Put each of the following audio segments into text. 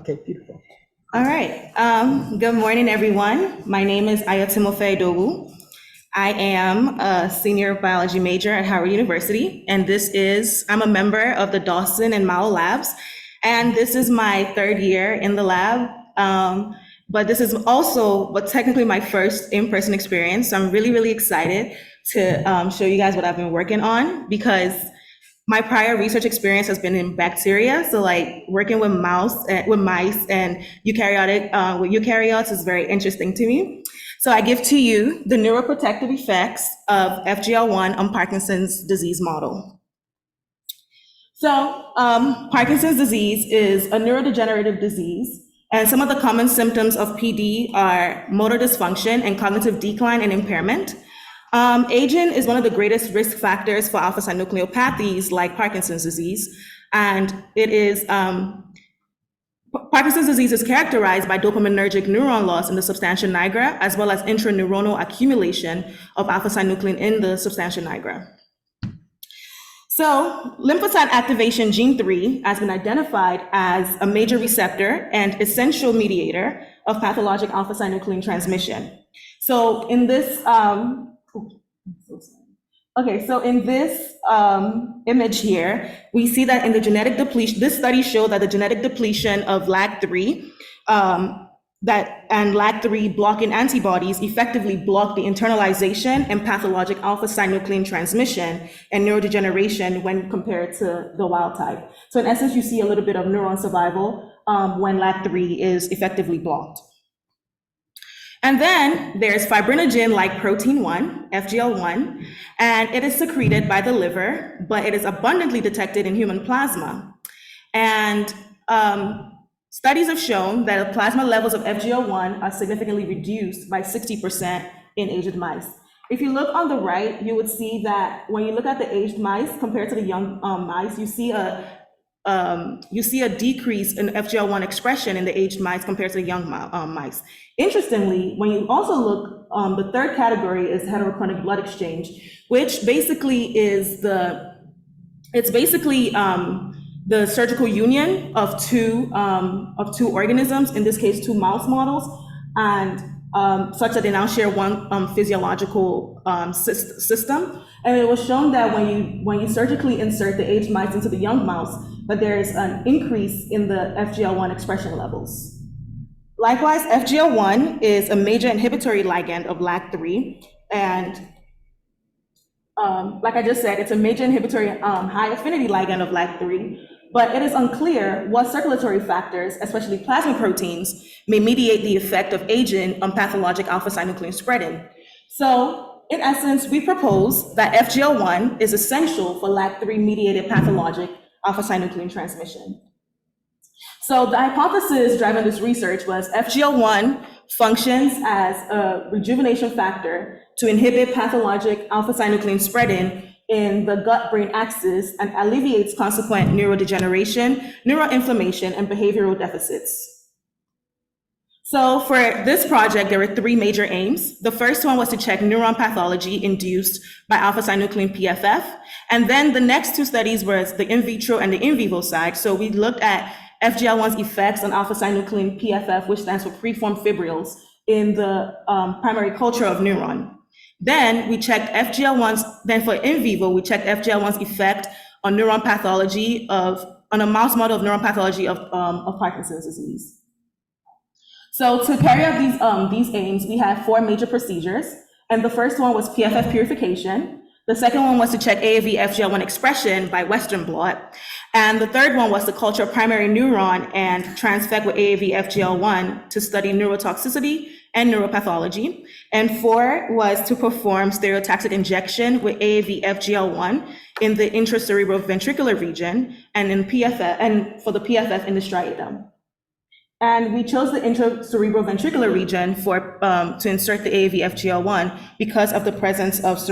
Okay, beautiful. All right. Good morning, everyone. My name is Ayotimofe Dowu. I am a senior biology major at Howard University, and I'm a member of the Dawson and Mao labs, and this is my third year in the lab. But this is also, technically my first in-person experience. So I'm really, really excited to show you guys what I've been working on, because my prior research experience has been in bacteria. So like working with mice and eukaryotes is very interesting to me. So I give to you the neuroprotective effects of FGL1 on Parkinson's disease model. So Parkinson's disease is a neurodegenerative disease, and some of the common symptoms of PD are motor dysfunction and cognitive decline and impairment. Aging is one of the greatest risk factors for alpha-synucleinopathies like Parkinson's disease, and Parkinson's disease is characterized by dopaminergic neuron loss in the substantia nigra, as well as intraneuronal accumulation of alpha-synuclein in the substantia nigra. So lymphocyte activation gene 3 has been identified as a major receptor and essential mediator of pathologic alpha-synuclein transmission. So in this image here, we see that in the genetic depletion, this study showed that the genetic depletion of LAG3 and LAG3 blocking antibodies effectively block the internalization and pathologic alpha-synuclein transmission and neurodegeneration when compared to the wild type. So in essence, you see a little bit of neuron survival when LAG3 is effectively blocked. And then there's fibrinogen-like protein 1, FGL1, and it is secreted by the liver, but it is abundantly detected in human plasma. And studies have shown that the plasma levels of FGL1 are significantly reduced by 60% in aged mice. If you look on the right, you would see that when you look at the aged mice compared to the young mice, you see a decrease in FGL1 expression in the aged mice compared to the young mice. Interestingly, when you also look, the third category is heterochronic blood exchange, which basically is the surgical union of two organisms, in this case, two mouse models, and such that they now share one physiological system. And it was shown that when you surgically insert the aged mice into the young mouse, that there is an increase in the FGL1 expression levels. Likewise, FGL1 is a major inhibitory ligand of LAG3, and like I just said, it's a major inhibitory high affinity ligand of LAG3, but it is unclear what circulatory factors, especially plasma proteins, may mediate the effect of aging on pathologic alpha-synuclein spreading. So in essence, we propose that FGL1 is essential for LAG3-mediated pathologic alpha-synuclein transmission. So the hypothesis driving this research was FGL1 functions as a rejuvenation factor to inhibit pathologic alpha-synuclein spreading in the gut-brain axis and alleviates consequent neurodegeneration, neuroinflammation, and behavioral deficits. So for this project, there were three major aims. The first one was to check neuron pathology induced by alpha-synuclein PFF. And then the next two studies were the in vitro and the in vivo side. So we looked at FGL1's effects on alpha-synuclein PFF, which stands for preformed fibrils, in the primary culture of neuron. Then we checked for in vivo, we checked FGL1's effect on neuron pathology on a mouse model of neuron pathology of Parkinson's disease. So to carry out these aims, we had four major procedures. And the first one was PFF purification. The second one was to check AAV FGL1 expression by Western blot. And the third one was to culture primary neuron and transfect with AAV FGL1 to study neurotoxicity and neuropathology. And four was to perform stereotaxic injection with AAV FGL1 in the intracerebral ventricular region and for the PFF in the striatum. And we chose the intracerebral ventricular region to insert the AAV FGL1 because of the presence of the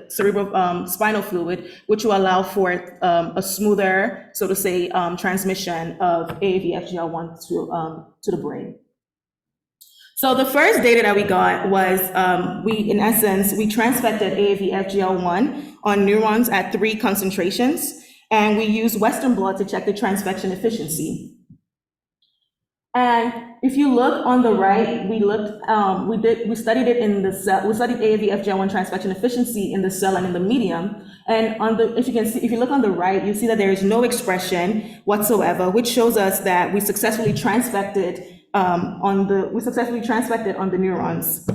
cerebral spinal fluid, which will allow for a smoother, so to say, transmission of AAV FGL1 to the brain. So the first data that we got was we transfected AAV FGL1 on neurons at 3 concentrations, and we used Western blot to check the transfection efficiency. And if you look on the right, we studied it in the cell. We studied AAV FGL1 transfection efficiency in the cell and in the medium. And if you look on the right, you see that there is no expression whatsoever, which shows us that we successfully transfected on the neurons.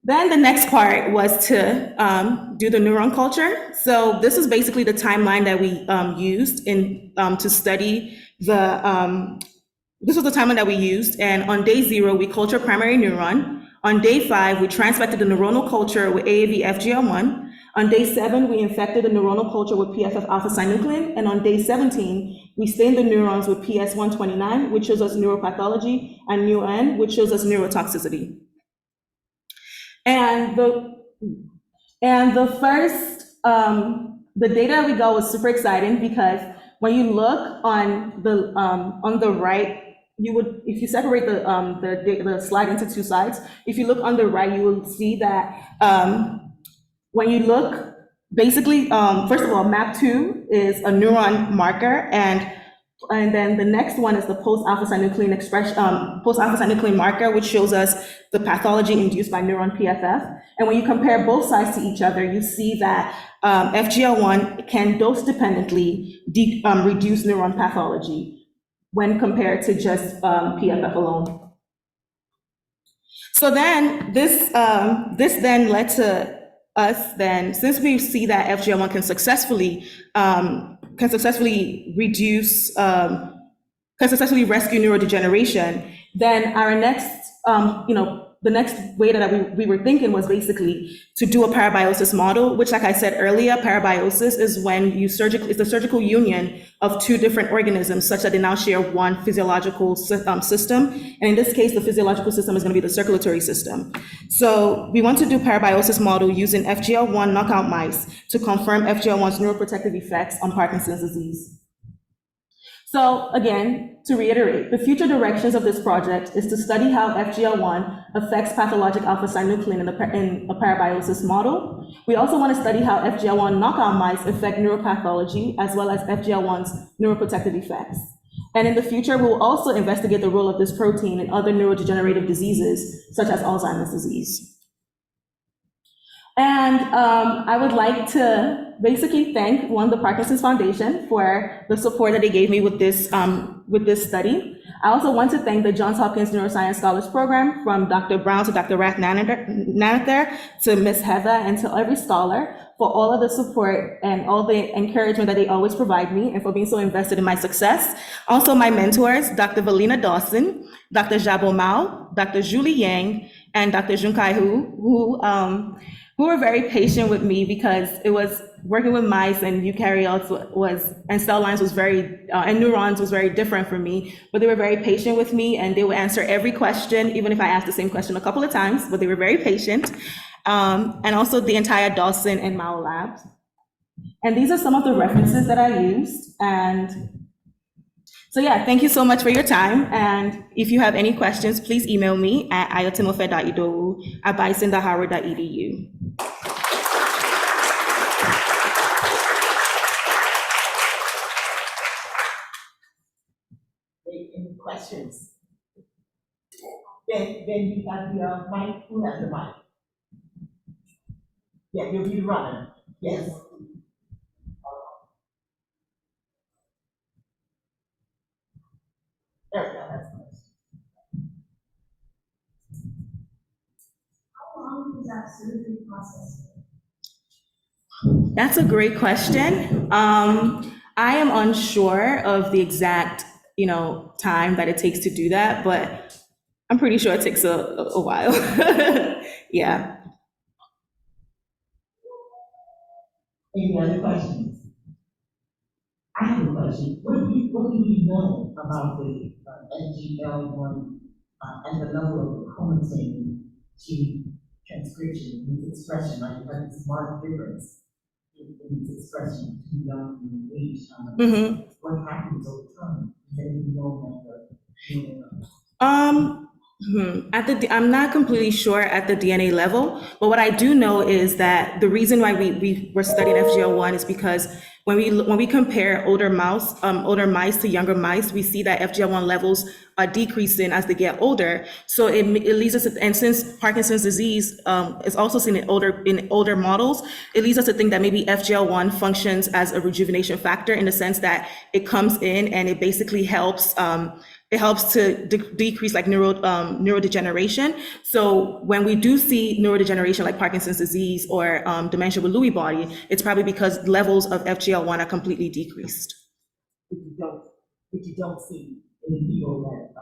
Then the next part was to do the neuron culture. So this is basically the timeline that we used to study the. This was the timeline that we used, and on day 0, we cultured primary neuron. On day 5, we transfected the neuronal culture with AAV FGL1. On day 7, we infected the neuronal culture with PFF alpha-synuclein, and on day 17, we stained the neurons with PS129, which shows us neuropathology, and NEUN, which shows us neurotoxicity. And the data we got was super exciting because when you look on the right, if you separate the slide into 2 sides, if you look on the right, you will see that when you look, basically, first of all, MAP2 is a neuron marker, and then the next one is the post-alpha-synuclein post-alpha-synuclein marker, which shows us the pathology induced by neuron PFF. And when you compare both sides to each other, you see that FGL1 can dose-dependently reduce neuron pathology when compared to just PFF alone. So then this then led to us then, since we see that FGL1 can successfully reduce, can successfully rescue neurodegeneration, then our next, the next way that we were thinking was basically to do a parabiosis model, which, like I said earlier, parabiosis is when it's the surgical union of 2 different organisms such that they now share one physiological system. And in this case, the physiological system is going to be the circulatory system. So we want to do parabiosis model using FGL1 knockout mice to confirm FGL1's neuroprotective effects on Parkinson's disease. So again, to reiterate, the future directions of this project is to study how FGL1 affects pathologic alpha-synuclein in a parabiosis model. We also want to study how FGL1 knockout mice affect neuropathology, as well as FGL1's neuroprotective effects. And in the future, we will also investigate the role of this protein in other neurodegenerative diseases, such as Alzheimer's disease. And I would like to basically thank the Parkinson's Foundation for the support that they gave me with this study. I also want to thank the Johns Hopkins Neuroscience Scholars Program, from Dr. Brown to Dr. Rathnanather to Ms. Heather, and to every scholar for all of the support and all the encouragement that they always provide me, and for being so invested in my success. Also my mentors, Dr. Valina Dawson, Dr. Jabo Mao, Dr. Julie Yang, and Dr. Junkai who were very patient with me, because it was working with mice and eukaryotes and cell lines was very, and neurons was very different for me, but they were very patient with me, and they would answer every question, even if I asked the same question a couple of times, but they were very patient. And also the entire Dawson and Mao labs. And these are some of the references that I used. And so yeah, thank you so much for your time. And if you have any questions, please email me at ayotimofeh.idowu@bison.howard.edu. Any questions? Then you have the mic. Who has the mic? Yeah, you'll be the runner. Yes. There we go. How long does that surgery process take? That's a great question. I am unsure of the exact, time that it takes to do that, but I'm pretty sure it takes a while. Yeah. Any other questions? I have a question. What do you know about the FGL1 and the level of chromatin gene transcription and its expression? Like, you have this marked difference in its expression between young and age. What happens over time? I'm not completely sure at the DNA level, but what I do know is that the reason why we were studying FGL1 is because when we compare older mice to younger mice, we see that FGL1 levels are decreasing as they get older. So it leads us to, and since Parkinson's disease is also seen in older models, it leads us to think that maybe FGL1 functions as a rejuvenation factor in the sense that it comes in and it basically helps. It helps to decrease like neurodegeneration. So when we do see neurodegeneration like Parkinson's disease or dementia with Lewy body, it's probably because levels of FGL1 are completely decreased. But you don't see any people that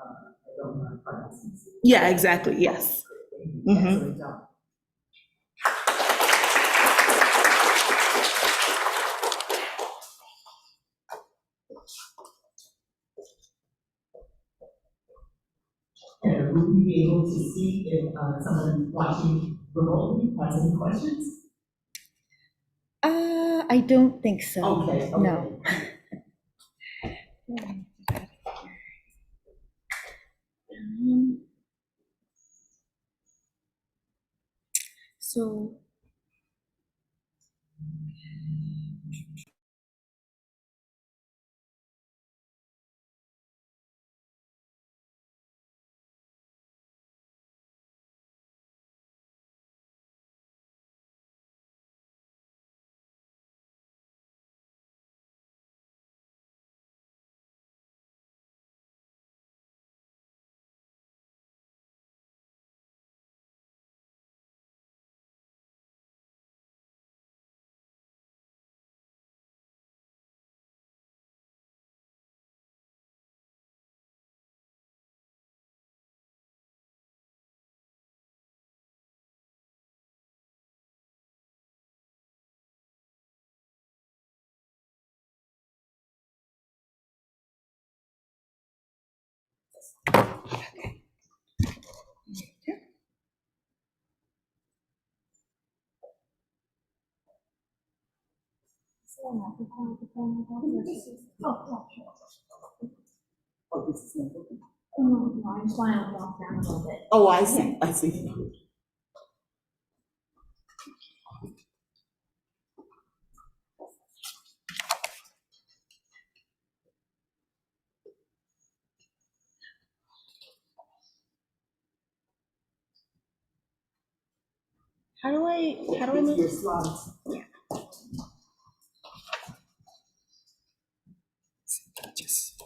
don't have Parkinson's. Yeah, exactly, yes. Excellent job. And will you be able to see if someone watching remotely has any questions? I don't think so. Okay. No. So. Oh, this is not working. No, I just want to walk down a little bit. Oh, I see, I see. How do I It's move? your slides. Yeah. Just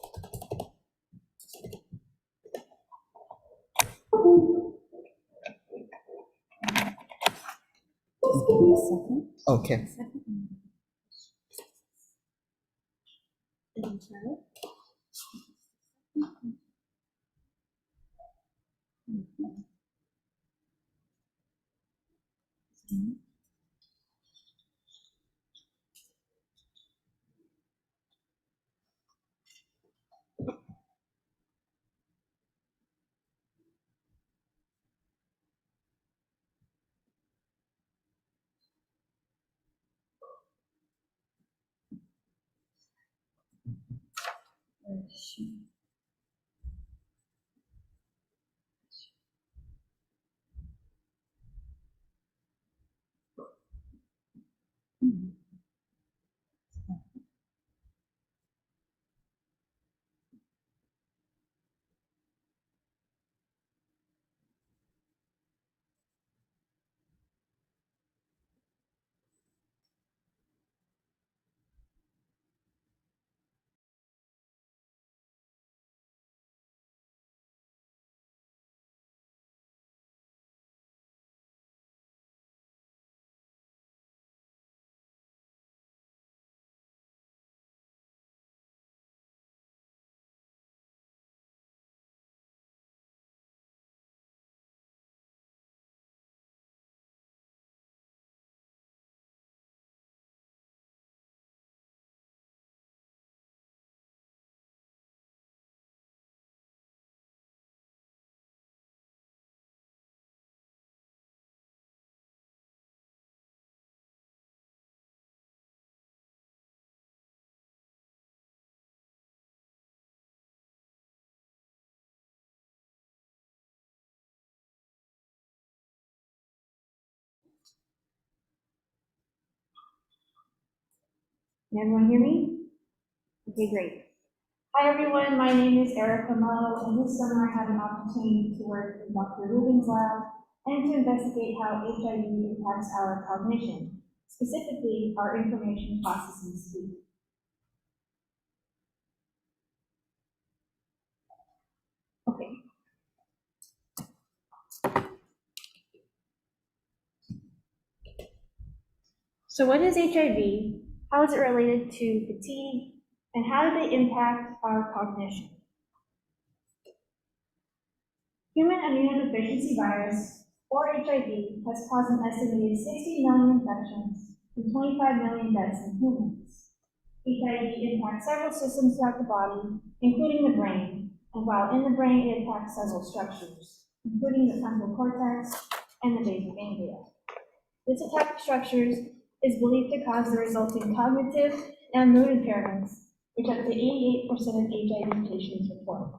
give me a second. Okay. Can everyone hear me? Okay, great. Hi everyone, my name is Erica Mello, and this summer I had an opportunity to work in Dr. Rubin's lab and to investigate how HIV impacts our cognition, specifically our information processing speed. Okay. So what is HIV? How is it related to fatigue? And how do they impact our cognition? Human immunodeficiency virus, or HIV, has caused an estimated 60 million infections and 25 million deaths in humans. HIV impacts several systems throughout the body, including the brain, and while in the brain, it attacks several structures, including the frontal cortex and the basal ganglia. This attack of structures is believed to cause the resulting cognitive and mood impairments, which up to 88% of HIV patients report.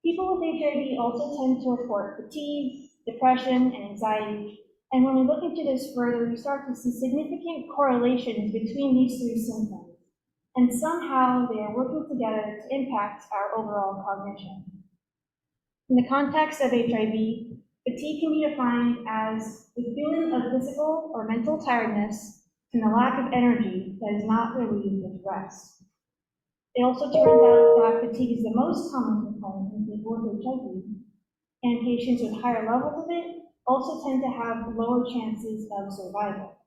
People with HIV also tend to report fatigue, depression, and anxiety, and when we look into this further, we start to see significant correlations between these three symptoms, and somehow they are working together to impact our overall cognition. In the context of HIV, fatigue can be defined as the feeling of physical or mental tiredness and the lack of energy that is not relieved with rest. It also turns out that fatigue is the most common complaint in people with HIV, and patients with higher levels of it also tend to have lower chances of survival.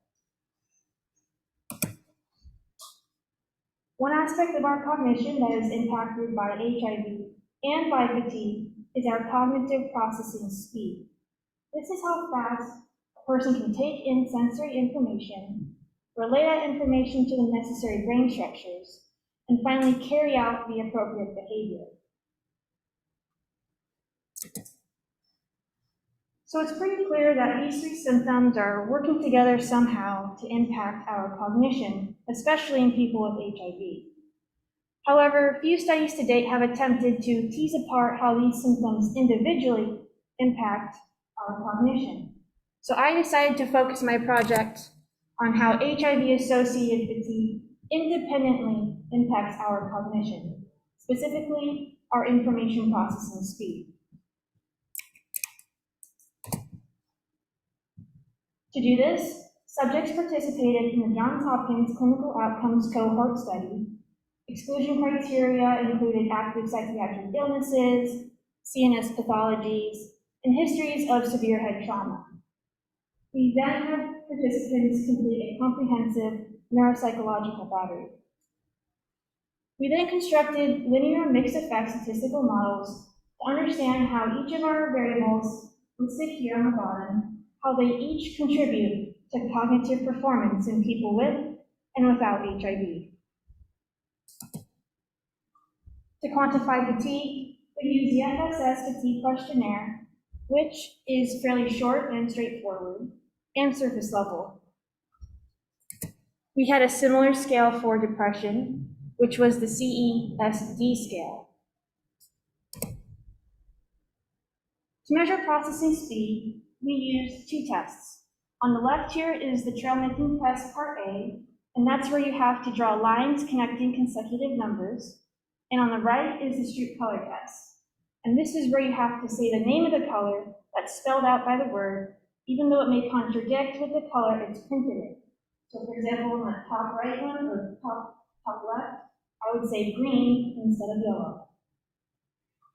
One aspect of our cognition that is impacted by HIV and by fatigue is our cognitive processing speed. This is how fast a person can take in sensory information, relay that information to the necessary brain structures, and finally carry out the appropriate behavior. So it's pretty clear that these three symptoms are working together somehow to impact our cognition, especially in people with HIV. However, few studies to date have attempted to tease apart how these symptoms individually impact our cognition. So I decided to focus my project on how HIV-associated fatigue independently impacts our cognition, specifically our information processing speed. To do this, subjects participated in the Johns Hopkins Clinical Outcomes Cohort Study. Exclusion criteria included active psychiatric illnesses, CNS pathologies, and histories of severe head trauma. We then had participants complete a comprehensive neuropsychological battery. We then constructed linear mixed effect statistical models to understand how each of our variables, listed here on the bottom, how they each contribute to cognitive performance in people with and without HIV. To quantify fatigue, we use the FSS fatigue questionnaire, which is fairly short and straightforward, and surface level. We had a similar scale for depression, which was the CESD scale. To measure processing speed, we used two tests. On the left here is the trail making test part A, and that's where you have to draw lines connecting consecutive numbers. And on the right is the street color test. And this is where you have to say the name of the color that's spelled out by the word, even though it may contradict with the color it's printed in. So for example, in the top right one or top left, I would say green instead of yellow.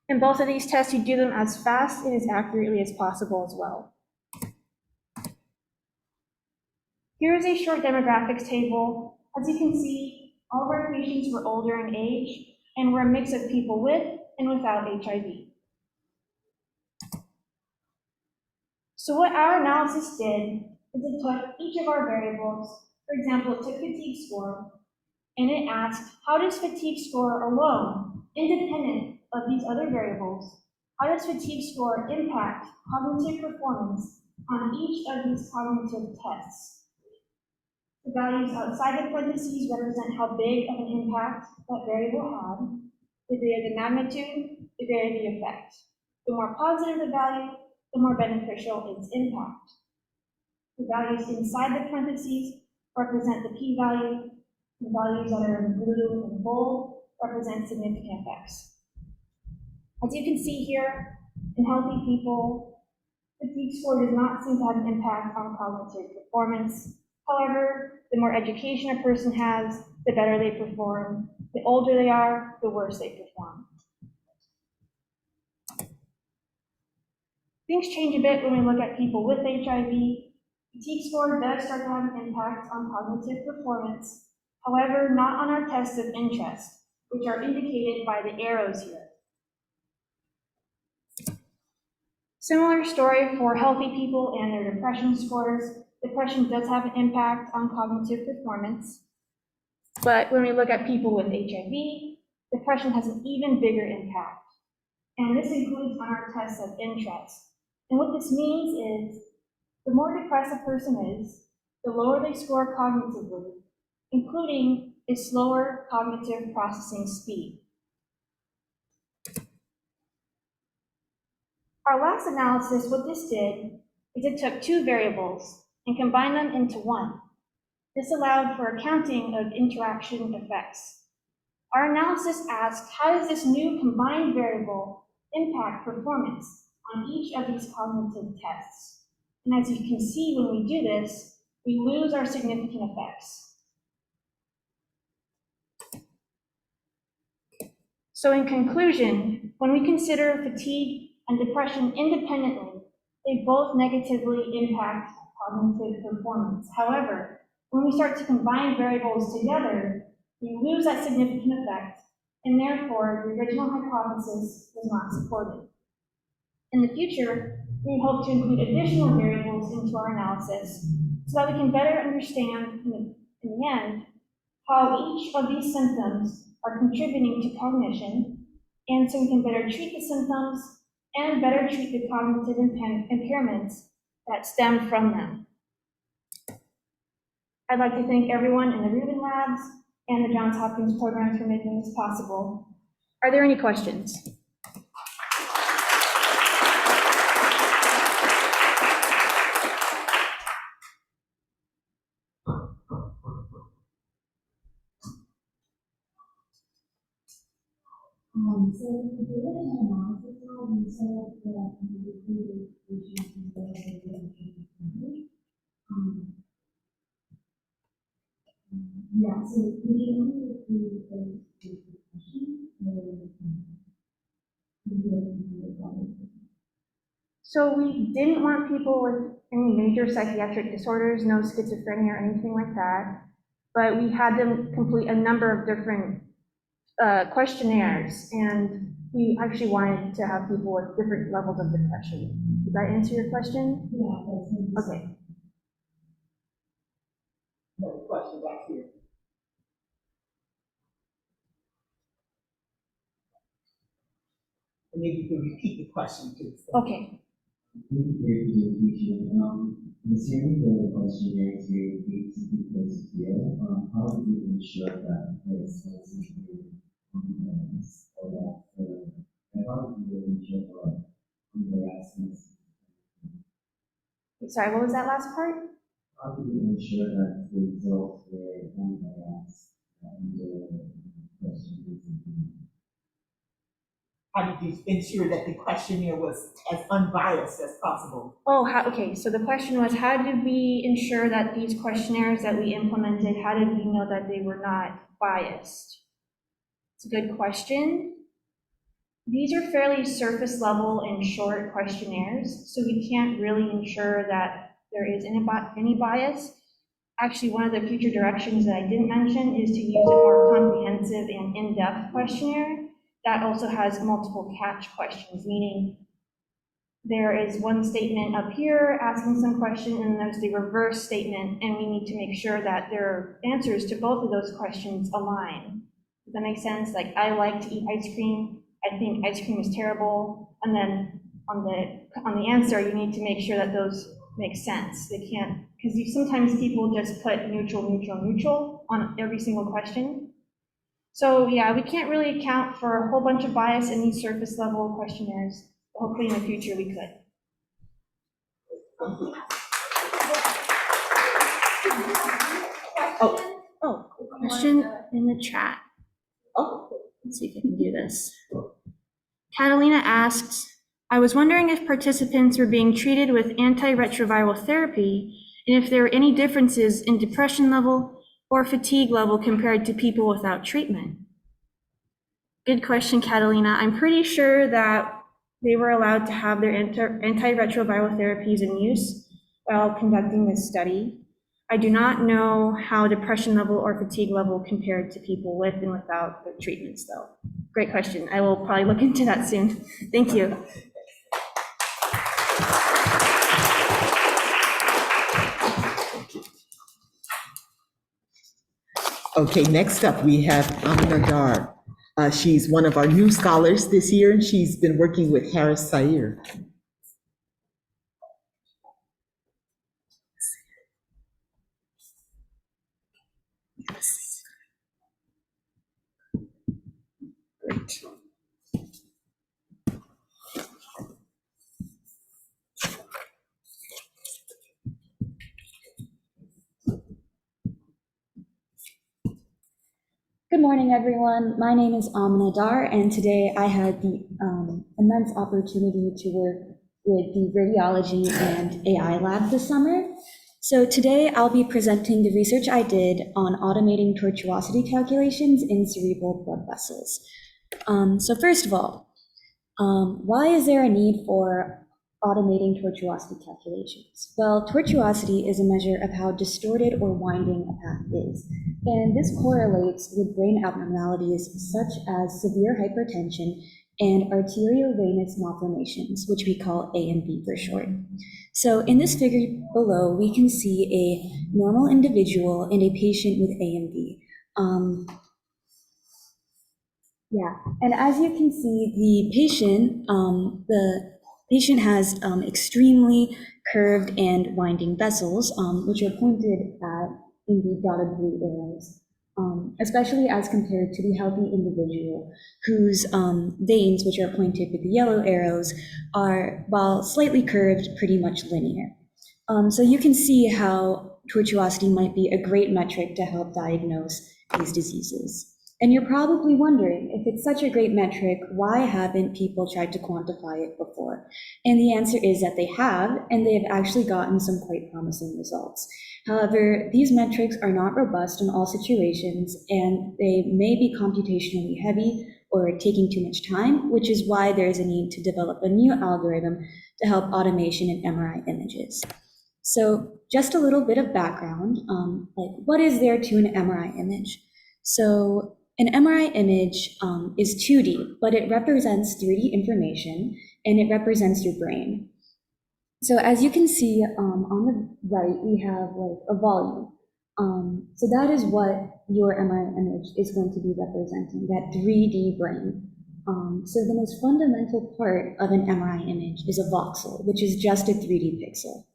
In both of these tests, you do them as fast and as accurately as possible as well. Here is a short demographics table. As you can see, all of our patients were older in age, and we're a mix of people with and without HIV. So what our analysis did is it took each of our variables, for example, it took fatigue score, and it asked, how does fatigue score alone, independent of these other variables, how does fatigue score impact cognitive performance on each of these cognitive tests? The values outside the parentheses represent how big of an impact that variable had, the greater the magnitude, the greater the effect. The more positive the value, the more beneficial its impact. The values inside the parentheses represent the p-value. The values that are in blue and bold represent significant effects. As you can see here, in healthy people, fatigue score does not seem to have an impact on cognitive performance. However, the more education a person has, the better they perform. The older they are, the worse they perform. Things change a bit when we look at people with HIV. Fatigue score does start to have an impact on cognitive performance, however, not on our tests of interest, which are indicated by the arrows here. Similar story for healthy people and their depression scores. Depression does have an impact on cognitive performance, but when we look at people with HIV, depression has an even bigger impact, and this includes on our tests of interest. And what this means is, the more depressed a person is, the lower they score cognitively, including a slower cognitive processing speed. Our last analysis, what this did, is it took two variables and combined them into one. This allowed for accounting of interaction effects. Our analysis asked, how does this new combined variable impact performance on each of these cognitive tests? And as you can see, when we do this, we lose our significant effects. So in conclusion, when we consider fatigue and depression independently, they both negatively impact cognitive performance. However, when we start to combine variables together, we lose that significant effect, and therefore the original hypothesis was not supported. In the future, we hope to include additional variables into our analysis so that we can better understand, in the end, how each of these symptoms are contributing to cognition, and so we can better treat the symptoms and better treat the cognitive impairments that stem from them. I'd like to thank everyone in the Rubin Labs and the Johns Hopkins programs for making this possible. Are there any questions? So the data analysis how we said that we included patients in the yeah, so we only include the depression So we didn't want people with any major psychiatric disorders, no schizophrenia or anything like that, but we had them complete a number of different questionnaires, and we actually wanted to have people with different levels of depression. Did that answer your question? Yeah, that's Okay. no question back here. And maybe you can repeat the question too. So. Okay. Thank you for your presentation. Concerning the questionnaire to basically close to you, how do you ensure that there is no significant components or that and how do you ensure that the absence? Sorry, what was that last part? How do you ensure that the results were unbiased in the questionnaire? How did you ensure that the questionnaire was as unbiased as possible? Oh, okay. So the question was, how did we ensure that these questionnaires that we implemented, how did we know that they were not biased? It's a good question. These are fairly surface level and short questionnaires, so we can't really ensure that there is any bias. Actually, one of the future directions that I didn't mention is to use a more comprehensive and in-depth questionnaire that also has multiple catch questions, meaning there is one statement up here asking some question, and there's the reverse statement, and we need to make sure that their answers to both of those questions align. Does that make sense? Like, I like to eat ice cream, I think ice cream is terrible, and then on the answer, you need to make sure that those make sense. They can't, because sometimes people just put neutral, neutral, neutral on every single question. So yeah, we can't really account for a whole bunch of bias in these surface level questionnaires. Hopefully in the future we could. Oh, Question in the chat. Oh, Let's see if I can do this. Catalina asks, I was wondering if participants were being treated with antiretroviral therapy and if there were any differences in depression level or fatigue level compared to people without treatment. Good question, Catalina. I'm pretty sure that they were allowed to have their antiretroviral therapies in use while conducting this study. I do not know how depression level or fatigue level compared to people with and without the treatments, though. Great question. I will probably look into that soon. Thank you. Okay, next up, we have Amina Dar. She's one of our new scholars this year, and she's been working with Harris Sair. Great. good morning, everyone. My name is Amina Dar, and today I had the immense opportunity to work with the radiology and AI lab this summer. So today I'll be presenting the research I did on automating tortuosity calculations in cerebral blood vessels. So first of all, why is there a need for automating tortuosity calculations? Well, tortuosity is a measure of how distorted or winding a path is, and this correlates with brain abnormalities such as severe hypertension and arteriovenous malformations, which we call AMV for short. So in this figure below, we can see a normal individual and a patient with AMV. And as you can see, the patient has extremely curved and winding vessels, which are pointed at in the dotted blue arrows, especially as compared to the healthy individual whose veins, which are pointed with the yellow arrows, are, while slightly curved, pretty much linear. So you can see how tortuosity might be a great metric to help diagnose these diseases. And you're probably wondering, if it's such a great metric, why haven't people tried to quantify it before? And the answer is that they have, and they have actually gotten some quite promising results. However, these metrics are not robust in all situations, and they may be computationally heavy or taking too much time, which is why there is a need to develop a new algorithm to help automation in MRI images. So just a little bit of background, like what is there to an MRI image? So an MRI image is 2D, but it represents 3D information, and it represents your brain. So as you can see on the right, we have like a volume. So that is what your MRI image is going to be representing, that 3D brain. So the most fundamental part of an MRI image is a voxel, which is just a 3D pixel.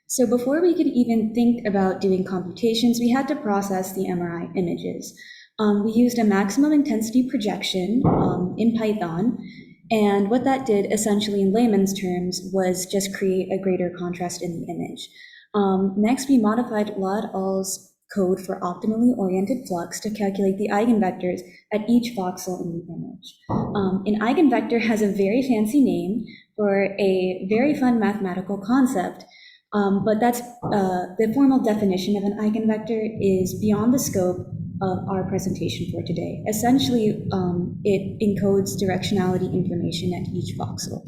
So before we could even think about doing computations, we had to process the MRI images. We used a maximum intensity projection in Python, and what that did essentially in layman's terms was just create a greater contrast in the image. Next, we modified Lod-All's code for optimally oriented flux to calculate the eigenvectors at each voxel in the image. An eigenvector has a very fancy name for a very fun mathematical concept, but that's the formal definition of an eigenvector is beyond the scope of our presentation for today. Essentially, it encodes directionality information at each voxel.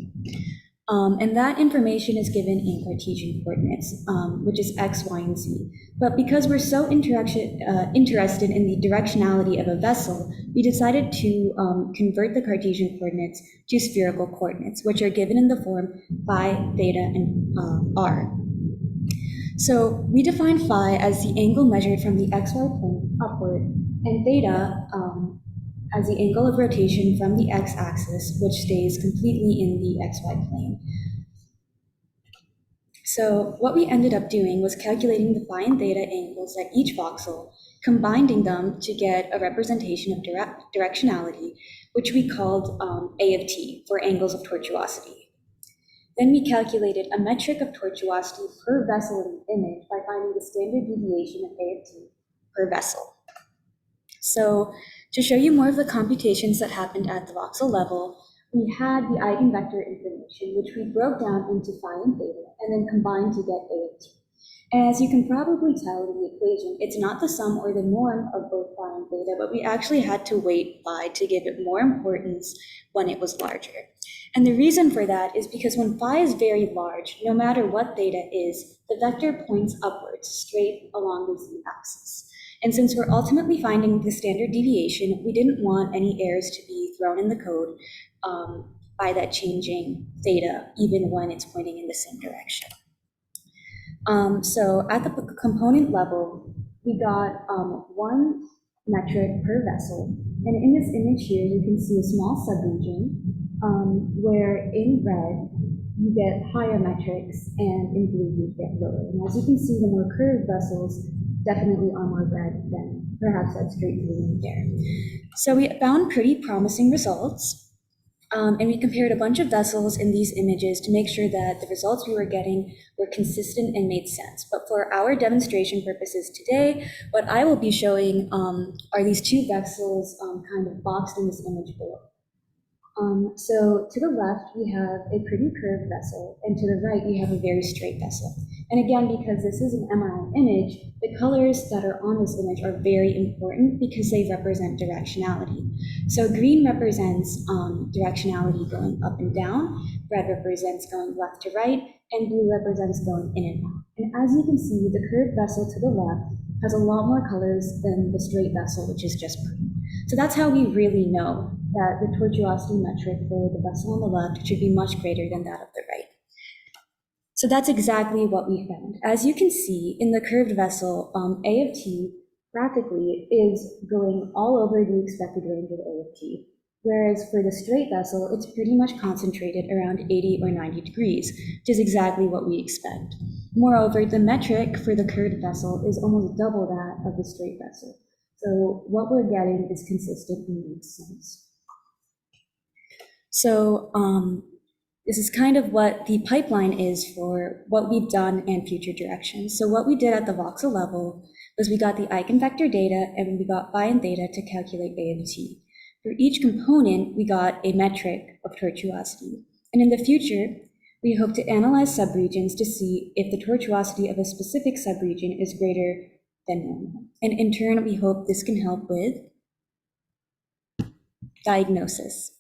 And that information is given in Cartesian coordinates, which is x, y, and z. But because we're so interested in the directionality of a vessel, we decided to convert the Cartesian coordinates to spherical coordinates, which are given in the form phi, theta, and r. So we define phi as the angle measured from the xy plane upward, and theta as the angle of rotation from the x-axis, which stays completely in the xy plane. So what we ended up doing was calculating the phi and theta angles at each voxel, combining them to get a representation of directionality, which we called A of t, for angles of tortuosity. Then we calculated a metric of tortuosity per vessel in the image by finding the standard deviation of A of t per vessel. So to show you more of the computations that happened at the voxel level, we had the eigenvector information, which we broke down into phi and theta, and then combined to get A of t. As you can probably tell in the equation, it's not the sum or the norm of both phi and theta, but we actually had to weight phi to give it more importance when it was larger. And the reason for that is because when phi is very large, no matter what theta is, the vector points upwards, straight along the z-axis. And since we're ultimately finding the standard deviation, we didn't want any errors to be thrown in the code by that changing theta, even when it's pointing in the same direction. So at the component level, we got one metric per vessel. And in this image here, you can see a small subregion where in red, you get higher metrics, and in blue, you get lower. And as you can see, the more curved vessels definitely are more red than perhaps that straight blue one there. So we found pretty promising results. And we compared a bunch of vessels in these images to make sure that the results we were getting were consistent and made sense. But for our demonstration purposes today, what I will be showing are these two vessels kind of boxed in this image below. So to the left, we have a pretty curved vessel, and to the right, we have a very straight vessel. And again, because this is an MRI image, the colors that are on this image are very important because they represent directionality. So green represents directionality going up and down, red represents going left to right, and blue represents going in and out. And as you can see, the curved vessel to the left has a lot more colors than the straight vessel, which is just green. So that's how we really know that the tortuosity metric for the vessel on the left should be much greater than that of the right. So that's exactly what we found. As you can see in the curved vessel, A of t graphically is going all over the expected range of A of t, whereas for the straight vessel, it's pretty much concentrated around 80 or 90 degrees, which is exactly what we expect. Moreover, the metric for the curved vessel is almost double that of the straight vessel. So what we're getting is consistent and makes sense. So this is kind of what the pipeline is for what we've done and future directions. So what we did at the voxel level was we got the eigenvector data and we got phi and theta to calculate A of t. For each component, we got a metric of tortuosity. And in the future, we hope to analyze subregions to see if the tortuosity of a specific subregion is greater than normal. And in turn, we hope this can help with diagnosis.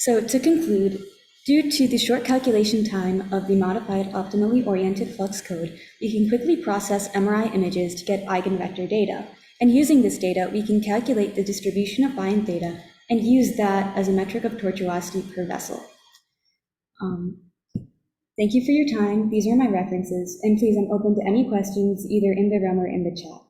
So to conclude, due to the short calculation time of the modified optimally oriented flux code, we can quickly process MRI images to get eigenvector data. And using this data, we can calculate the distribution of phi and theta and use that as a metric of tortuosity per vessel. Thank you for your time. These are my references. And please, I'm open to any questions either in the room or in the chat.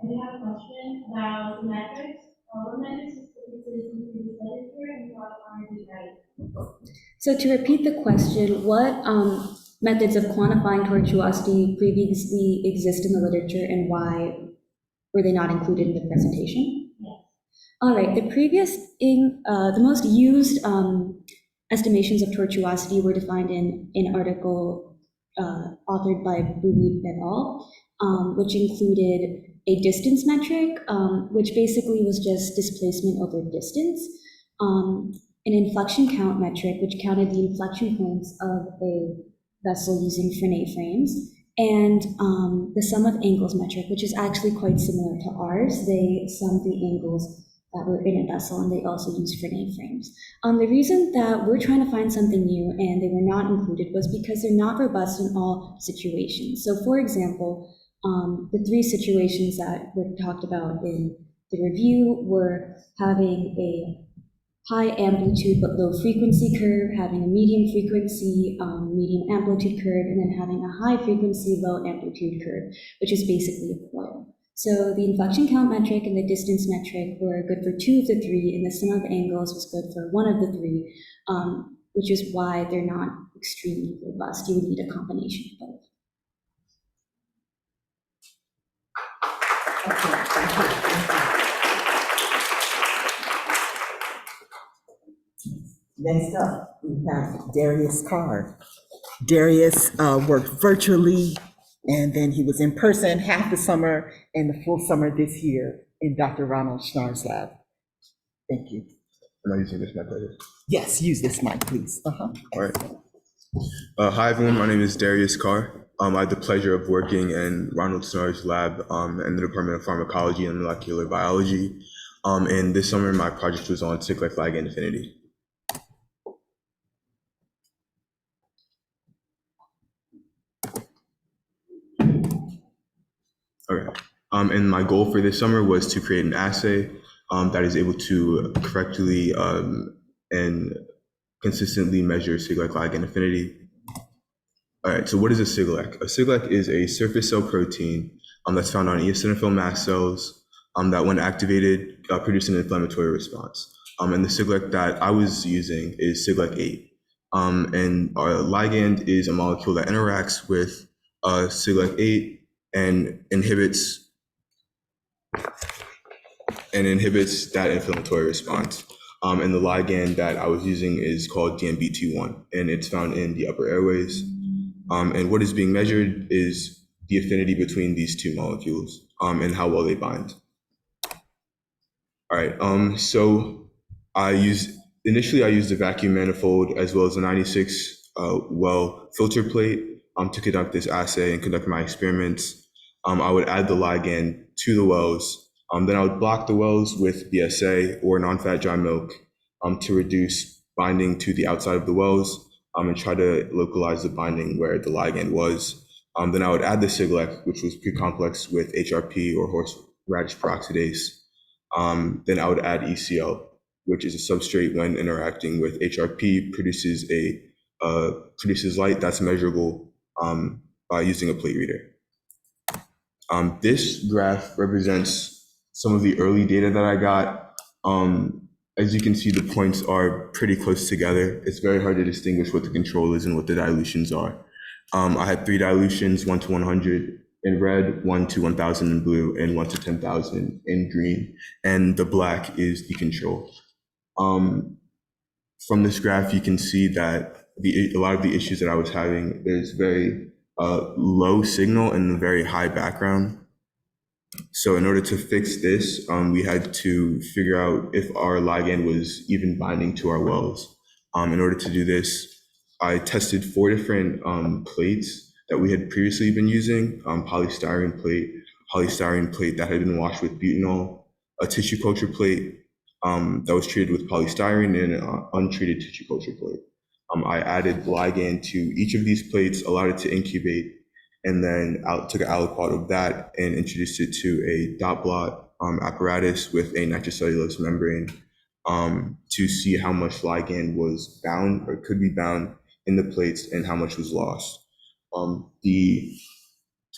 I have a question about the metrics. What metrics is the literature and what are the right? So to repeat the question, what methods of quantifying tortuosity previously exist in the literature and why were they not included in the presentation? Yes. All right, the most used estimations of tortuosity were defined in an article authored by Broderick et al., which included a distance metric, which basically was just displacement over distance, an inflection count metric, which counted the inflection points of a vessel using Phonetic frames, and the sum of angles metric, which is actually quite similar to ours. They sum the angles that were in a vessel, and they also use Phonetic frames. The reason that we're trying to find something new and they were not included was because they're not robust in all situations. So for example, the three situations that were talked about in the review were having a high amplitude but low frequency curve, having a medium frequency, medium amplitude curve, and then having a high frequency, low amplitude curve, which is basically a coil. So the inflection count metric and the distance metric were good for 2 of the 3, and the sum of angles was good for 1 of the 3, which is why they're not extremely robust. You would need a combination of both. Excellent. Thank you. Next up, we have Darius Carr. Darius worked virtually, and then he was in person half the summer and the full summer this year in Dr. Ronald Schnarr's lab. Thank you. Am I using this mic right here? Yes, use this mic, please. All right. Hi, everyone. My name is Darius Carr. I had the pleasure of working in Ronald Schnarr's lab in the Department of Pharmacology and Molecular Biology. And this summer, my project was on Sigelect ligand affinity. Okay. And my goal for this summer was to create an assay that is able to correctly and consistently measure Sigelect ligand affinity. All right, so what is a Sigelect? A Sigelect is a surface cell protein that's found on eosinophil mast cells that, when activated, produce an inflammatory response. And the Sigelect that I was using is Sigelect 8. And our ligand is a molecule that interacts with Sigelect 8 and inhibits that inflammatory response. And the ligand that I was using is called DNBT1, and it's found in the upper airways. And what is being measured is the affinity between these two molecules and how well they bind. All right, so initially I used a vacuum manifold as well as a 96 well filter plate to conduct this assay and conduct my experiments. I would add the ligand to the wells. Then I would block the wells with BSA or non-fat dry milk to reduce binding to the outside of the wells and try to localize the binding where the ligand was. Then I would add the Sigelect, which was pre-complex with HRP or horseradish peroxidase. Then I would add ECL, which is a substrate when interacting with HRP, produces light that's measurable by using a plate reader. This graph represents some of the early data that I got. As you can see, the points are pretty close together. It's very hard to distinguish what the control is and what the dilutions are. I had 3 dilutions, 1 to 100 in red, 1 to 1000 in blue, and 1 to 10,000 in green. And the black is the control. From this graph, you can see that a lot of the issues that I was having, there's very low signal and a very high background. So in order to fix this, we had to figure out if our ligand was even binding to our wells. In order to do this, I tested 4 different plates that we had previously been using, polystyrene plate that had been washed with butanol, a tissue culture plate that was treated with polystyrene, and an untreated tissue culture plate. I added ligand to each of these plates, allowed it to incubate, and then took an aliquot of that and introduced it to a dot blot apparatus with a nitrocellulose membrane to see how much ligand was bound or could be bound in the plates and how much was lost. The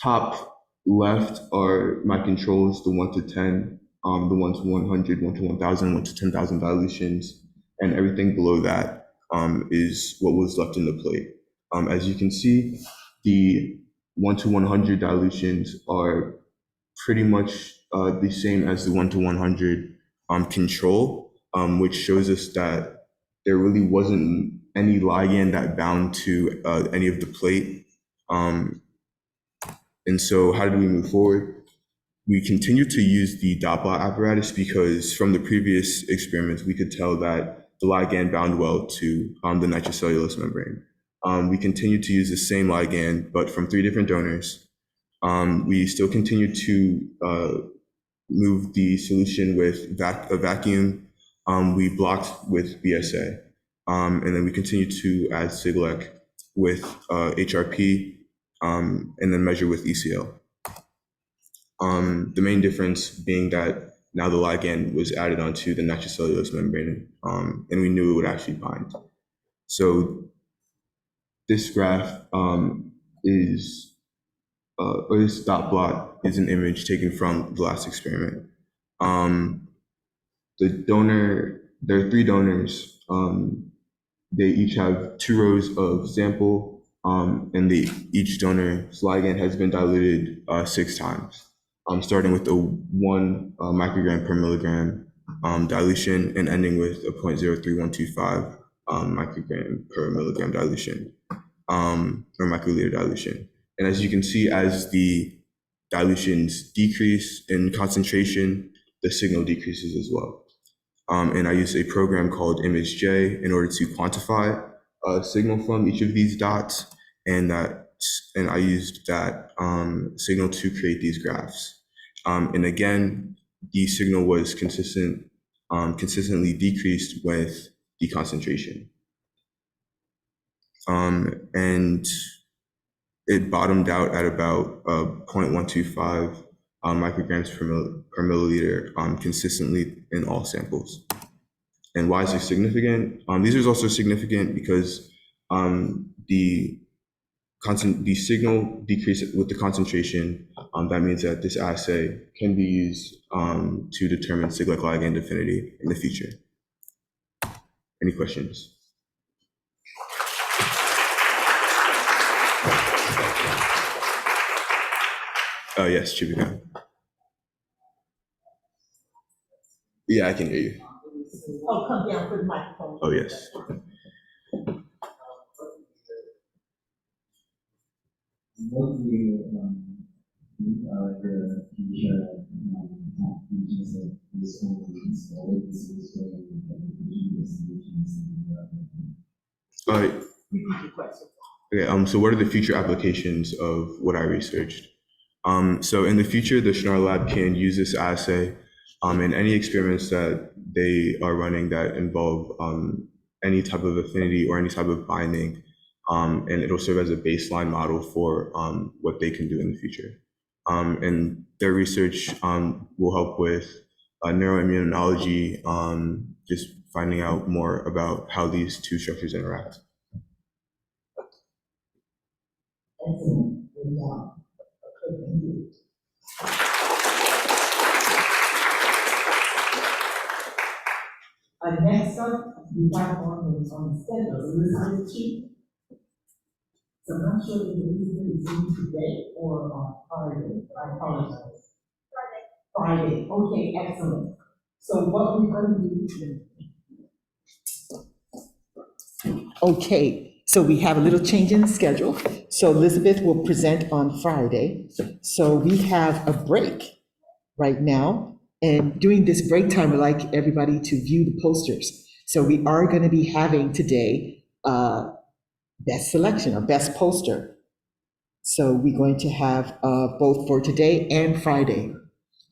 top left are my controls, the 1 to 10, the 1 to 100, 1 to 1000, 1 to 10,000 dilutions, and everything below that is what was left in the plate. As you can see, the 1 to 100 dilutions are pretty much the same as the 1 to 100 control, which shows us that there really wasn't any ligand that bound to any of the plate. And so how did we move forward? We continued to use the dot blot apparatus because from the previous experiments, we could tell that the ligand bound well to the nitrocellulose membrane. We continued to use the same ligand, but from 3 different donors. We still continued to move the solution with a vacuum. We blocked with BSA. And then we continued to add Sigelect with HRP and then measure with ECL. The main difference being that now the ligand was added onto the nitrocellulose membrane and we knew it would actually bind. So this graph or this dot blot is an image taken from the last experiment. The donor, there are 3 donors. They each have 2 rows of sample, and each donor's ligand has been diluted 6 times, starting with a 1 microgram per milligram dilution and ending with a 0.03125 microgram per milligram dilution, or microliter dilution. And as you can see, as the dilutions decrease in concentration, the signal decreases as well. And I used a program called ImageJ in order to quantify a signal from each of these dots, and I used that signal to create these graphs. And again, the signal was consistently decreased with deconcentration. And it bottomed out at about 0.125 micrograms per milliliter consistently in all samples. And why is it significant? These are also significant because the signal decrease with the concentration. That means that this assay can be used to determine Sigelect ligand affinity in the future. Any questions? Yes, Chibika. Yeah, I can hear you. Oh, come down for the microphone. Oh, yes. What do you think are the future applications of this solutions or this Repeat the question. Okay, so what are the future applications of what I researched? So in the future, the Schnar lab can use this assay in any experiments that they are running that involve any type of affinity or any type of binding, and it'll serve as a baseline model for what they can do in the future. And their research will help with neuroimmunology, just finding out more about how these 2 structures interact. Excellent. Good job. Okay, thank you. Next up, we have on the schedule, the research sheet. So I'm not sure if the reason is in today or on Friday. I apologize. Friday. Okay, excellent. So what we're going to do. Okay, so we have a little change in the schedule. So Elizabeth will present on Friday. So we have a break right now. And during this break time, we'd like everybody to view the posters. So we are going to be having today best selection or best poster. So we're going to have both for today and Friday.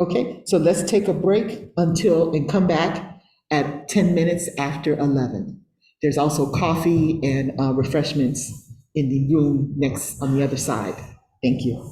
Okay, so let's take a break and come back at 10 minutes after 11. There's also coffee and refreshments in the room next on the other side. Thank you.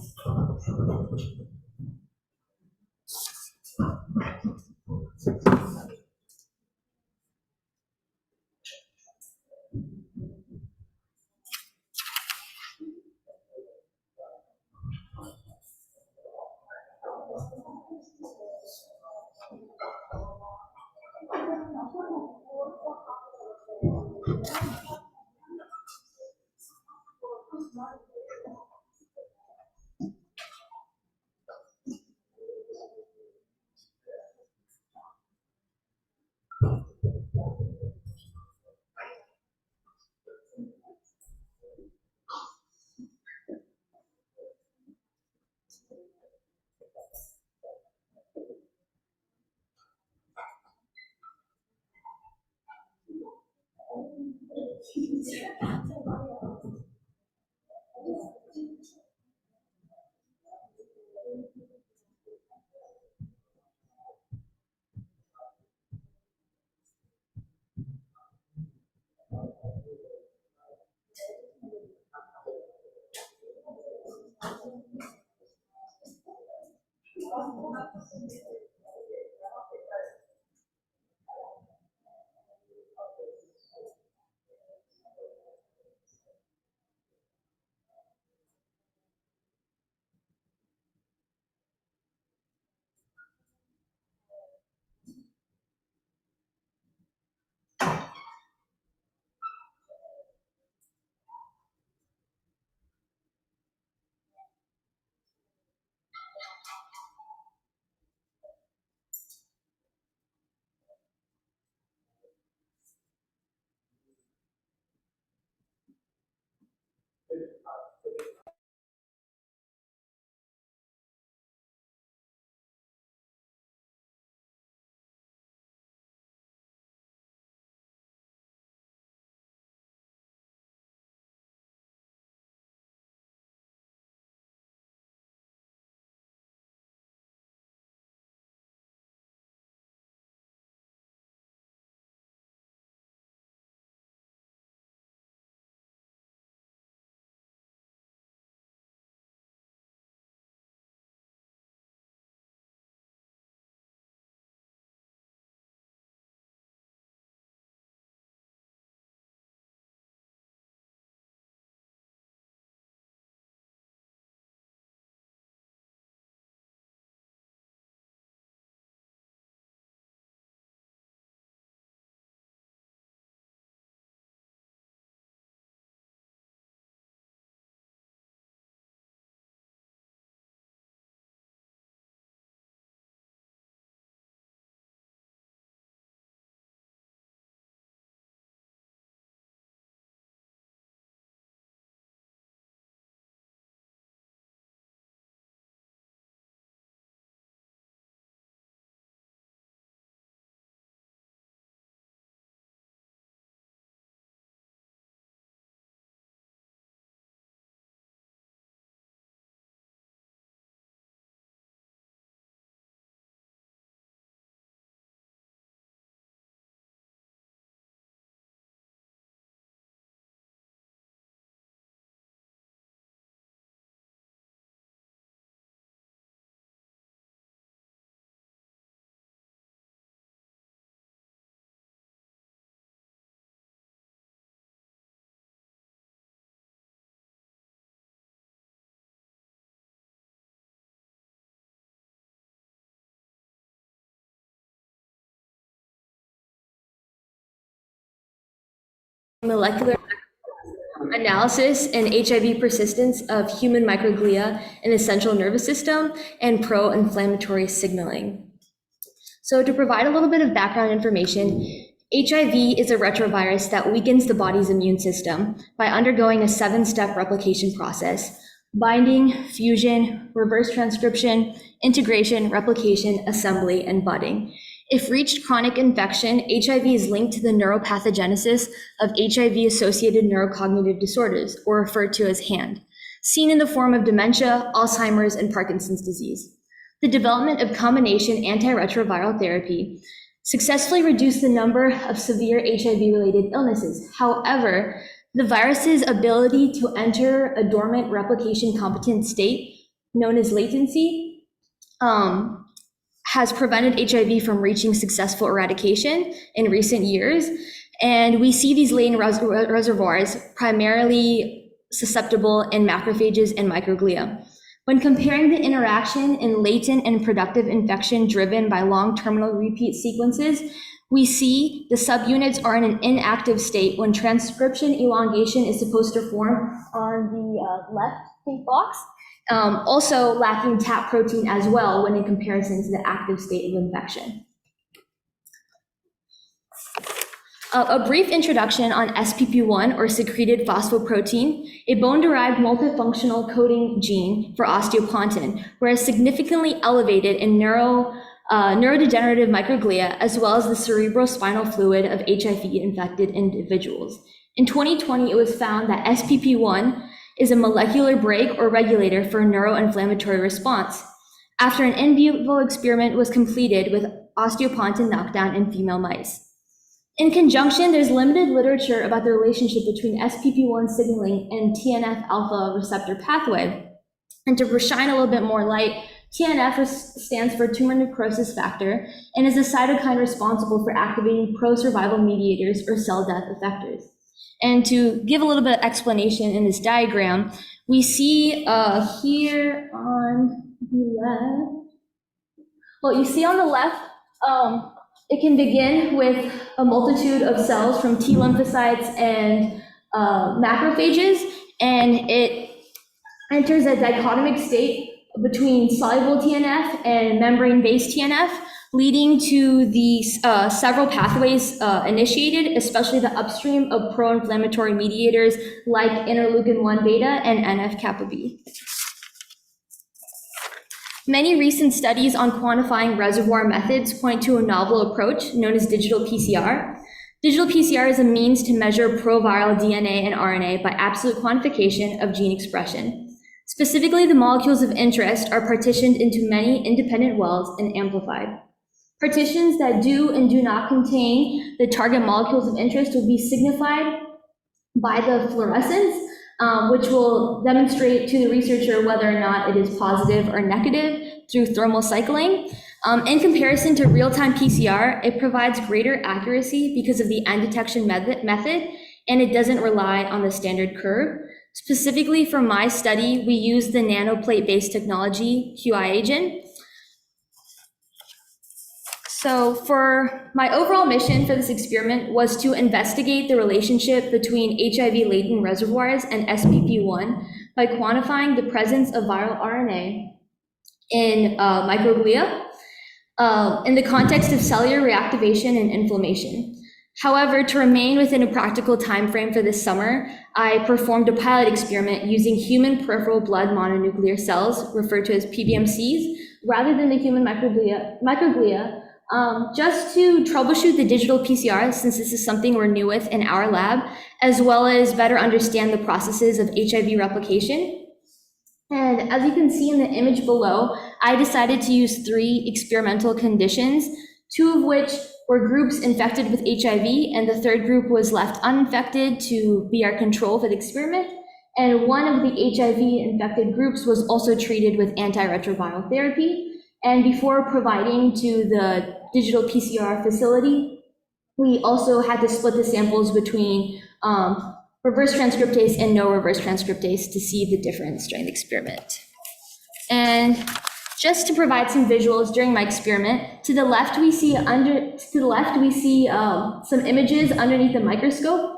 molecular analysis and HIV persistence of human microglia in the central nervous system and pro-inflammatory signaling. So to provide a little bit of background information, HIV is a retrovirus that weakens the body's immune system by undergoing a 7-step replication process: binding, fusion, reverse transcription, integration, replication, assembly, and budding. If reached chronic infection, HIV is linked to the neuropathogenesis of HIV-associated neurocognitive disorders, or referred to as HAND, seen in the form of dementia, Alzheimer's, and Parkinson's disease. The development of combination antiretroviral therapy successfully reduced the number of severe HIV-related illnesses. However, the virus's ability to enter a dormant replication competent state, known as latency, has prevented HIV from reaching successful eradication in recent years. And we see these latent reservoirs primarily susceptible in macrophages and microglia. When comparing the interaction in latent and productive infection driven by long terminal repeat sequences, we see the subunits are in an inactive state when transcription elongation is supposed to form on the left pink box, also lacking TAP protein as well when in comparison to the active state of infection. A brief introduction on SPP1, or secreted phosphoprotein, a bone-derived multifunctional coding gene for osteopontin, whereas significantly elevated in neurodegenerative microglia, as well as the cerebrospinal fluid of HIV-infected individuals. In 2020, it was found that SPP1 is a molecular brake or regulator for neuroinflammatory response, after an in vivo experiment was completed with osteopontin knockdown in female mice. In conjunction, there's limited literature about the relationship between SPP1 signaling and TNF-alpha receptor pathway. And to shine a little bit more light, TNF stands for tumor necrosis factor and is a cytokine responsible for activating pro-survival mediators or cell death effectors. And to give a little bit of explanation in this diagram, we see here on the left, well, you see on the left, it can begin with a multitude of cells from T lymphocytes and macrophages, and it enters a dichotomic state between soluble TNF and membrane-based TNF, leading to the several pathways initiated, especially the upstream of pro-inflammatory mediators like interleukin-1 beta and NF-kappa B. Many recent studies on quantifying reservoir methods point to a novel approach known as digital PCR. Digital PCR is a means to measure proviral DNA and RNA by absolute quantification of gene expression. Specifically, the molecules of interest are partitioned into many independent wells and amplified. Partitions that do and do not contain the target molecules of interest will be signified by the fluorescence, which will demonstrate to the researcher whether or not it is positive or negative through thermal cycling. In comparison to real-time PCR, it provides greater accuracy because of the end detection method, and it doesn't rely on the standard curve. Specifically for my study, we used the nanoplate-based technology, QIAGEN. So for my overall mission for this experiment was to investigate the relationship between HIV latent reservoirs and SPP1 by quantifying the presence of viral RNA in microglia in the context of cellular reactivation and inflammation. However, to remain within a practical time frame for this summer, I performed a pilot experiment using human peripheral blood mononuclear cells, referred to as PBMCs, rather than the human microglia, just to troubleshoot the digital PCR, since this is something we're new with in our lab, as well as better understand the processes of HIV replication. And as you can see in the image below, I decided to use 3 experimental conditions, 2 of which were groups infected with HIV, and the third group was left uninfected to be our control for the experiment. And one of the HIV-infected groups was also treated with antiretroviral therapy. And before providing to the digital PCR facility, we also had to split the samples between reverse transcriptase and no reverse transcriptase to see the difference during the experiment. And just to provide some visuals during my experiment, to the left we see some images underneath the microscope.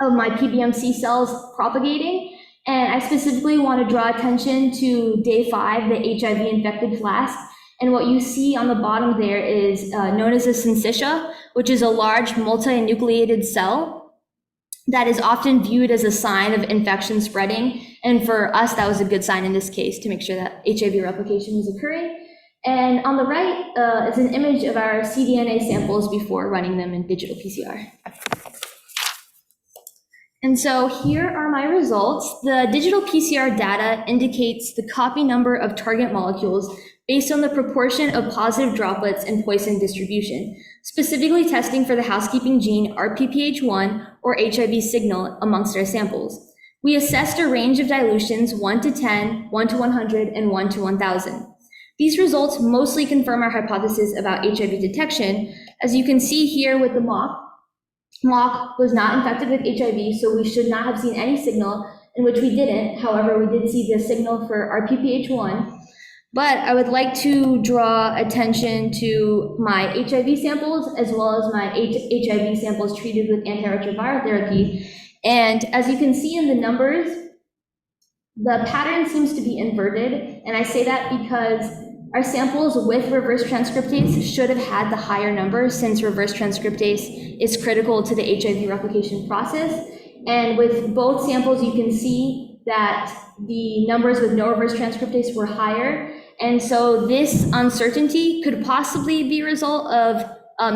of my PBMC cells propagating. And I specifically want to draw attention to day 5, the HIV infected flask. And what you see on the bottom there is known as a syncytia, which is a large multinucleated cell that is often viewed as a sign of infection spreading. And for us, that was a good sign in this case to make sure that HIV replication was occurring. And on the right is an image of our cDNA samples before running them in digital PCR. And so here are my results. The digital PCR data indicates the copy number of target molecules based on the proportion of positive droplets in Poisson distribution, specifically testing for the housekeeping gene RPPH1 or HIV signal amongst our samples. We assessed a range of dilutions 1 to 10, 1 to 100, and 1 to 1,000. These results mostly confirm our hypothesis about HIV detection. As you can see here with the mock was not infected with HIV, so we should not have seen any signal, in which we didn't. However, we did see the signal for RPPH1. But I would like to draw attention to my HIV samples as well as my HIV samples treated with antiretroviral therapy. And as you can see in the numbers, the pattern seems to be inverted. And I say that because our samples with reverse transcriptase should have had the higher number, since reverse transcriptase is critical to the HIV replication process. And with both samples, you can see that the numbers with no reverse transcriptase were higher. And so this uncertainty could possibly be a result of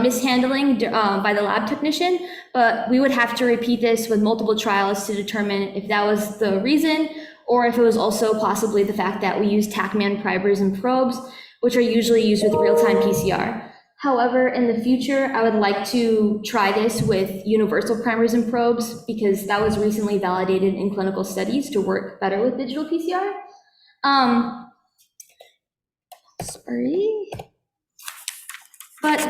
mishandling by the lab technician, but we would have to repeat this with multiple trials to determine if that was the reason, or if it was also possibly the fact that we use TACMAN primers and probes, which are usually used with real-time PCR. However, in the future, I would like to try this with universal primers and probes, because that was recently validated in clinical studies to work better with digital PCR. But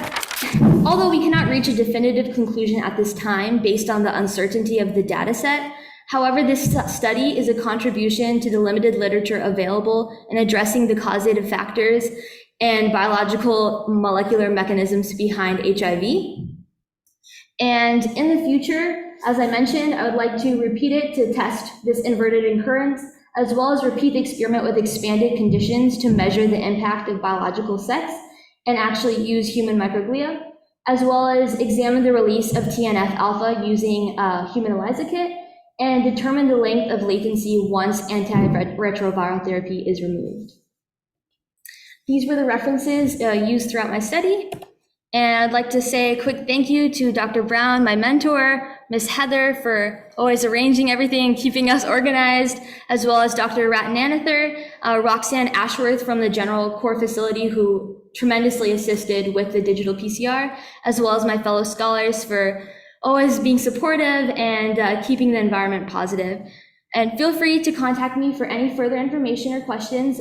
although we cannot reach a definitive conclusion at this time based on the uncertainty of the data set, however, this study is a contribution to the limited literature available in addressing the causative factors and biological molecular mechanisms behind HIV. And in the future, as I mentioned, I would like to repeat it to test this inverted occurrence, as well as repeat the experiment with expanded conditions to measure the impact of biological sex and actually use human microglia, as well as examine the release of TNF-alpha using a human ELISA kit and determine the length of latency once antiretroviral therapy is removed. These were the references used throughout my study. And I'd like to say a quick thank you to Dr. Brown, my mentor, Ms. Heather, for always arranging everything and keeping us organized, as well as Dr. Ratnanather, Roxanne Ashworth from the General Core Facility, who tremendously assisted with the digital PCR, as well as my fellow scholars for always being supportive and keeping the environment positive. And feel free to contact me for any further information or questions.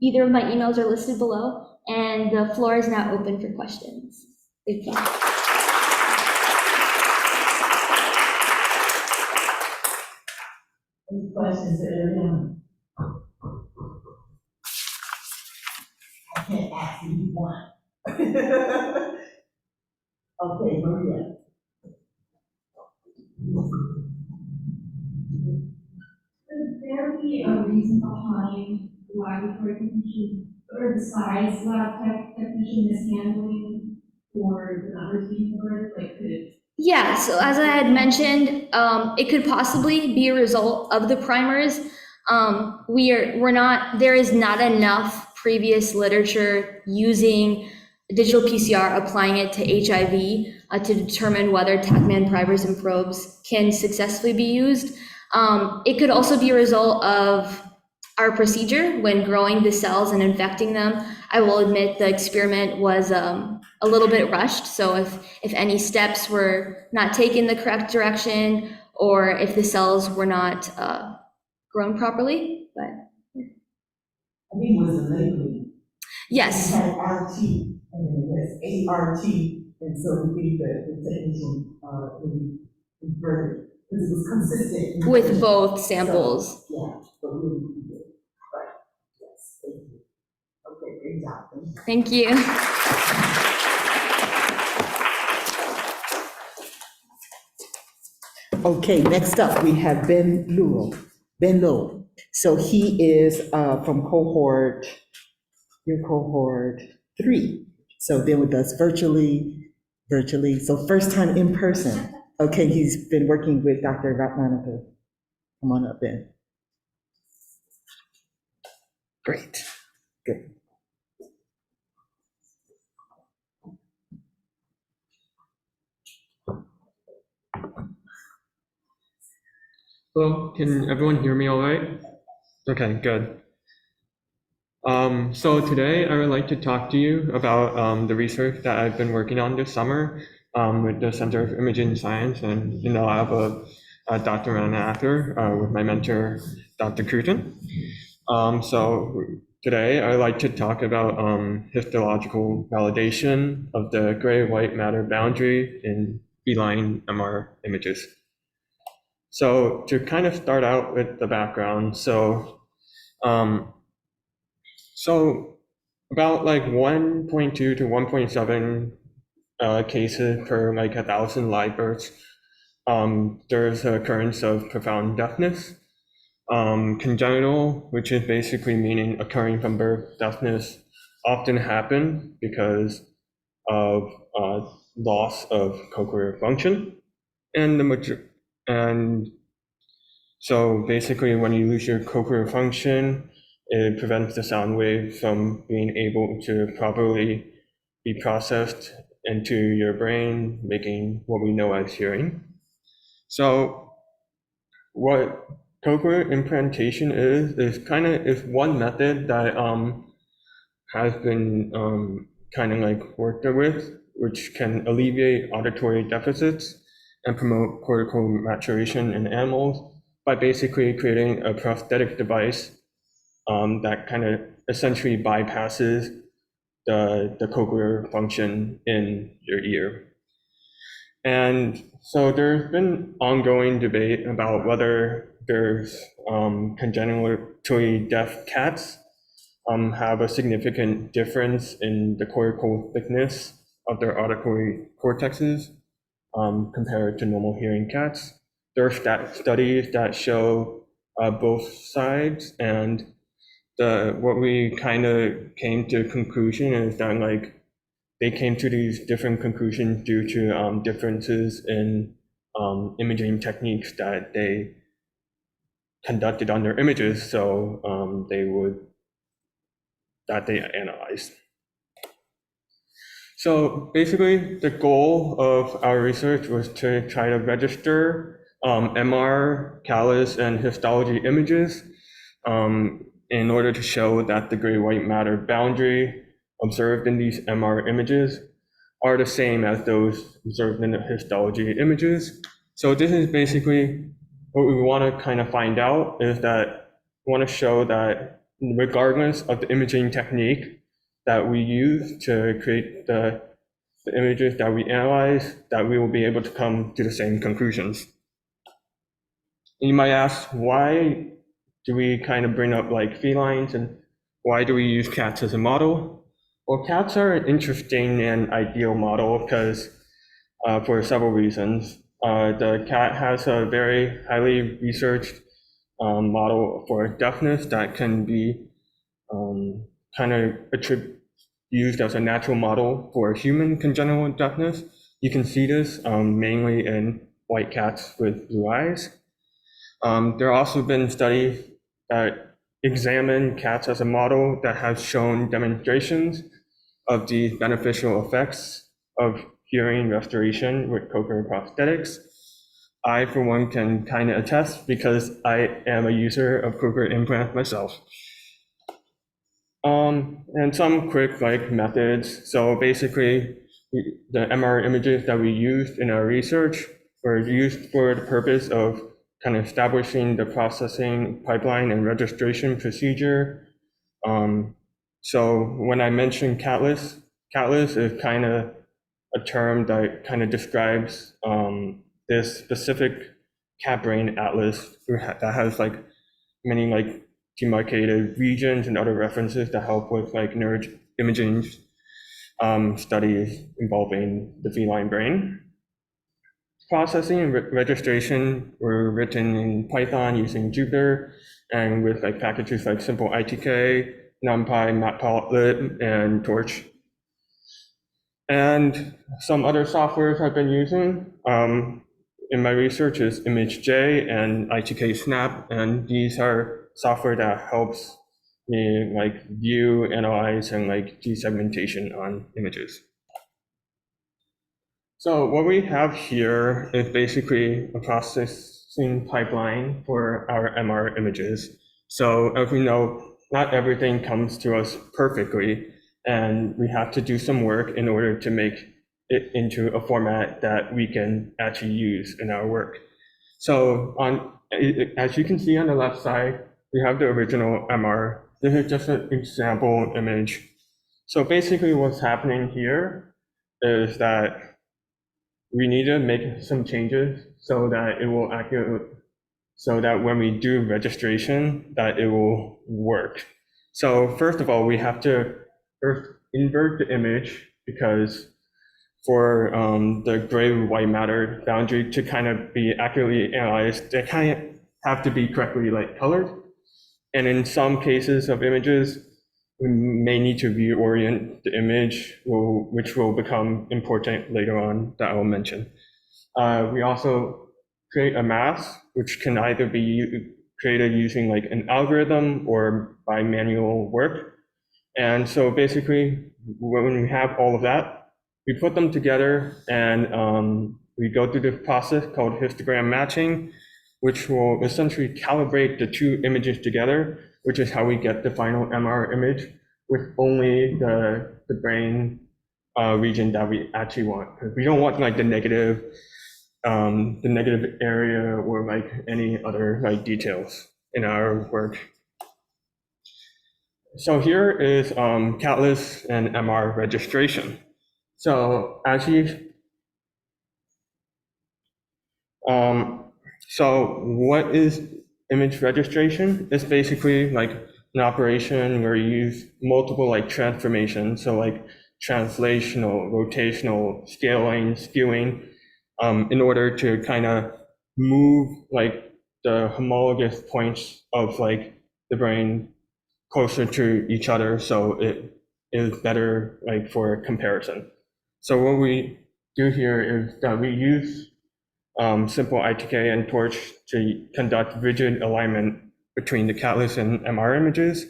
Either of my emails are listed below, and the floor is now open for questions. Thank you. Any questions that anyone? I can't ask you one. Okay, Maria. Could there be a reason behind laboratory technician or the size lab technician mishandling or the numbers being converted? Like, could it? Yeah, so as I had mentioned, it could possibly be a result of the primers. There is not enough previous literature using digital PCR, applying it to HIV to determine whether TACMAN primers and probes can successfully be used. It could also be a result of our procedure when growing the cells and infecting them. I will admit the experiment was a little bit rushed. So if any steps were not taken the correct direction, or if the cells were not grown properly, but. I think it was the labeling. Yes. It had RT and then it was ART, and so we think that the technician really converted, because it was consistent. With both samples. So, yeah, but we really did. Right. Yes, thank you. Okay, great job. Thank you. Okay, next up, we have Ben Lowell. So he is from your cohort 3. So been with us virtually, so first time in person. Okay, he's been working with Dr. Ratmanathan. Come on up, Ben. Great, good. Hello, can everyone hear me all right? Okay, good. So today I would like to talk to you about the research that I've been working on this summer with the Center for Imaging Science and in the lab of Dr. Ratmanathan with my mentor, Dr. Kruton. So today I'd like to talk about histological validation of the gray-white matter boundary in feline MR images. So to kind of start out with the background, so about like 1.2 to 1.7 cases per like 1,000 live births, there's an occurrence of profound deafness. Congenital, which is basically meaning occurring from birth deafness, often happen because of loss of cochlear function, and so basically when you lose your cochlear function, it prevents the sound wave from being able to properly be processed into your brain, making what we know as hearing. So what cochlear implantation is one method that has been kind of like worked with, which can alleviate auditory deficits and promote cortical maturation in animals by basically creating a prosthetic device that kind of essentially bypasses the cochlear function in your ear. And so there's been ongoing debate about whether there's congenitally deaf cats have a significant difference in the cortical thickness of their auditory cortexes compared to normal hearing cats. There are studies that show both sides, and what we kind of came to a conclusion is that like they came to these different conclusions due to differences in imaging techniques that they conducted on their images, so they analyzed. So basically, the goal of our research was to try to register MR, callus, and histology images in order to show that the gray-white matter boundary observed in these MR images are the same as those observed in the histology images. So this is basically what we want to kind of find out, is that we want to show that regardless of the imaging technique that we use to create the images that we analyze, that we will be able to come to the same conclusions. You might ask, why do we kind of bring up like felines, and why do we use cats as a model? Well, cats are an interesting and ideal model because for several reasons. The cat has a very highly researched model for deafness that can be kind of used as a natural model for human congenital deafness. You can see this mainly in white cats with blue eyes. There have also been studies that examine cats as a model that have shown demonstrations of the beneficial effects of hearing restoration with cochlear prosthetics. I, for one, can kind of attest because I am a user of cochlear implants myself. And some quick methods. So basically, the MR images that we used in our research were used for the purpose of kind of establishing the processing pipeline and registration procedure. So when I mentioned catless is kind of a term that kind of describes this specific cat brain atlas that has many demarcated regions and other references that help with neuroimaging studies involving the feline brain. processing and registration were written in Python using Jupyter and with like packages like Simple ITK, NumPy, Matplotlib, and Torch. And some other softwares I've been using in my research is ImageJ and ITK Snap, and these are software that helps me like view, analyze, and like desegmentation on images. So what we have here is basically a processing pipeline for our MR images. So as we know, not everything comes to us perfectly, and we have to do some work in order to make it into a format that we can actually use in our work. So as you can see on the left side, we have the original MR. This is just an example image. So basically what's happening here is that we need to make some changes so that it will so that when we do registration, that it will work. So first of all, we have to first invert the image, because for the gray-white matter boundary to kind of be accurately analyzed, they kind of have to be correctly like colored. And in some cases of images, we may need to reorient the image, which will become important later on that I will mention. We also create a mask, which can either be created using like an algorithm or by manual work. And so basically, when we have all of that, we put them together and we go through the process called histogram matching, which will essentially calibrate the two images together, which is how we get the final MR image with only the brain region that we actually want. Because we don't want like the negative area or like any other like details in our work. So here is Catalyst and MR registration. So as you, so what is image registration? It's basically like an operation where you use multiple like transformations, so like translational, rotational, scaling, skewing, in order to kind of move like the homologous points of like the brain closer to each other, so it is better like for comparison. So what we do here is that we use simple ITK and Torch to conduct rigid alignment between the Catalyst and MR images.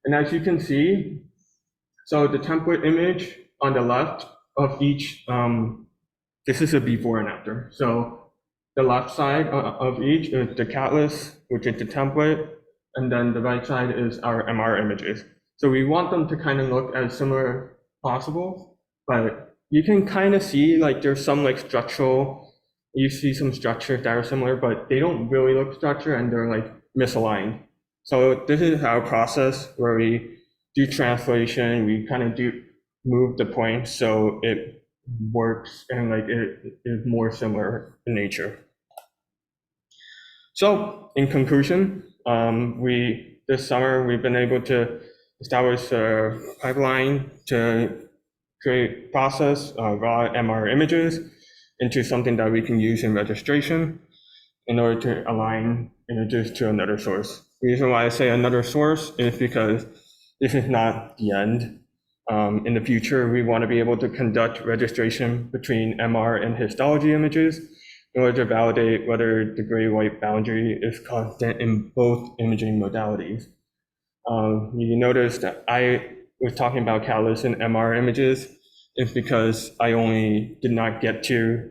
And as you can see, so the template image on the left of each, this is a before and after. So the left side of each is the Catalyst, which is the template, and then the right side is our MR images. So we want them to kind of look as similar as possible, but you can kind of see like there's some like structural, you see some structures that are similar, but they don't really look structured and they're like misaligned. So this is our process where we do translation, we kind of do move the points so it works and like it is more similar in nature. So in conclusion, this summer we've been able to establish a pipeline to process raw MR images into something that we can use in registration in order to align images to another source. The reason why I say another source is because this is not the end. In the future, we want to be able to conduct registration between MR and histology images in order to validate whether the gray-white boundary is constant in both imaging modalities. You notice that I was talking about Catalyst and MR images is because I only did not get to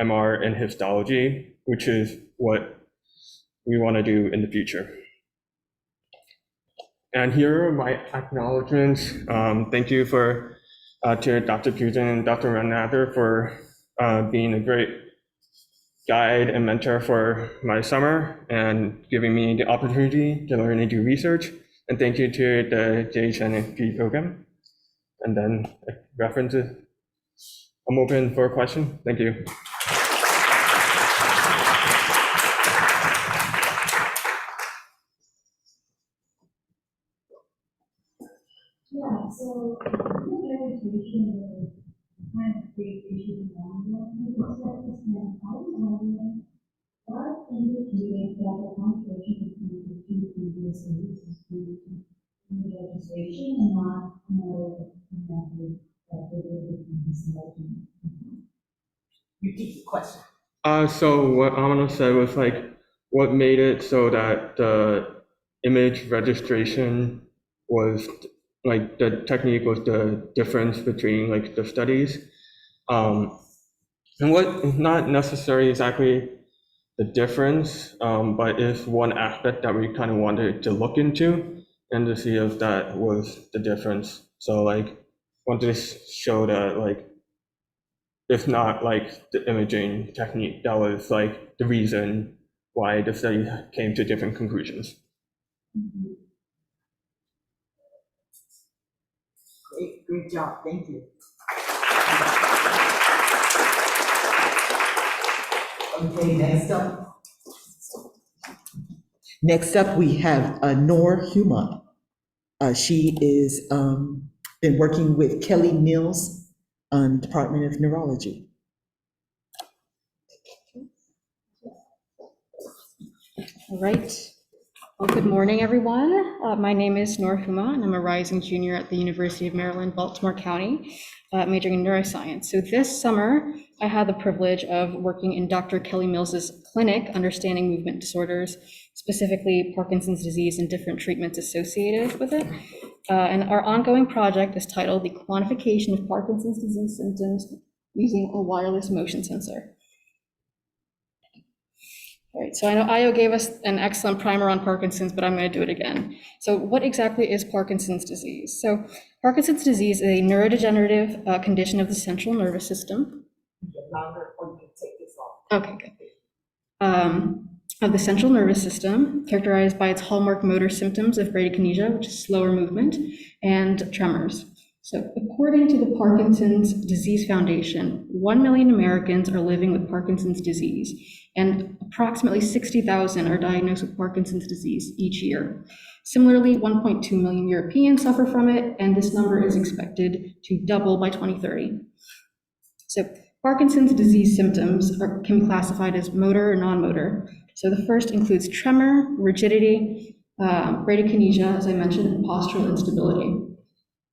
MR and histology, which is what we want to do in the future. And here are my acknowledgments. Thank you to Dr. Putin and Dr. Renather for being a great guide and mentor for my summer and giving me the opportunity to learn and do research. And thank you to the JHNFP program. And then references. I'm open for a question. Thank you. Yeah, so registration is kind of big issue in the long run, and how that the controversy between the two previous releases due to new legislation and not another method that they would be selecting. Repeat the question. So what Amina said was like, what made it so that the image registration was like the technique was the difference between like the studies, and what not necessarily exactly the difference, but is one aspect that we kind of wanted to look into and to see if that was the difference. So like, wanted to show that like, it's not like the imaging technique that was like the reason why the study came to different conclusions. Great job, thank you. Okay, next up we have Nor Huma. She is been working with Kelly Mills Department of Neurology. All right. Well, good morning, everyone. My name is Nor Huma, and I'm a rising junior at the University of Maryland, Baltimore County, majoring in neuroscience. So this summer, I had the privilege of working in Dr. Kelly Mills's clinic, understanding movement disorders, specifically Parkinson's disease and different treatments associated with it. And our ongoing project is titled The Quantification of Parkinson's Disease Symptoms Using a Wireless Motion Sensor. All right, so I know Io gave us an excellent primer on Parkinson's, but I'm going to do it again. So what exactly is Parkinson's disease? So Parkinson's disease is a neurodegenerative condition of the central nervous system. Okay, good. Of the central nervous system, characterized by its hallmark motor symptoms of bradykinesia, which is slower movement, and tremors. So according to the Parkinson's Disease Foundation, 1 million Americans are living with Parkinson's disease, and approximately 60,000 are diagnosed with Parkinson's disease each year. Similarly, 1.2 million Europeans suffer from it, and this number is expected to double by 2030. So Parkinson's disease symptoms can be classified as motor or non-motor. So the first includes tremor, rigidity, bradykinesia, as I mentioned, and postural instability.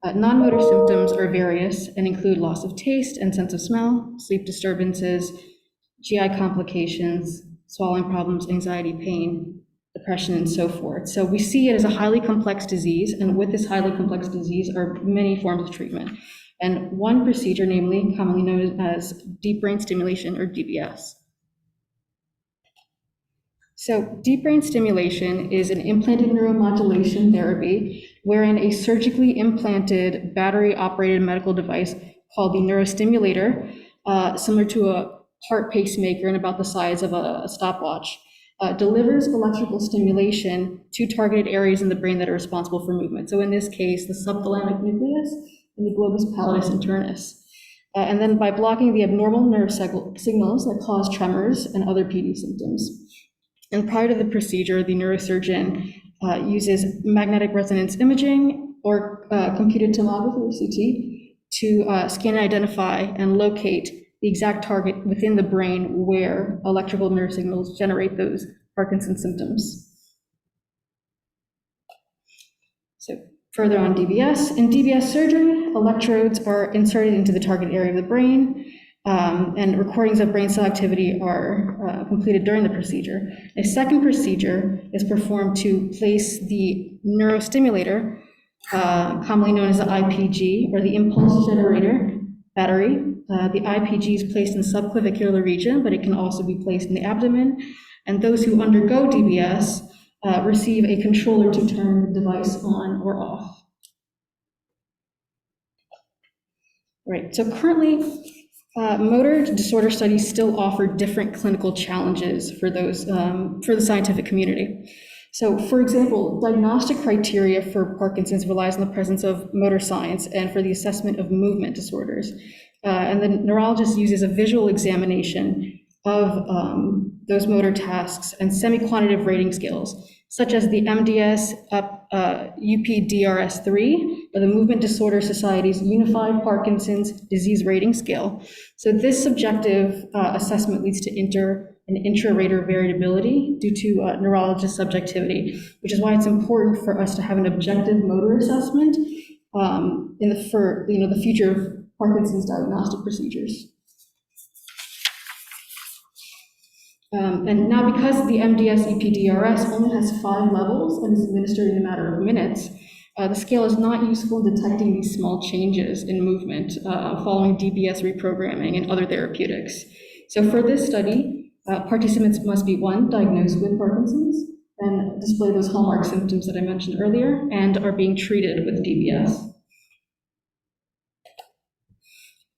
Non-motor symptoms are various and include loss of taste and sense of smell, sleep disturbances, GI complications, swallowing problems, anxiety, pain, depression, and so forth. So we see it as a highly complex disease, and with this highly complex disease are many forms of treatment. And one procedure, namely commonly known as deep brain stimulation, or DBS. So deep brain stimulation is an implanted neuromodulation therapy wherein a surgically implanted battery-operated medical device called the neurostimulator, similar to a heart pacemaker and about the size of a stopwatch, delivers electrical stimulation to targeted areas in the brain that are responsible for movement. So in this case, the subthalamic nucleus and the globus pallidus internus. And then by blocking the abnormal nerve signals that cause tremors and other PD symptoms. And prior to the procedure, the neurosurgeon uses magnetic resonance imaging or computed tomography, or CT, to scan and identify and locate the exact target within the brain where electrical nerve signals generate those Parkinson's symptoms. So further on DBS, in DBS surgery, electrodes are inserted into the target area of the brain, and recordings of brain cell activity are completed during the procedure. A second procedure is performed to place the neurostimulator, commonly known as the IPG, or the impulse generator battery. The IPG is placed in the subclavicular region, but it can also be placed in the abdomen. And those who undergo DBS receive a controller to turn the device on or off. Right, so currently, motor disorder studies still offer different clinical challenges for those, for the scientific community. So for example, diagnostic criteria for Parkinson's relies on the presence of motor science and for the assessment of movement disorders. And the neurologist uses a visual examination of those motor tasks and semi-quantitative rating scales, such as the MDS UPDRS-3, or the Movement Disorder Society's Unified Parkinson's Disease Rating Scale. So this subjective assessment leads to and intra-rater variability due to neurologist subjectivity, which is why it's important for us to have an objective motor assessment for the future of Parkinson's diagnostic procedures. And now, because the MDS-EPDRS only has 5 levels and is administered in a matter of minutes, the scale is not useful in detecting these small changes in movement following DBS reprogramming and other therapeutics. So for this study, participants must be, 1, diagnosed with Parkinson's and display those hallmark symptoms that I mentioned earlier, and are being treated with DBS.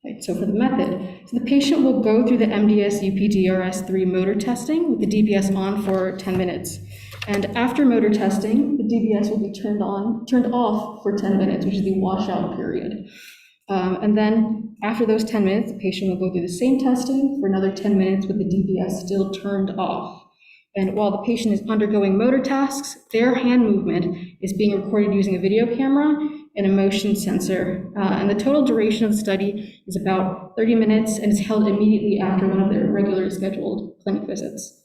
Right, so for the method, so the patient will go through the MDS-UPDRS-3 motor testing with the DBS on for 10 minutes. And after motor testing, the DBS will be turned off for 10 minutes, which is the washout period. And then after those 10 minutes, the patient will go through the same testing for another 10 minutes with the DBS still turned off. And while the patient is undergoing motor tasks, their hand movement is being recorded using a video camera and a motion sensor. And the total duration of the study is about 30 minutes and is held immediately after one of their regularly scheduled clinic visits.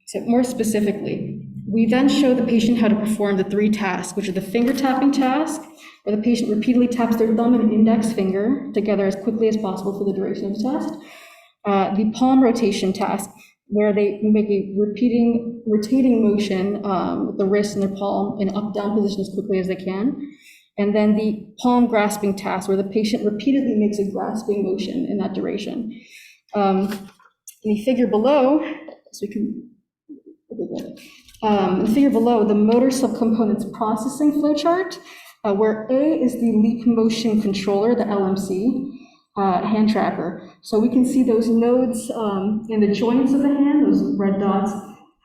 So more specifically, we then show the patient how to perform the 3 tasks, which are the finger tapping task, where the patient repeatedly taps their thumb and index finger together as quickly as possible for the duration of the test. The palm rotation task, where they make a rotating motion with the wrist and their palm in up-down position as quickly as they can. And then the palm grasping task, where the patient repeatedly makes a grasping motion in that duration. In the figure below, so we can, in the figure below, the motor subcomponents processing flowchart, where A is the leap motion controller, the LMC, hand tracker. So we can see those nodes in the joints of the hand, those red dots,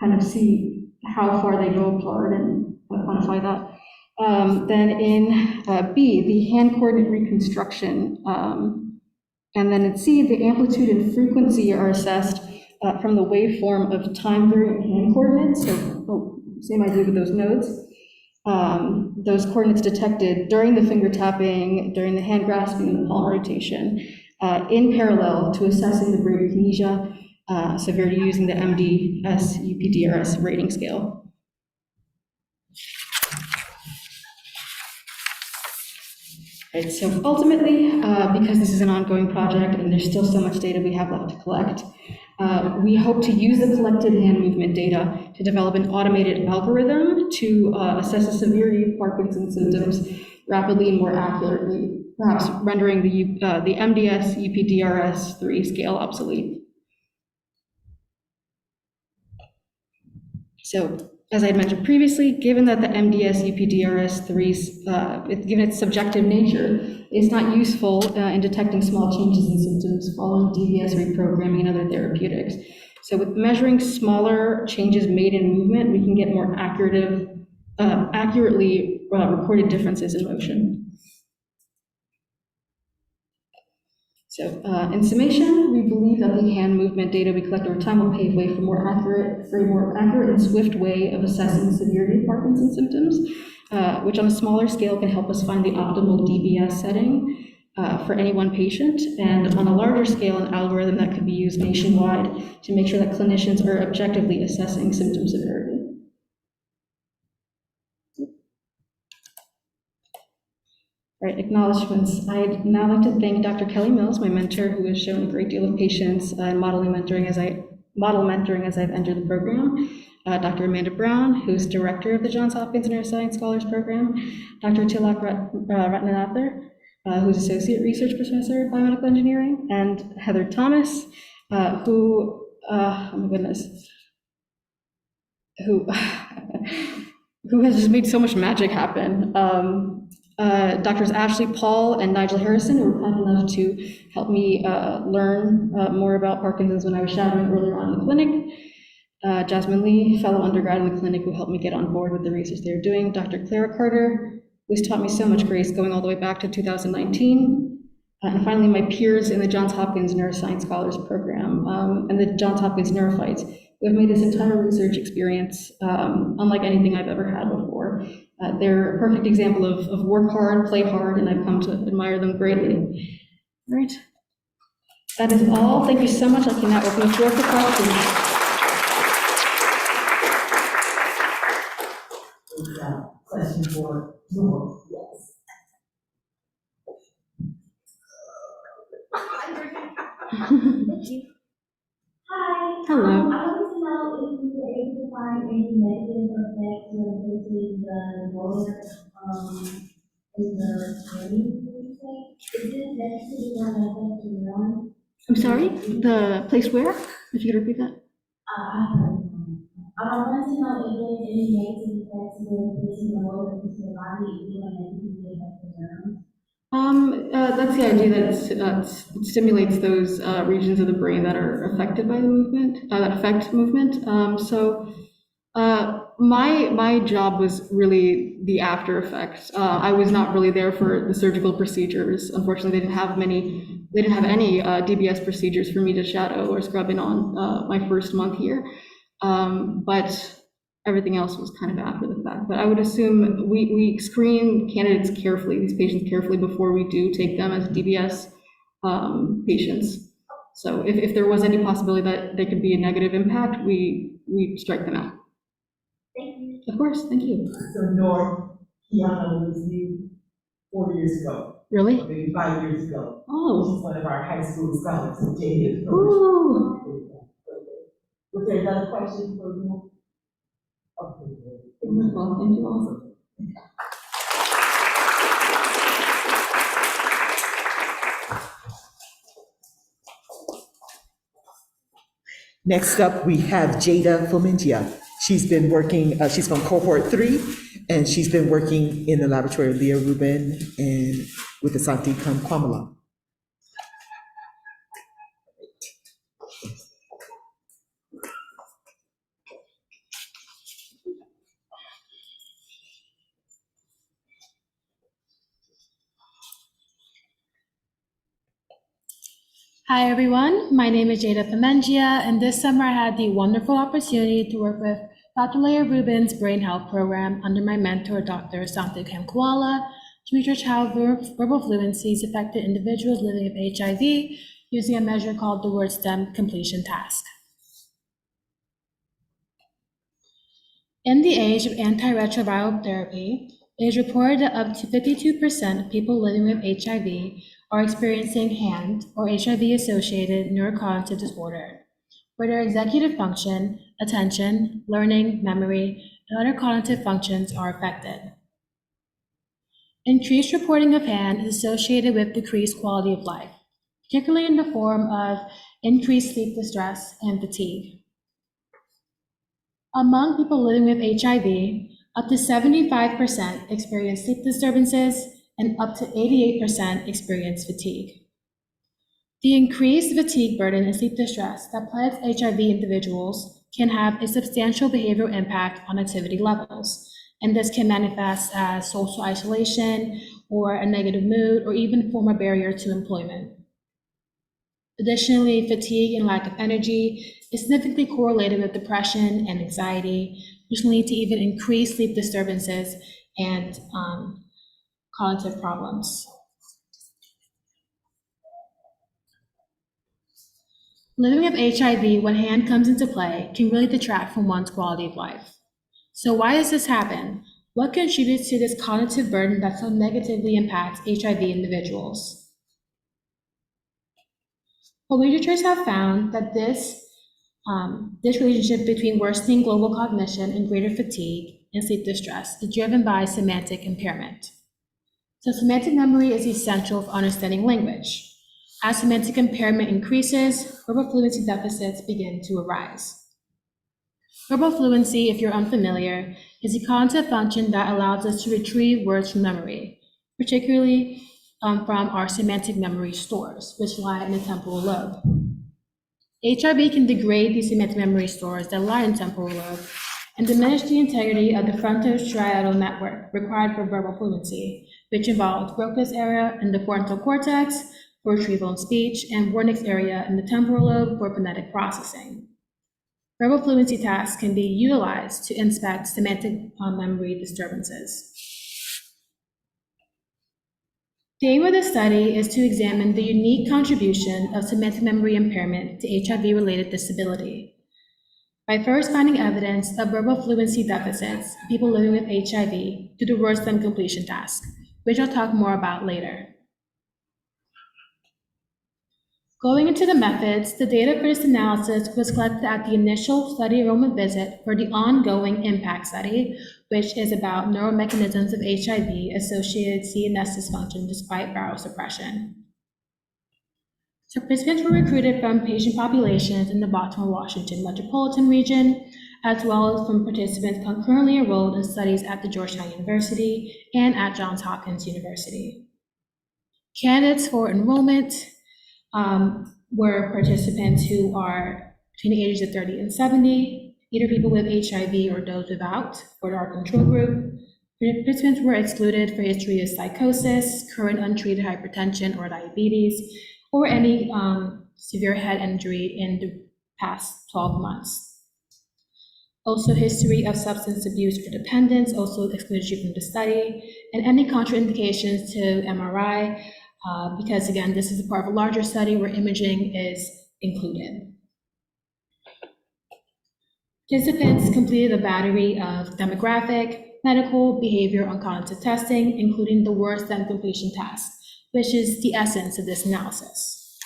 kind of see how far they go apart and quantify that. Then in B, the hand coordinate reconstruction. And then in C, the amplitude and frequency are assessed from the waveform of time varying hand coordinates. So same idea with those nodes. Those coordinates detected during the finger tapping, during the hand grasping, and the palm rotation, in parallel to assessing the bradykinesia severity using the MDS-UPDRS rating scale. Right, so ultimately, because this is an ongoing project and there's still so much data we have left to collect, we hope to use the collected hand movement data to develop an automated algorithm to assess the severity of Parkinson's symptoms rapidly and more accurately, perhaps rendering the MDS-UPDRS-3 scale obsolete. So, as I had mentioned previously, given that the MDS-UPDRS-3, given its subjective nature, is not useful in detecting small changes in symptoms following DBS reprogramming and other therapeutics. So with measuring smaller changes made in movement, we can get more accurately recorded differences in motion. So in summation, we believe that the hand movement data we collect over time will pave way for a more accurate and swift way of assessing the severity of Parkinson's symptoms, which on a smaller scale can help us find the optimal DBS setting for any one patient, and on a larger scale, an algorithm that could be used nationwide to make sure that clinicians are objectively assessing symptom severity. Right, acknowledgments. I'd now like to thank Dr. Kelly Mills, my mentor, who has shown a great deal of patience and model mentoring as I've entered the program. Dr. Amanda Brown, who's director of the Johns Hopkins Neuroscience Scholars Program. Dr. Tilak Ratnanathar, who's associate research professor of biomedical engineering, and Heather Thomas, who, oh my goodness, who has just made so much magic happen. Doctors Ashley Paul and Nigel Harrison were kind enough to help me learn more about Parkinson's when I was shadowing earlier on in the clinic. Jasmine Lee, fellow undergrad in the clinic, who helped me get on board with the research they were doing. Dr. Clara Carter, who's taught me so much grace going all the way back to 2019. And finally, my peers in the Johns Hopkins Neuroscience Scholars Program and the Johns Hopkins Neurophytes, who have made this entire research experience unlike anything I've ever had before. They're a perfect example of work hard, play hard, and I've come to admire them greatly. All right. That is all. Thank you so much. I can now open the floor for questions. Question for Nora, yes. Hi. Hello. I wanted to know if you were able to find any negative effects related to the motor, in the brain, would you say? Is it negatively going to affect the neuron? I'm sorry, the place where? If you could repeat that? I wanted to know if there's any negative effects related to the motor into the body, if it's going to negatively affect the neurons. That's the idea that it stimulates those regions of the brain that are affected by the movement, that affect movement. My job was really the after effects. I was not really there for the surgical procedures. Unfortunately, they didn't have any DBS procedures for me to shadow or scrub in on my first month here. But everything else was kind of after the fact. But I would assume we screen candidates carefully, these patients carefully, before we do take them as DBS patients. So if there was any possibility that there could be a negative impact, we strike them out. Thank you. Of course, thank you. So Nora, Kiana was new 4 years ago, Really? or maybe 5 years ago. Oh. She's one of our high school scholars who dated. Ooh. Was there another question for you? Okay. Well, thank you all. Next up, we have Jada Fomentia. She's been working, she's from cohort 3, and she's been working in the laboratory of Leah Rubin and with the Santi Kwamala. Hi everyone, my name is Jada Fomentia, and this summer I had the wonderful opportunity to work with Dr. Leah Rubin's Brain Health Program under my mentor, Dr. Santi Kamkwala, to research how verbal fluencies affected individuals living with HIV using a measure called the word stem completion task. In the age of antiretroviral therapy, it is reported that up to 52% of people living with HIV are experiencing HAND, or HIV-associated neurocognitive disorder, where their executive function, attention, learning, memory, and other cognitive functions are affected. Increased reporting of HAND is associated with decreased quality of life, particularly in the form of increased sleep distress and fatigue. Among people living with HIV, up to 75% experience sleep disturbances, and up to 88% experience fatigue. The increased fatigue burden and sleep distress that plagues HIV individuals can have a substantial behavioral impact on activity levels, and this can manifest as social isolation or a negative mood or even form a barrier to employment. Additionally, fatigue and lack of energy is significantly correlated with depression and anxiety, which can lead to even increased sleep disturbances and cognitive problems. Living with HIV when HAND comes into play can really detract from one's quality of life. So why does this happen? What contributes to this cognitive burden that so negatively impacts HIV individuals? Well, researchers have found that this relationship between worsening global cognition and greater fatigue and sleep distress is driven by semantic impairment. So semantic memory is essential for understanding language. As semantic impairment increases, verbal fluency deficits begin to arise. Verbal fluency, if you're unfamiliar, is a cognitive function that allows us to retrieve words from memory, particularly from our semantic memory stores, which lie in the temporal lobe. HIV can degrade these semantic memory stores that lie in the temporal lobe and diminish the integrity of the frontostriatal network required for verbal fluency, which involves Broca's area in the frontal cortex for retrieval and speech, and Wernicke's area in the temporal lobe for phonetic processing. Verbal fluency tasks can be utilized to inspect semantic memory disturbances. The aim of the study is to examine the unique contribution of semantic memory impairment to HIV-related disability. By first finding evidence of verbal fluency deficits in people living with HIV through the word stem completion task, which I'll talk more about later. Going into the methods, the data for this analysis was collected at the initial study enrollment visit for the ongoing IMPACT study, which is about neuromechanisms of HIV-associated CNS dysfunction despite viral suppression. So participants were recruited from patient populations in the Baltimore, Washington metropolitan region, as well as from participants concurrently enrolled in studies at the Georgetown University and at Johns Hopkins University. Candidates for enrollment were participants who are between the ages of 30 and 70, either people with HIV or those without, or our control group. Participants were excluded for history of psychosis, current untreated hypertension or diabetes, or any severe head injury in the past 12 months. Also, history of substance abuse or dependence also excluded you from the study, and any contraindications to MRI, because again, this is a part of a larger study where imaging is included. Participants completed a battery of demographic, medical, behavior, and cognitive testing, including the word stem completion task, which is the essence of this analysis.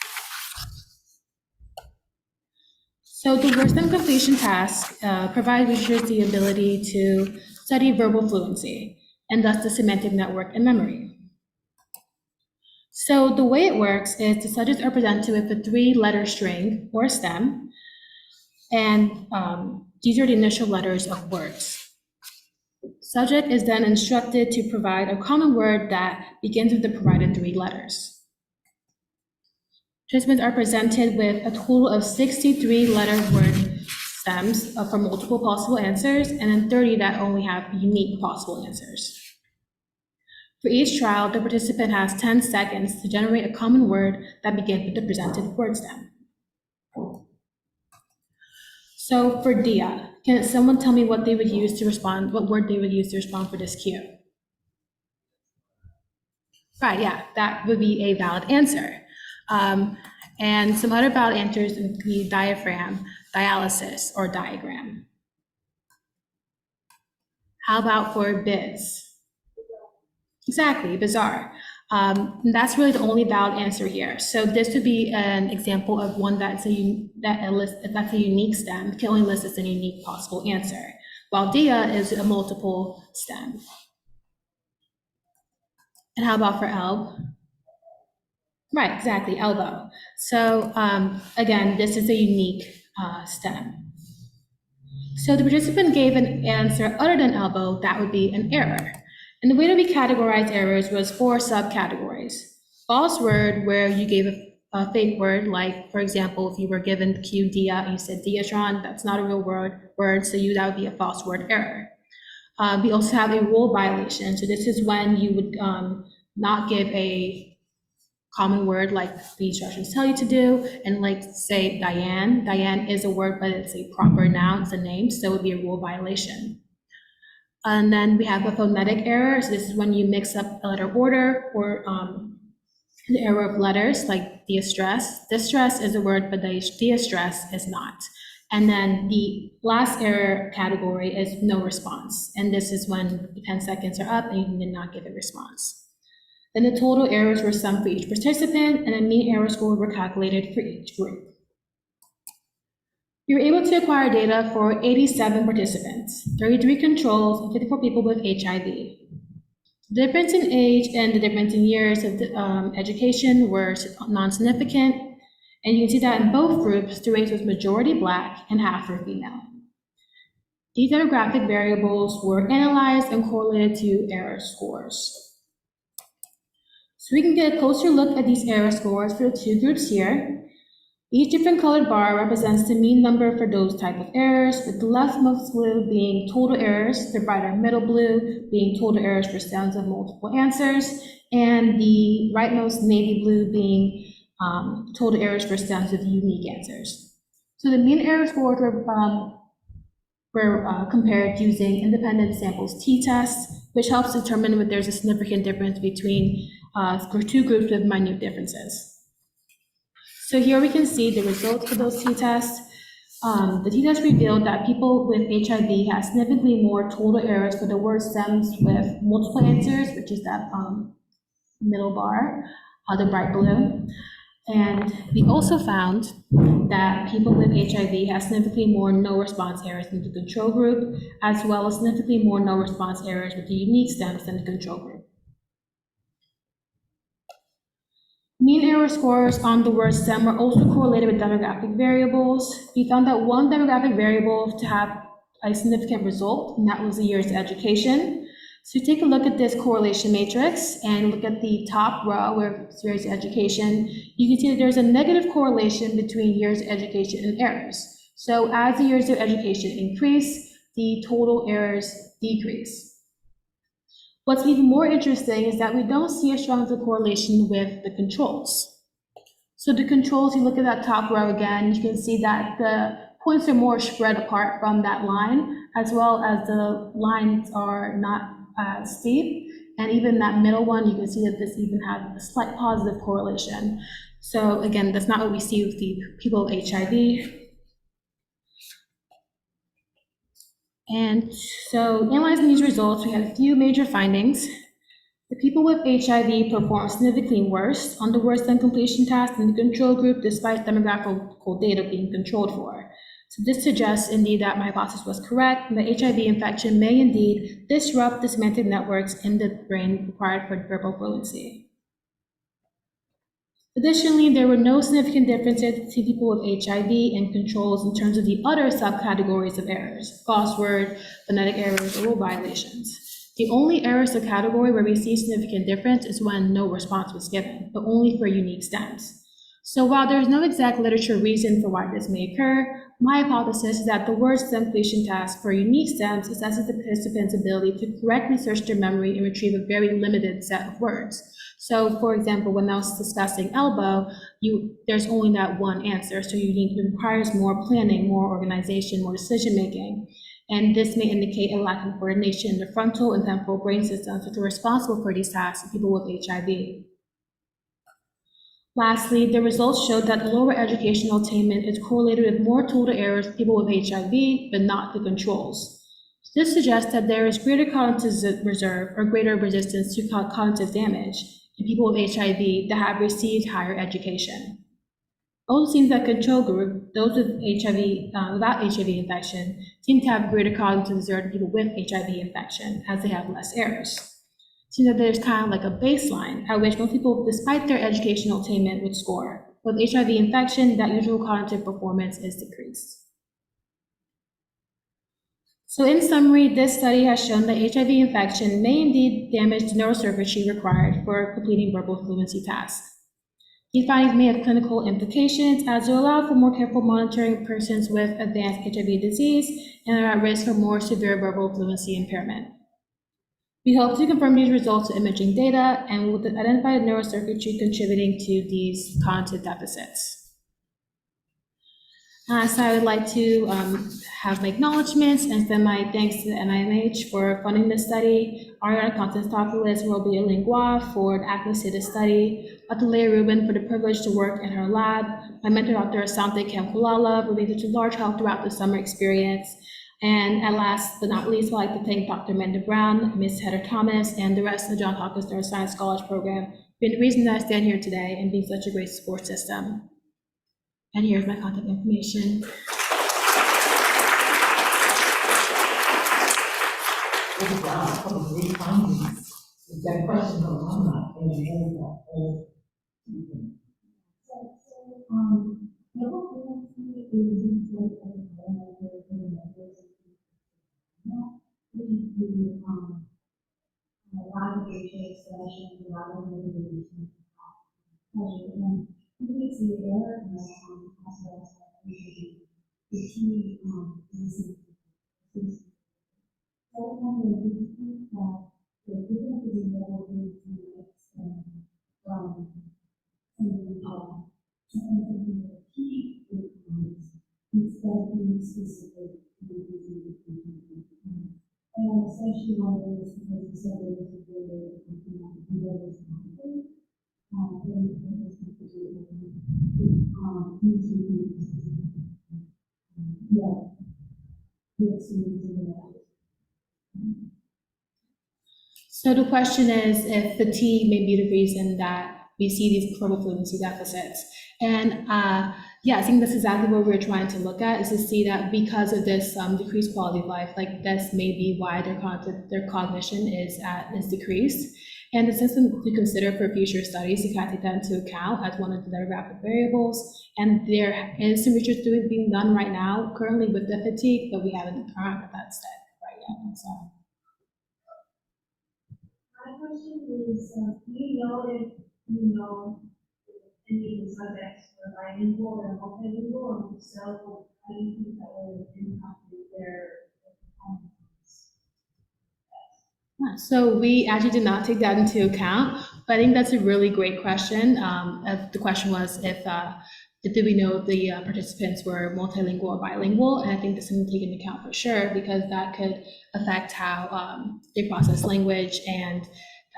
So the word stem completion task provides researchers the ability to study verbal fluency, and thus the semantic network and memory. So the way it works is the subjects are presented with a 3-letter string or stem, and these are the initial letters of words. Subject is then instructed to provide a common word that begins with the provided 3 letters. Participants are presented with a total of 63-letter word stems for multiple possible answers, and then 30 that only have unique possible answers. For each trial, the participant has 10 seconds to generate a common word that begins with the presented word stem. So for Dia, can someone tell me what they would use to respond, what word they would use to respond for this cue? Right, yeah, that would be a valid answer. And some other valid answers include diaphragm, dialysis, or diagram. How about for biz? Exactly, bizarre. That's really the only valid answer here. So this would be an example of one that's a unique stem, can only list as a unique possible answer, while dia is a multiple stem. And how about for elb? Right, exactly, elbow. So again, this is a unique stem. So the participant gave an answer other than elbow, that would be an error. And the way that we categorized errors was 4 subcategories. False word, where you gave a fake word, like, for example, if you were given the cue dia and you said diatron, that's not a real word, so that would be a false word error. We also have a rule violation. So this is when you would not give a common word like the instructions tell you to do, and like say Diane. Diane is a word, but it's a proper noun, it's a name, so it would be a rule violation. And then we have a phonetic error. So this is when you mix up a letter order or the error of letters, like distress. Distress is a word, but distress is not. And then the last error category is no response. And this is when the 10 seconds are up and you did not give a response. Then the total errors were summed for each participant, and a mean error score were calculated for each group. We were able to acquire data for 87 participants, 33 controls, and 54 people with HIV. The difference in age and the difference in years of education were non-significant, and you can see that in both groups, the race was majority Black and half were female. These demographic variables were analyzed and correlated to error scores. So we can get a closer look at these error scores for the 2 groups here. Each different colored bar represents the mean number for those type of errors, with the leftmost blue being total errors, the brighter middle blue being total errors for stems of multiple answers, and the rightmost navy blue being total errors for stems with unique answers. So the mean error scores were compared using independent samples t-test, which helps determine if there's a significant difference between for two groups with minute differences. So here we can see the results for those t-tests. The t-test revealed that people with HIV had significantly more total errors for the word stems with multiple answers, which is that middle bar, the bright blue. And we also found that people with HIV have significantly more no response errors than the control group, as well as significantly more no response errors with the unique stems than the control group. Mean error scores on the word STEM were also correlated with demographic variables. We found that one demographic variable to have a significant result, and that was the years of education. So take a look at this correlation matrix and look at the top row where it's years of education. You can see that there's a negative correlation between years of education and errors. So as the years of education increase, the total errors decrease. What's even more interesting is that we don't see a strong correlation with the controls. So the controls, you look at that top row again, you can see that the points are more spread apart from that line, as well as the lines are not steep. And even that middle one, you can see that this even has a slight positive correlation. So again, that's not what we see with the people with HIV. And so analyzing these results, we had a few major findings. The people with HIV performed significantly worse on the worst than completion task than the control group, despite demographical data being controlled for. So this suggests indeed that my hypothesis was correct, and that HIV infection may indeed disrupt the semantic networks in the brain required for verbal fluency. Additionally, there were no significant differences between people with HIV and controls in terms of the other subcategories of errors, crossword, phonetic errors, or rule violations. The only error subcategory where we see significant difference is when no response was given, but only for unique stems. So while there is no exact literature reason for why this may occur, my hypothesis is that the word stem completion task for unique stems assesses the participant's ability to correctly search their memory and retrieve a very limited set of words. So for example, when I was discussing elbow, there's only that one answer, so it requires more planning, more organization, more decision-making. And this may indicate a lack of coordination in the frontal and temporal brain systems which are responsible for these tasks in people with HIV. Lastly, the results showed that lower educational attainment is correlated with more total errors in people with HIV, but not the controls. This suggests that there is greater cognitive reserve or greater resistance to cognitive damage in people with HIV that have received higher education. It also seems that control group, those with HIV without HIV infection, seem to have greater cognitive reserve than people with HIV infection, as they have less errors. It seems that there's kind of like a baseline at which most people, despite their educational attainment, would score. With HIV infection, that usual cognitive performance is decreased. So in summary, this study has shown that HIV infection may indeed damage the neurocircuitry required for completing verbal fluency tasks. These findings may have clinical implications as they allow for more careful monitoring of persons with advanced HIV disease and are at risk for more severe verbal fluency impairment. We hope to confirm these results with imaging data and will identify the neurocircuitry contributing to these cognitive deficits. So I would like to have my acknowledgments and send my thanks to the NIMH for funding this study, Ariana Constantopoulos Robia Lingua for the access to this study, Dr. Leah Rubin for the privilege to work in her lab, my mentor Dr. Asante Kamkulala for being such a large help throughout the summer experience, and at last but not least, I'd like to thank Dr. Amanda Brown, Ms. Heather Thomas, and the rest of the Johns Hopkins Neuroscience Scholarship Program for being the reason that I stand here today and being such a great support system. And here's my contact information. Good job, what a great findings. We've got questions on alumni and So the question is if fatigue may be the reason that we see these global fluency deficits. And yeah, I think that's exactly what we're trying to look at, is to see that because of this decreased quality of life, like this may be why their cognition is decreased. And it's something to consider for future studies to kind of take that into account as one of the demographic variables. And there is some research being done right now, currently with the fatigue, but we haven't arrived at that step right yet. So. My question is, do you know if any of the subjects were bilingual or multilingual, and if so, how do you think that would impact their performance? So we actually did not take that into account, but I think that's a really great question. The question was if did we know the participants were multilingual or bilingual, and I think that's something to take into account for sure, because that could affect how they process language, and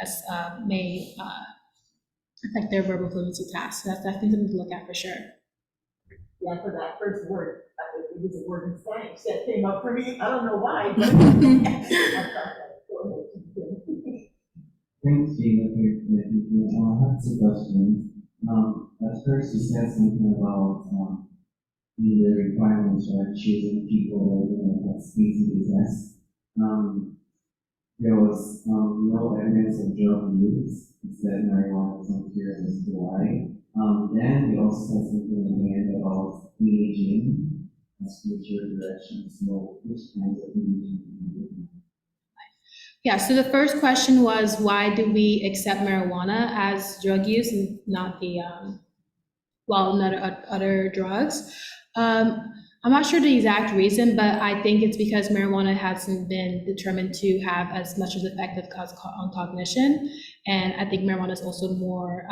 that may affect their verbal fluency tasks. So that's definitely something to look at for sure. Yeah, for that first word, it was a word in Spanish that came up for me. I don't know why, but Thanks, Gina, for your presentation. I have two questions. At first, you said something about the requirements for choosing people that speak to the test. There was no evidence of drug use. It said marijuana was unclear as to why. Then you also said something at the end about imaging as future directions. So which kinds of imaging do you do? Yeah, so the first question was, why do we accept marijuana as drug use and not the, not other drugs? I'm not sure the exact reason, but I think it's because marijuana hasn't been determined to have as much of an effect on cognition. And I think marijuana is also more,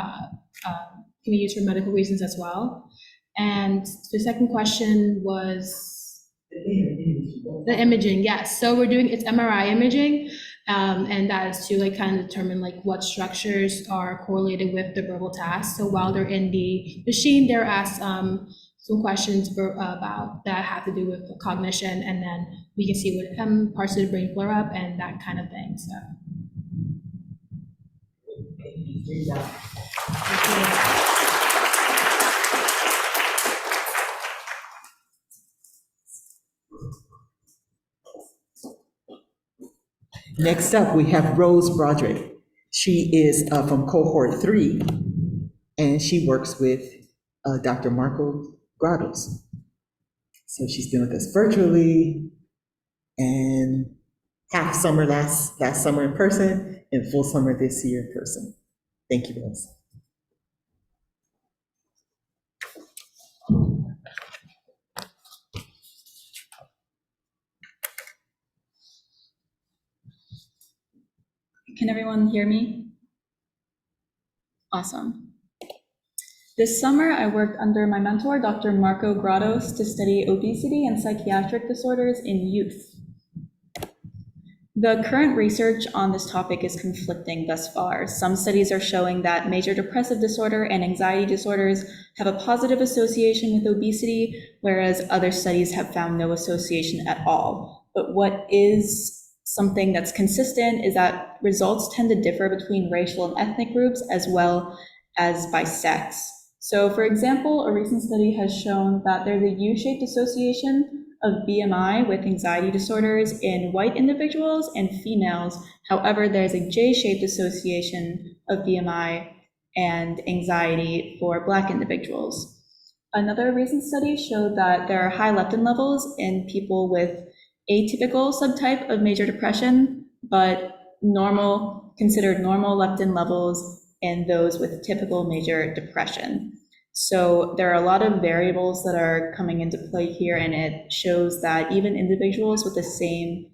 can be used for medical reasons as well. And the second question was the imaging, yes. So we're doing, it's MRI imaging. And that is to like kind of determine like what structures are correlated with the verbal task. So while they're in the machine, they're asked some questions about that have to do with cognition, and then we can see what parts of the brain flare up and that kind of thing. So. Next up, we have Rose Broderick. She is from cohort 3, and she works with Dr. Marco Grados. So she's been with us virtually, and half summer last summer in person, and full summer this year in person. Thank you, Rose. Can everyone hear me? Awesome. This summer, I worked under my mentor, Dr. Marco Grados, to study obesity and psychiatric disorders in youth. The current research on this topic is conflicting thus far. Some studies are showing that major depressive disorder and anxiety disorders have a positive association with obesity, whereas other studies have found no association at all. But what is something that's consistent is that results tend to differ between racial and ethnic groups as well as by sex. So for example, a recent study has shown that there's a U-shaped association of BMI with anxiety disorders in white individuals and females. However, there's a J-shaped association of BMI and anxiety for Black individuals. Another recent study showed that there are high leptin levels in people with atypical subtype of major depression, but considered normal leptin levels in those with typical major depression. So there are a lot of variables that are coming into play here, and it shows that even individuals with the same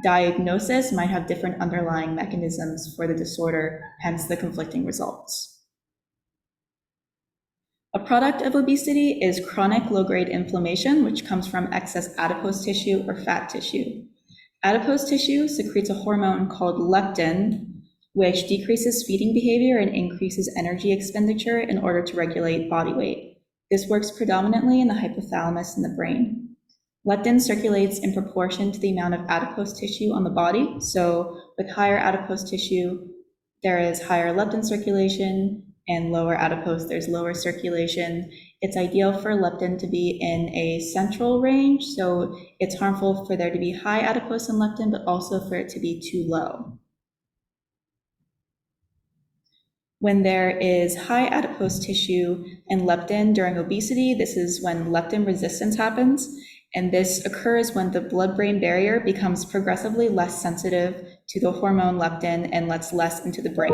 diagnosis might have different underlying mechanisms for the disorder, hence the conflicting results. A product of obesity is chronic low-grade inflammation, which comes from excess adipose tissue or fat tissue. Adipose tissue secretes a hormone called leptin, which decreases feeding behavior and increases energy expenditure in order to regulate body weight. This works predominantly in the hypothalamus in the brain. Leptin circulates in proportion to the amount of adipose tissue on the body. So with higher adipose tissue, there is higher leptin circulation, and lower adipose, there's lower circulation. It's ideal for leptin to be in a central range, so it's harmful for there to be high adipose and leptin, but also for it to be too low. When there is high adipose tissue and leptin during obesity, this is when leptin resistance happens, and this occurs when the blood-brain barrier becomes progressively less sensitive to the hormone leptin and lets less into the brain.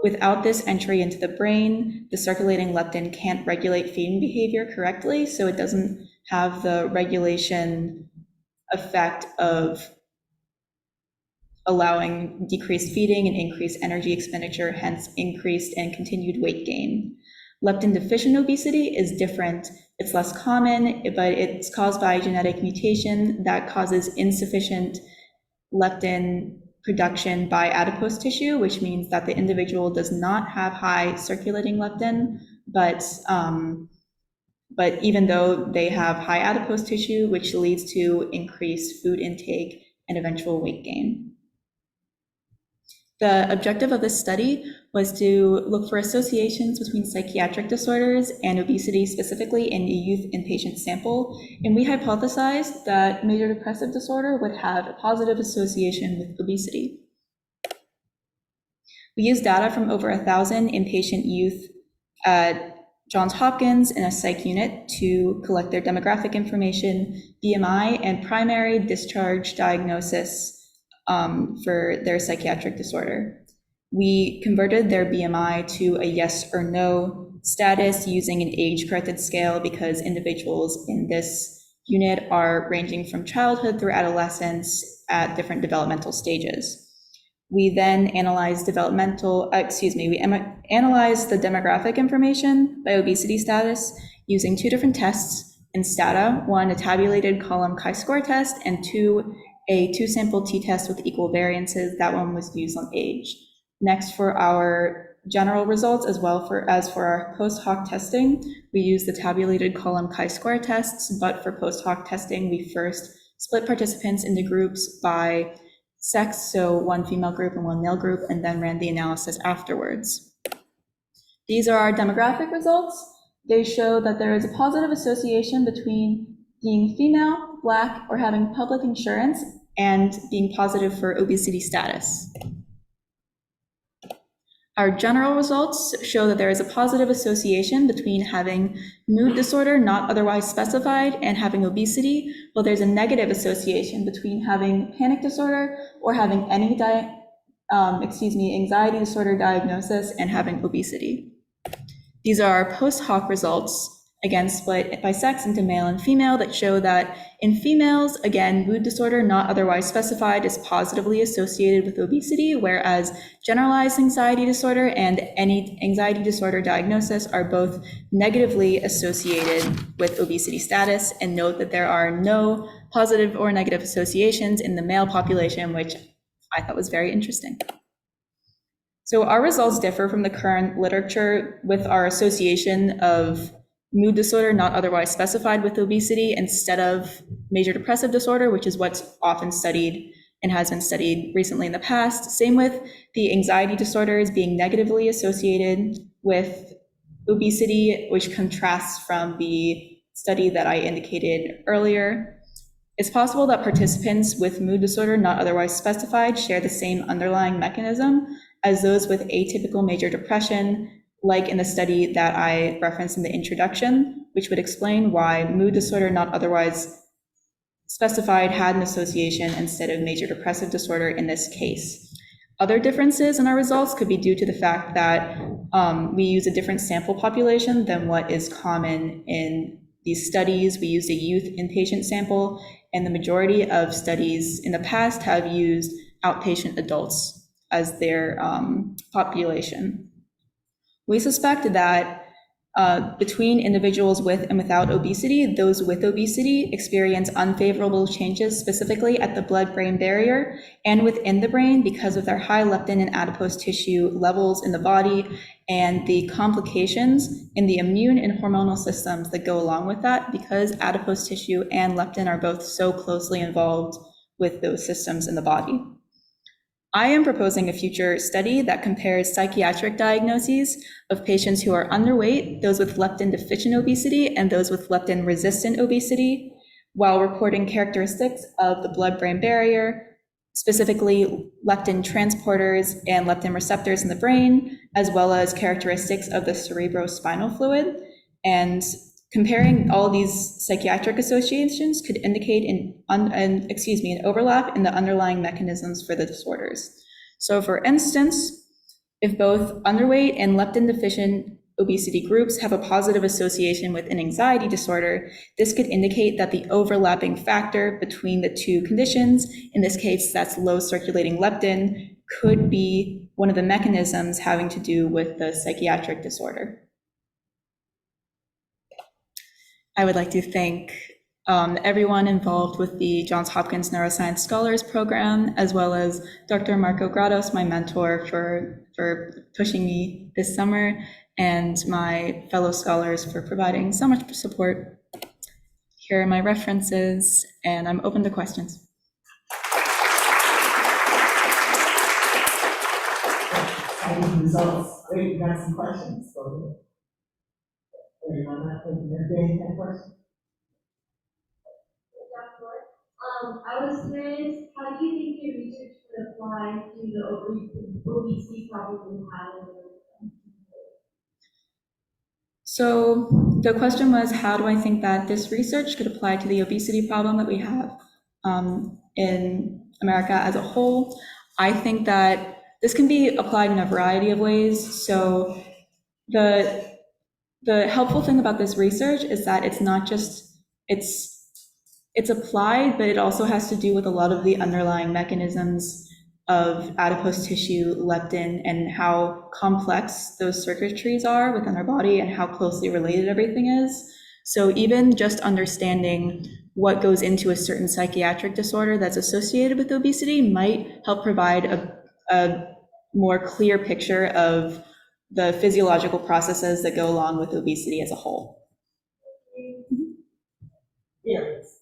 Without this entry into the brain, the circulating leptin can't regulate feeding behavior correctly, so it doesn't have the regulation effect of allowing decreased feeding and increased energy expenditure, hence increased and continued weight gain. Leptin deficient obesity is different. It's less common, but it's caused by a genetic mutation that causes insufficient leptin production by adipose tissue, which means that the individual does not have high circulating leptin, but even though they have high adipose tissue, which leads to increased food intake and eventual weight gain. The objective of this study was to look for associations between psychiatric disorders and obesity, specifically in a youth inpatient sample, and we hypothesized that major depressive disorder would have a positive association with obesity. We used data from over 1,000 inpatient youth at Johns Hopkins in a psych unit to collect their demographic information, BMI, and primary discharge diagnosis for their psychiatric disorder. We converted their BMI to a yes or no status using an age-corrected scale because individuals in this unit are ranging from childhood through adolescence at different developmental stages. We then analyzed analyzed the demographic information by obesity status using two different tests in STATA, one, a tabulated column chi-square test, and two, a two-sample t-test with equal variances. That one was used on age. Next, for our general results, as well as for our post hoc testing, we used the tabulated column chi-square tests, but for post hoc testing, we first split participants into groups by sex, so one female group and one male group, and then ran the analysis afterwards. These are our demographic results. They show that there is a positive association between being female, Black, or having public insurance, and being positive for obesity status. Our general results show that there is a positive association between having mood disorder not otherwise specified and having obesity, while there's a negative association between having panic disorder or having any anxiety disorder diagnosis and having obesity. These are our post hoc results, again split by sex into male and female, that show that in females, again, mood disorder not otherwise specified is positively associated with obesity, whereas generalized anxiety disorder and any anxiety disorder diagnosis are both negatively associated with obesity status. And note that there are no positive or negative associations in the male population, which I thought was very interesting. So our results differ from the current literature with our association of mood disorder not otherwise specified with obesity instead of major depressive disorder, which is what's often studied and has been studied recently in the past. Same with the anxiety disorders being negatively associated with obesity, which contrasts from the study that I indicated earlier. It's possible that participants with mood disorder not otherwise specified share the same underlying mechanism as those with atypical major depression, like in the study that I referenced in the introduction, which would explain why mood disorder not otherwise specified had an association instead of major depressive disorder in this case. Other differences in our results could be due to the fact that we use a different sample population than what is common in these studies. We used a youth inpatient sample, and the majority of studies in the past have used outpatient adults as their population. We suspect that between individuals with and without obesity, those with obesity experience unfavorable changes specifically at the blood-brain barrier and within the brain because of their high leptin and adipose tissue levels in the body and the complications in the immune and hormonal systems that go along with that, because adipose tissue and leptin are both so closely involved with those systems in the body. I am proposing a future study that compares psychiatric diagnoses of patients who are underweight, those with leptin deficient obesity, and those with leptin resistant obesity, while reporting characteristics of the blood-brain barrier, specifically leptin transporters and leptin receptors in the brain, as well as characteristics of the cerebrospinal fluid. And comparing all these psychiatric associations could indicate an overlap in the underlying mechanisms for the disorders. So for instance, if both underweight and leptin deficient obesity groups have a positive association with an anxiety disorder, this could indicate that the overlapping factor between the two conditions, in this case, that's low circulating leptin, could be one of the mechanisms having to do with the psychiatric disorder. I would like to thank everyone involved with the Johns Hopkins Neuroscience Scholars Program, as well as Dr. Marco Grados, my mentor, for pushing me this summer, and my fellow scholars for providing so much support. Here are my references, and I'm open to questions. Exciting results. Great, we got some questions. Go ahead. Anyone not thinking they're a question? I was curious, how do you think your research could apply to the obesity problem we have in So the question was, how do I think that this research could apply to the obesity problem that we have in America as a whole? I think that this can be applied in a variety of ways. So the helpful thing about this research is that it's not just, it's applied, but it also has to do with a lot of the underlying mechanisms of adipose tissue, leptin, and how complex those circuitries are within our body and how closely related everything is. So even just understanding what goes into a certain psychiatric disorder that's associated with obesity might help provide a more clear picture of the physiological processes that go along with obesity as a whole. Yes.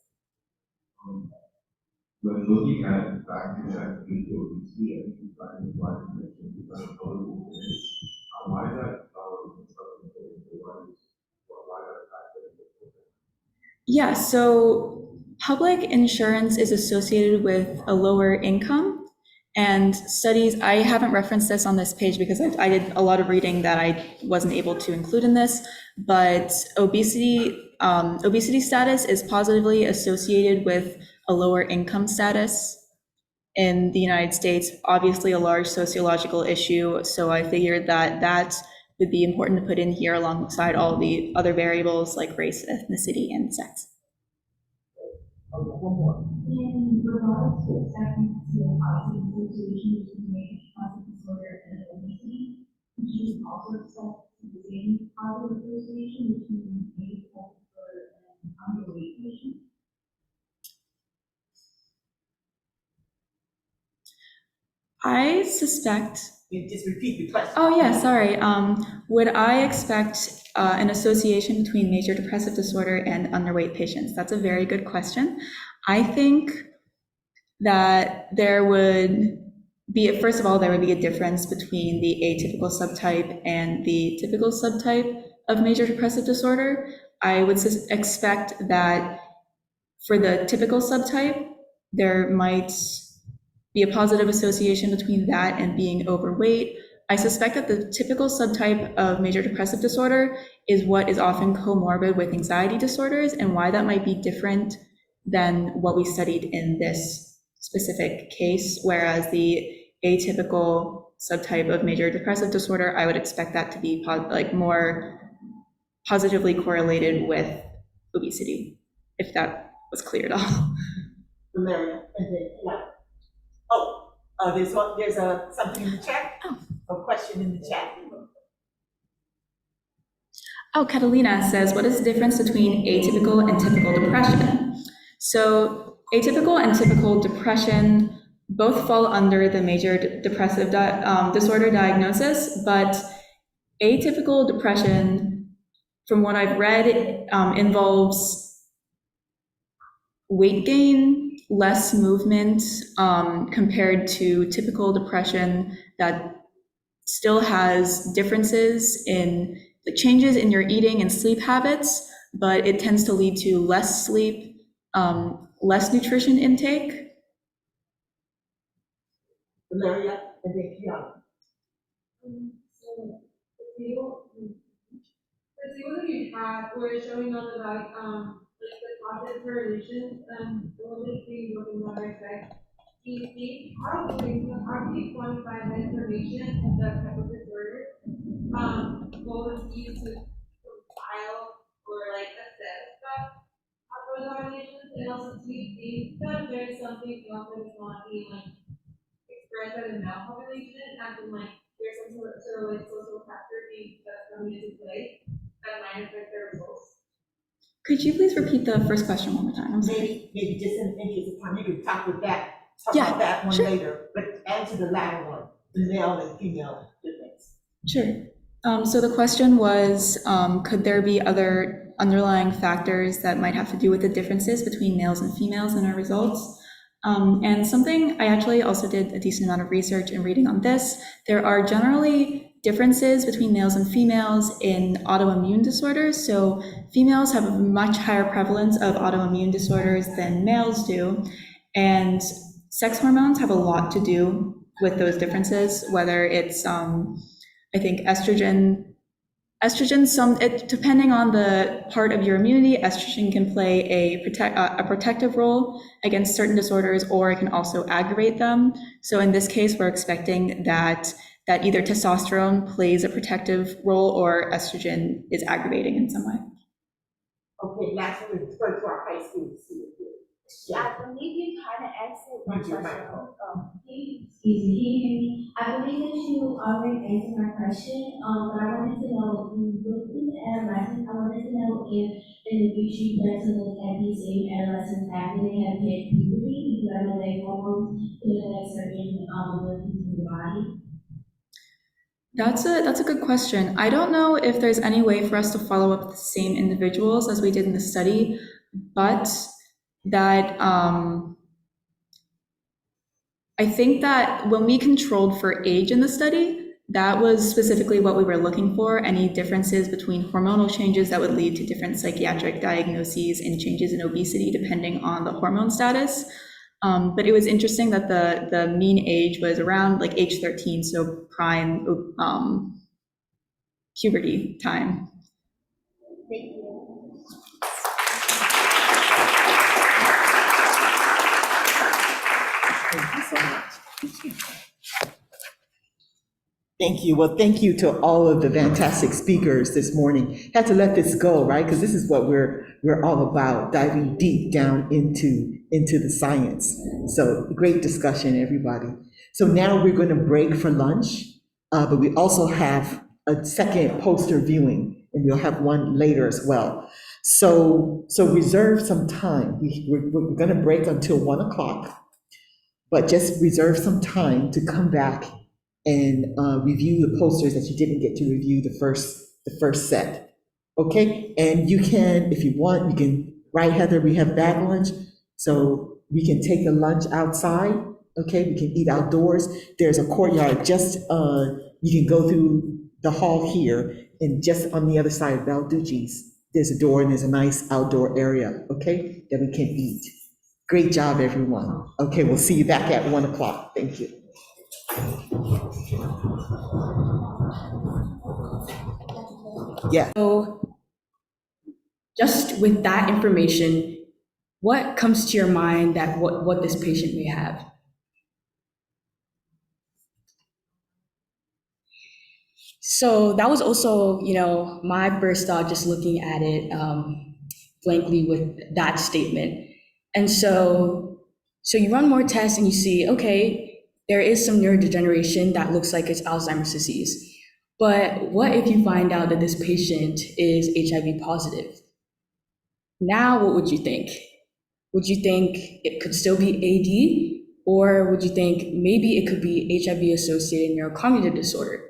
When looking at factors that lead to obesity, I think you find why you mentioned because of notable events. Why is that? Why that factor? Yeah, so public insurance is associated with a lower income, and studies, I haven't referenced this on this page because I did a lot of reading that I wasn't able to include in this, but obesity status is positively associated with a lower income status in the United States, obviously a large sociological issue. So I figured that that would be important to put in here alongside all the other variables like race, ethnicity, and sex. Okay, one more. In regards to expecting to see a positive association between major depressive disorder and obesity, would you also expect the same positive association between major depressive disorder and underweight patients? I suspect. You just repeat the question. Oh yeah, sorry. Would I expect an association between major depressive disorder and underweight patients? That's a very good question. I think that there would be, first of all, there would be a difference between the atypical subtype and the typical subtype of major depressive disorder. I would expect that for the typical subtype, there might be a positive association between that and being overweight. I suspect that the typical subtype of major depressive disorder is what is often comorbid with anxiety disorders, and why that might be different than what we studied in this specific case, whereas the atypical subtype of major depressive disorder, I would expect that to be more positively correlated with obesity, if that was clear at all. Valeria, and then, yeah. There's something in the chat. A question in the chat. Oh, Catalina says, what is the difference between atypical and typical depression? So atypical and typical depression both fall under the major depressive disorder diagnosis, but atypical depression, from what I've read, involves weight gain, less movement, compared to typical depression that still has differences in the changes in your eating and sleep habits, but it tends to lead to less sleep, less nutrition intake. Valeria, and then Kiana. So the table that you had were showing on the right, like the positive correlations, the one that we looking at effect. Do you think how do we quantify the information of that type of disorder? What was used to compile or like assess that correlations, and also do you think that there's something else that is not being like expressed by the male population, and then like there's some sort of like social factor being that's coming into play that might affect their results? Could you please repeat the first question one more time? I'm sorry. Maybe just in the interest of time, you can talk with that, talk Yeah, about that one sure. later, but answer the latter one, the male and female difference. Sure. So the question was, could there be other underlying factors that might have to do with the differences between males and females in our results? And something I actually also did a decent amount of research and reading on this. There are generally differences between males and females in autoimmune disorders. So females have a much higher prevalence of autoimmune disorders than males do. And sex hormones have a lot to do with those differences, whether it's, I think estrogen, depending on the part of your immunity, estrogen can play a protective role against certain disorders, or it can also aggravate them. So in this case, we're expecting that either testosterone plays a protective role or estrogen is aggravating in some way. Okay, last one is first to our high school student. I believe you kind of answered my Use your question. microphone. Excuse me, can you hear me? I believe that you already answered my question, but I wanted to know, within adolescents, I wanted to know if in the future you plan to look at these same adolescents after they have hit puberty, because I know they hormones stimulate certain abilities in the body. That's a good question. I don't know if there's any way for us to follow up the same individuals as we did in the study, but that I think that when we controlled for age in the study, that was specifically what we were looking for, any differences between hormonal changes that would lead to different psychiatric diagnoses and changes in obesity depending on the hormone status. But it was interesting that the mean age was around like age 13, so prime puberty time. Thank you. Thank you so much. Thank you. Well, thank you to all of the fantastic speakers this morning. Had to let this go, right? Because this is what we're all about, diving deep down into the science. So great discussion, everybody. So now we're going to break for lunch, but we also have a second poster viewing, and we'll have one later as well. So reserve some time. We're going to break until 1 o'clock. But just reserve some time to come back and review the posters that you didn't get to review the first set. Okay, and you can, if you want, you can, right, Heather, we have bag lunch, so we can take the lunch outside. Okay, we can eat outdoors. There's a courtyard just, you can go through the hall here, and just on the other side of Balducci's, there's a door and there's a nice outdoor area, okay, that we can eat. Great job, everyone. Okay, we'll see you back at 1 o'clock. Thank you. Yeah. So just with that information, what comes to your mind that what this patient may have? So that was also, my first thought just looking at it blankly with that statement. And so you run more tests and you see, okay, there is some neurodegeneration that looks like it's Alzheimer's disease. But what if you find out that this patient is HIV positive? Now, what would you think? Would you think it could still be AD? Or would you think maybe it could be HIV-associated neurocognitive disorder?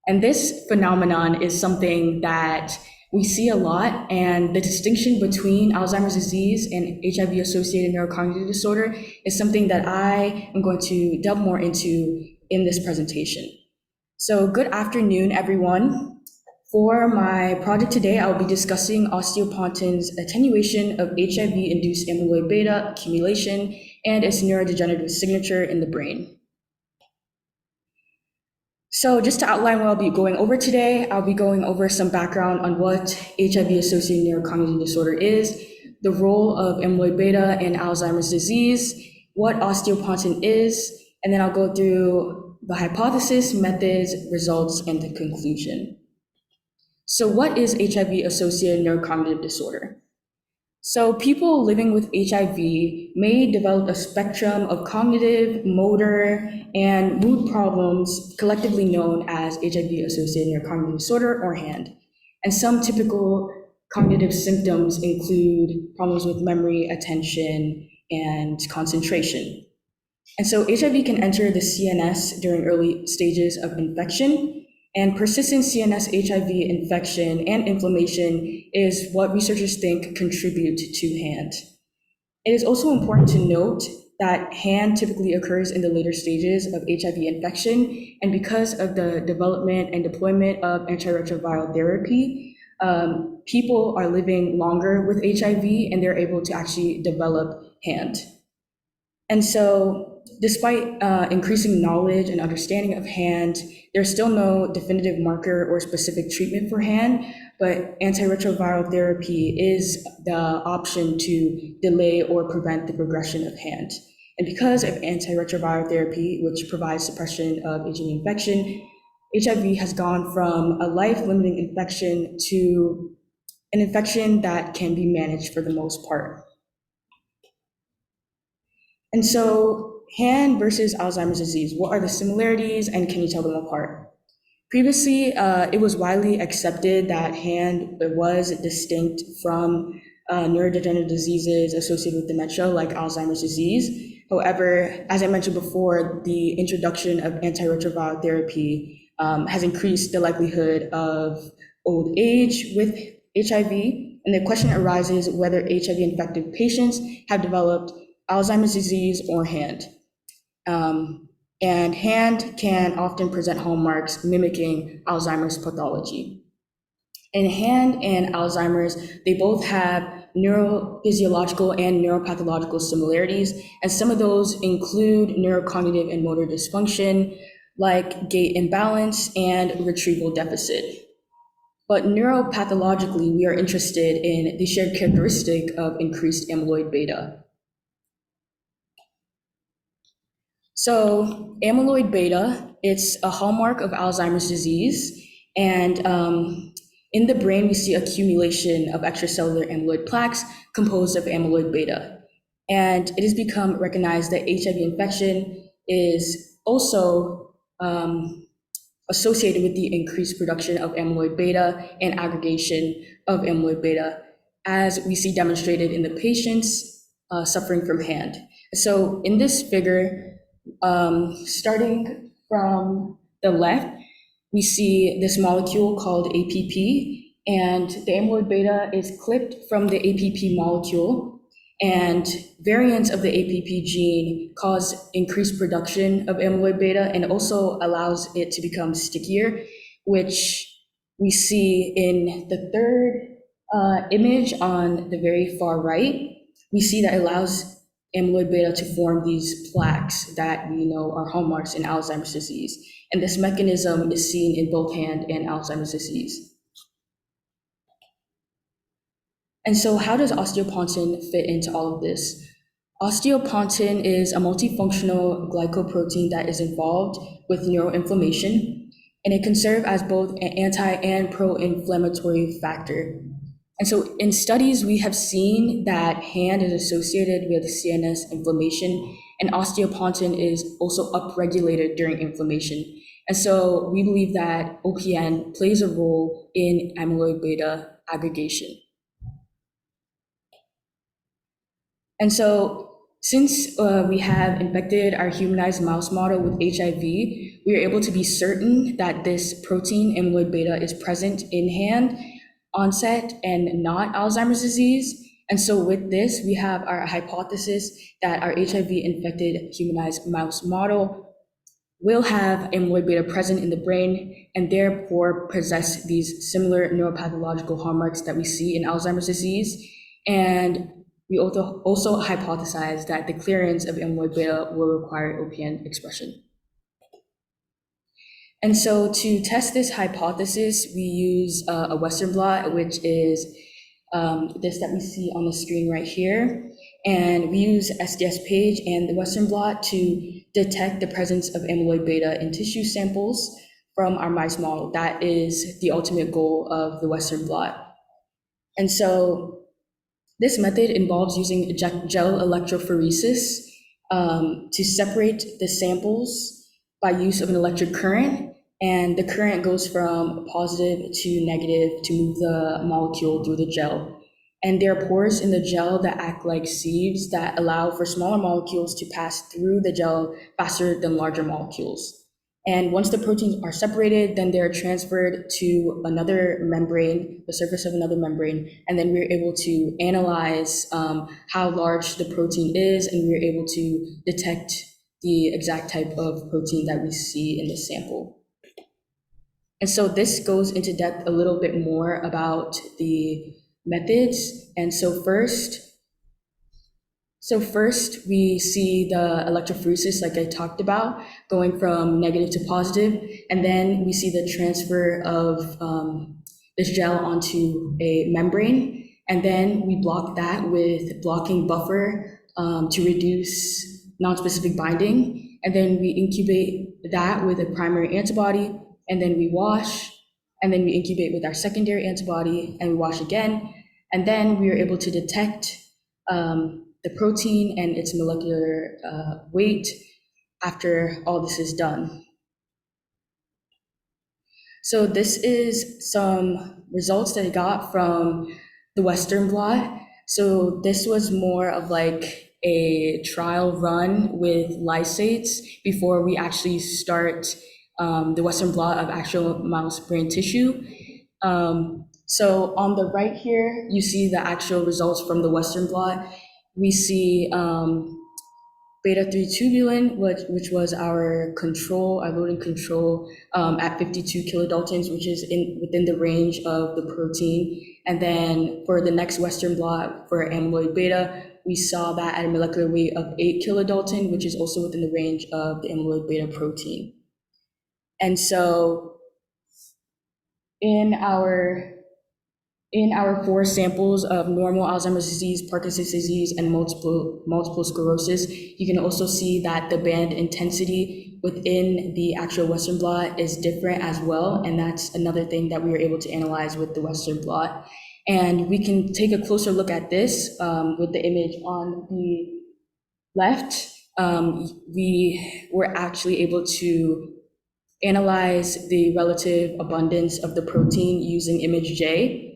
And this phenomenon is something that we see a lot, and the distinction between Alzheimer's disease and HIV-associated neurocognitive disorder is something that I am going to delve more into in this presentation. So good afternoon, everyone. For my project today, I'll be discussing osteopontin's attenuation of HIV-induced amyloid beta accumulation and its neurodegenerative signature in the brain. So just to outline what I'll be going over today, I'll be going over some background on what HIV-associated neurocognitive disorder is, the role of amyloid beta in Alzheimer's disease, what osteopontin is, and then I'll go through the hypothesis, methods, results, and the conclusion. So what is HIV-associated neurocognitive disorder? So people living with HIV may develop a spectrum of cognitive, motor, and mood problems collectively known as HIV-associated neurocognitive disorder, or HAND. And some typical cognitive symptoms include problems with memory, attention, and concentration. And so HIV can enter the CNS during early stages of infection, and persistent CNS HIV infection and inflammation is what researchers think contribute to HAND. It is also important to note that HAND typically occurs in the later stages of HIV infection, and because of the development and deployment of antiretroviral therapy, people are living longer with HIV and they're able to actually develop HAND. And so despite increasing knowledge and understanding of HAND, there's still no definitive marker or specific treatment for HAND, but antiretroviral therapy is the option to delay or prevent the progression of HAND. And because of antiretroviral therapy, which provides suppression of HIV infection, HIV has gone from a life-limiting infection to an infection that can be managed for the most part. And so HAND versus Alzheimer's disease, what are the similarities and can you tell them apart? Previously, it was widely accepted that HAND was distinct from neurodegenerative diseases associated with dementia like Alzheimer's disease. However, as I mentioned before, the introduction of antiretroviral therapy has increased the likelihood of old age with HIV, and the question arises whether HIV-infected patients have developed Alzheimer's disease or HAND. And HAND can often present hallmarks mimicking Alzheimer's pathology. In HAND and Alzheimer's, they both have neurophysiological and neuropathological similarities, and some of those include neurocognitive and motor dysfunction, like gait imbalance and retrieval deficit. But neuropathologically, we are interested in the shared characteristic of increased amyloid beta. So amyloid beta, it's a hallmark of Alzheimer's disease, and in the brain, we see accumulation of extracellular amyloid plaques composed of amyloid beta. And it has become recognized that HIV infection is also associated with the increased production of amyloid beta and aggregation of amyloid beta, as we see demonstrated in the patients suffering from HAND. So in this figure, starting from the left, we see this molecule called APP, and the amyloid beta is clipped from the APP molecule, and variants of the APP gene cause increased production of amyloid beta and also allows it to become stickier, which we see in the third image on the very far right. We see that it allows amyloid beta to form these plaques that we know are hallmarks in Alzheimer's disease. And this mechanism is seen in both HAND and Alzheimer's disease. And so how does osteopontin fit into all of this? Osteopontin is a multifunctional glycoprotein that is involved with neuroinflammation, and it can serve as both an anti and pro-inflammatory factor. And so in studies, we have seen that HAND is associated with CNS inflammation, and osteopontin is also upregulated during inflammation. And so we believe that OPN plays a role in amyloid beta aggregation. And so since we have infected our humanized mouse model with HIV, we are able to be certain that this protein, amyloid beta, is present in hand onset and not Alzheimer's disease. And so with this, we have our hypothesis that our HIV-infected humanized mouse model will have amyloid beta present in the brain and therefore possess these similar neuropathological hallmarks that we see in Alzheimer's disease. And we also hypothesize that the clearance of amyloid beta will require OPN expression. And so to test this hypothesis, we use a Western blot, which is this that we see on the screen right here. And we use SDS page and the Western blot to detect the presence of amyloid beta in tissue samples from our mice model. That is the ultimate goal of the Western blot. And so this method involves using gel electrophoresis to separate the samples by use of an electric current. And the current goes from positive to negative to move the molecule through the gel. And there are pores in the gel that act like sieves that allow for smaller molecules to pass through the gel faster than larger molecules. And once the proteins are separated, then they're transferred to another membrane, the surface of another membrane, and then we're able to analyze how large the protein is, and we're able to detect the exact type of protein that we see in the sample. And so this goes into depth a little bit more about the methods. And so first we see the electrophoresis, like I talked about, going from negative to positive, and then we see the transfer of this gel onto a membrane, and then we block that with blocking buffer to reduce non-specific binding, and then we incubate that with a primary antibody, and then we wash, and then we incubate with our secondary antibody, and we wash again, and then we are able to detect the protein and its molecular weight after all this is done. So this is some results that I got from the Western blot. So this was more of like a trial run with lysates before we actually start the Western blot of actual mouse brain tissue. So on the right here, you see the actual results from the Western blot. We see beta-3 tubulin, which was our control, our loading control at 52 kilodaltons, which is within the range of the protein. And then for the next Western blot for amyloid beta, we saw that at a molecular weight of 8 kilodalton, which is also within the range of the amyloid beta protein. And so in our 4 samples of normal Alzheimer's disease, Parkinson's disease, and multiple sclerosis, you can also see that the band intensity within the actual Western blot is different as well. And that's another thing that we were able to analyze with the Western blot. And we can take a closer look at this with the image on the left. We were actually able to analyze the relative abundance of the protein using image J.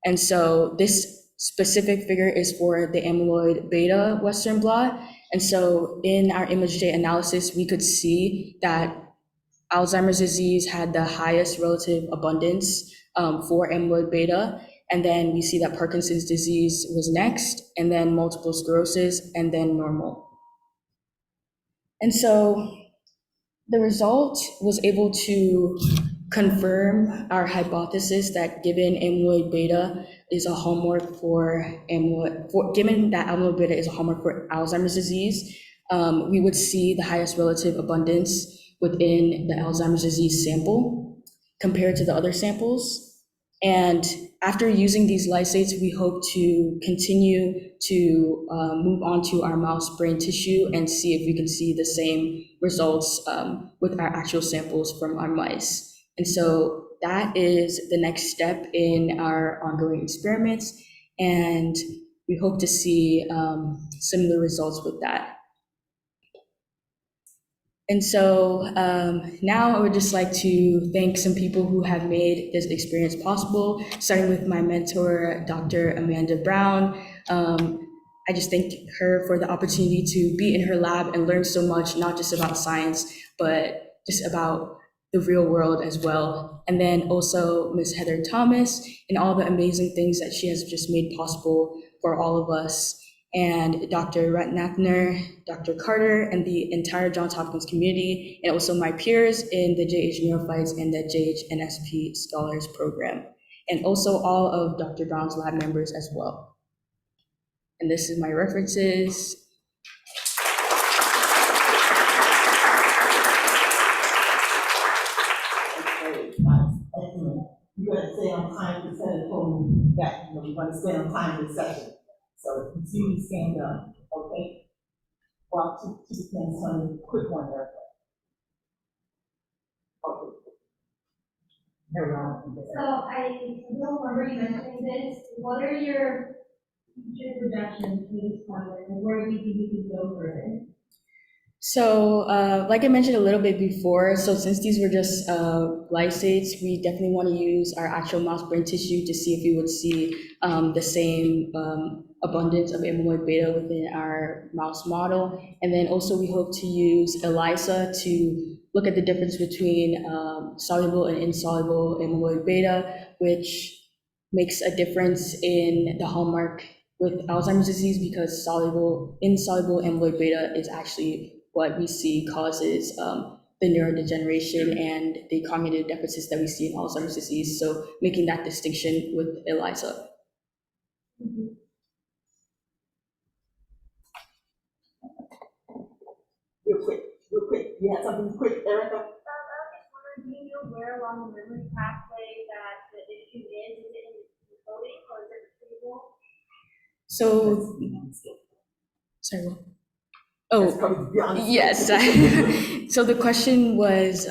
And so this specific figure is for the amyloid beta Western blot. And so in our image J analysis, we could see that Alzheimer's disease had the highest relative abundance for amyloid beta. And then we see that Parkinson's disease was next, and then multiple sclerosis, and then normal. And so the result was able to confirm our hypothesis that given amyloid beta is a hallmark given that amyloid beta is a hallmark for Alzheimer's disease, we would see the highest relative abundance within the Alzheimer's disease sample compared to the other samples. And after using these lysates, we hope to continue to move on to our mouse brain tissue and see if we can see the same results with our actual samples from our mice. And so that is the next step in our ongoing experiments, and we hope to see similar results with that. And so now I would just like to thank some people who have made this experience possible, starting with my mentor, Dr. Amanda Brown. I just thank her for the opportunity to be in her lab and learn so much, not just about science, but just about the real world as well. And then also Ms. Heather Thomas and all the amazing things that she has just made possible for all of us. And Dr. Ratnakner, Dr. Carter, and the entire Johns Hopkins community, and also my peers in the JH Neurophytes and the JH-NSP Scholars Program, and also all of Dr. Brown's lab members as well. And this is my references. Excellent. You're going to stay on time. The Senate told me that you're going to stay on time this session. So continue to stand up, okay? Well, to depend on a quick one there. Okay. So I don't remember you mentioning this. What are your future projections for this project, and where do you think you can go further? So like I mentioned a little bit before, so since these were just lysates, we definitely want to use our actual mouse brain tissue to see if we would see the same abundance of amyloid beta within our mouse model. And then also we hope to use ELISA to look at the difference between soluble and insoluble amyloid beta, which makes a difference in the hallmark with Alzheimer's disease, because insoluble amyloid beta is actually what we see causes the neurodegeneration and the cognitive deficits that we see in Alzheimer's disease. So making that distinction with ELISA. Real quick. You had something quick, Erica? I was just wondering, do you know where along the memory pathway that the issue is? Is it in the coding or is it retrieval? So, sorry, what? Oh, yes. So the question was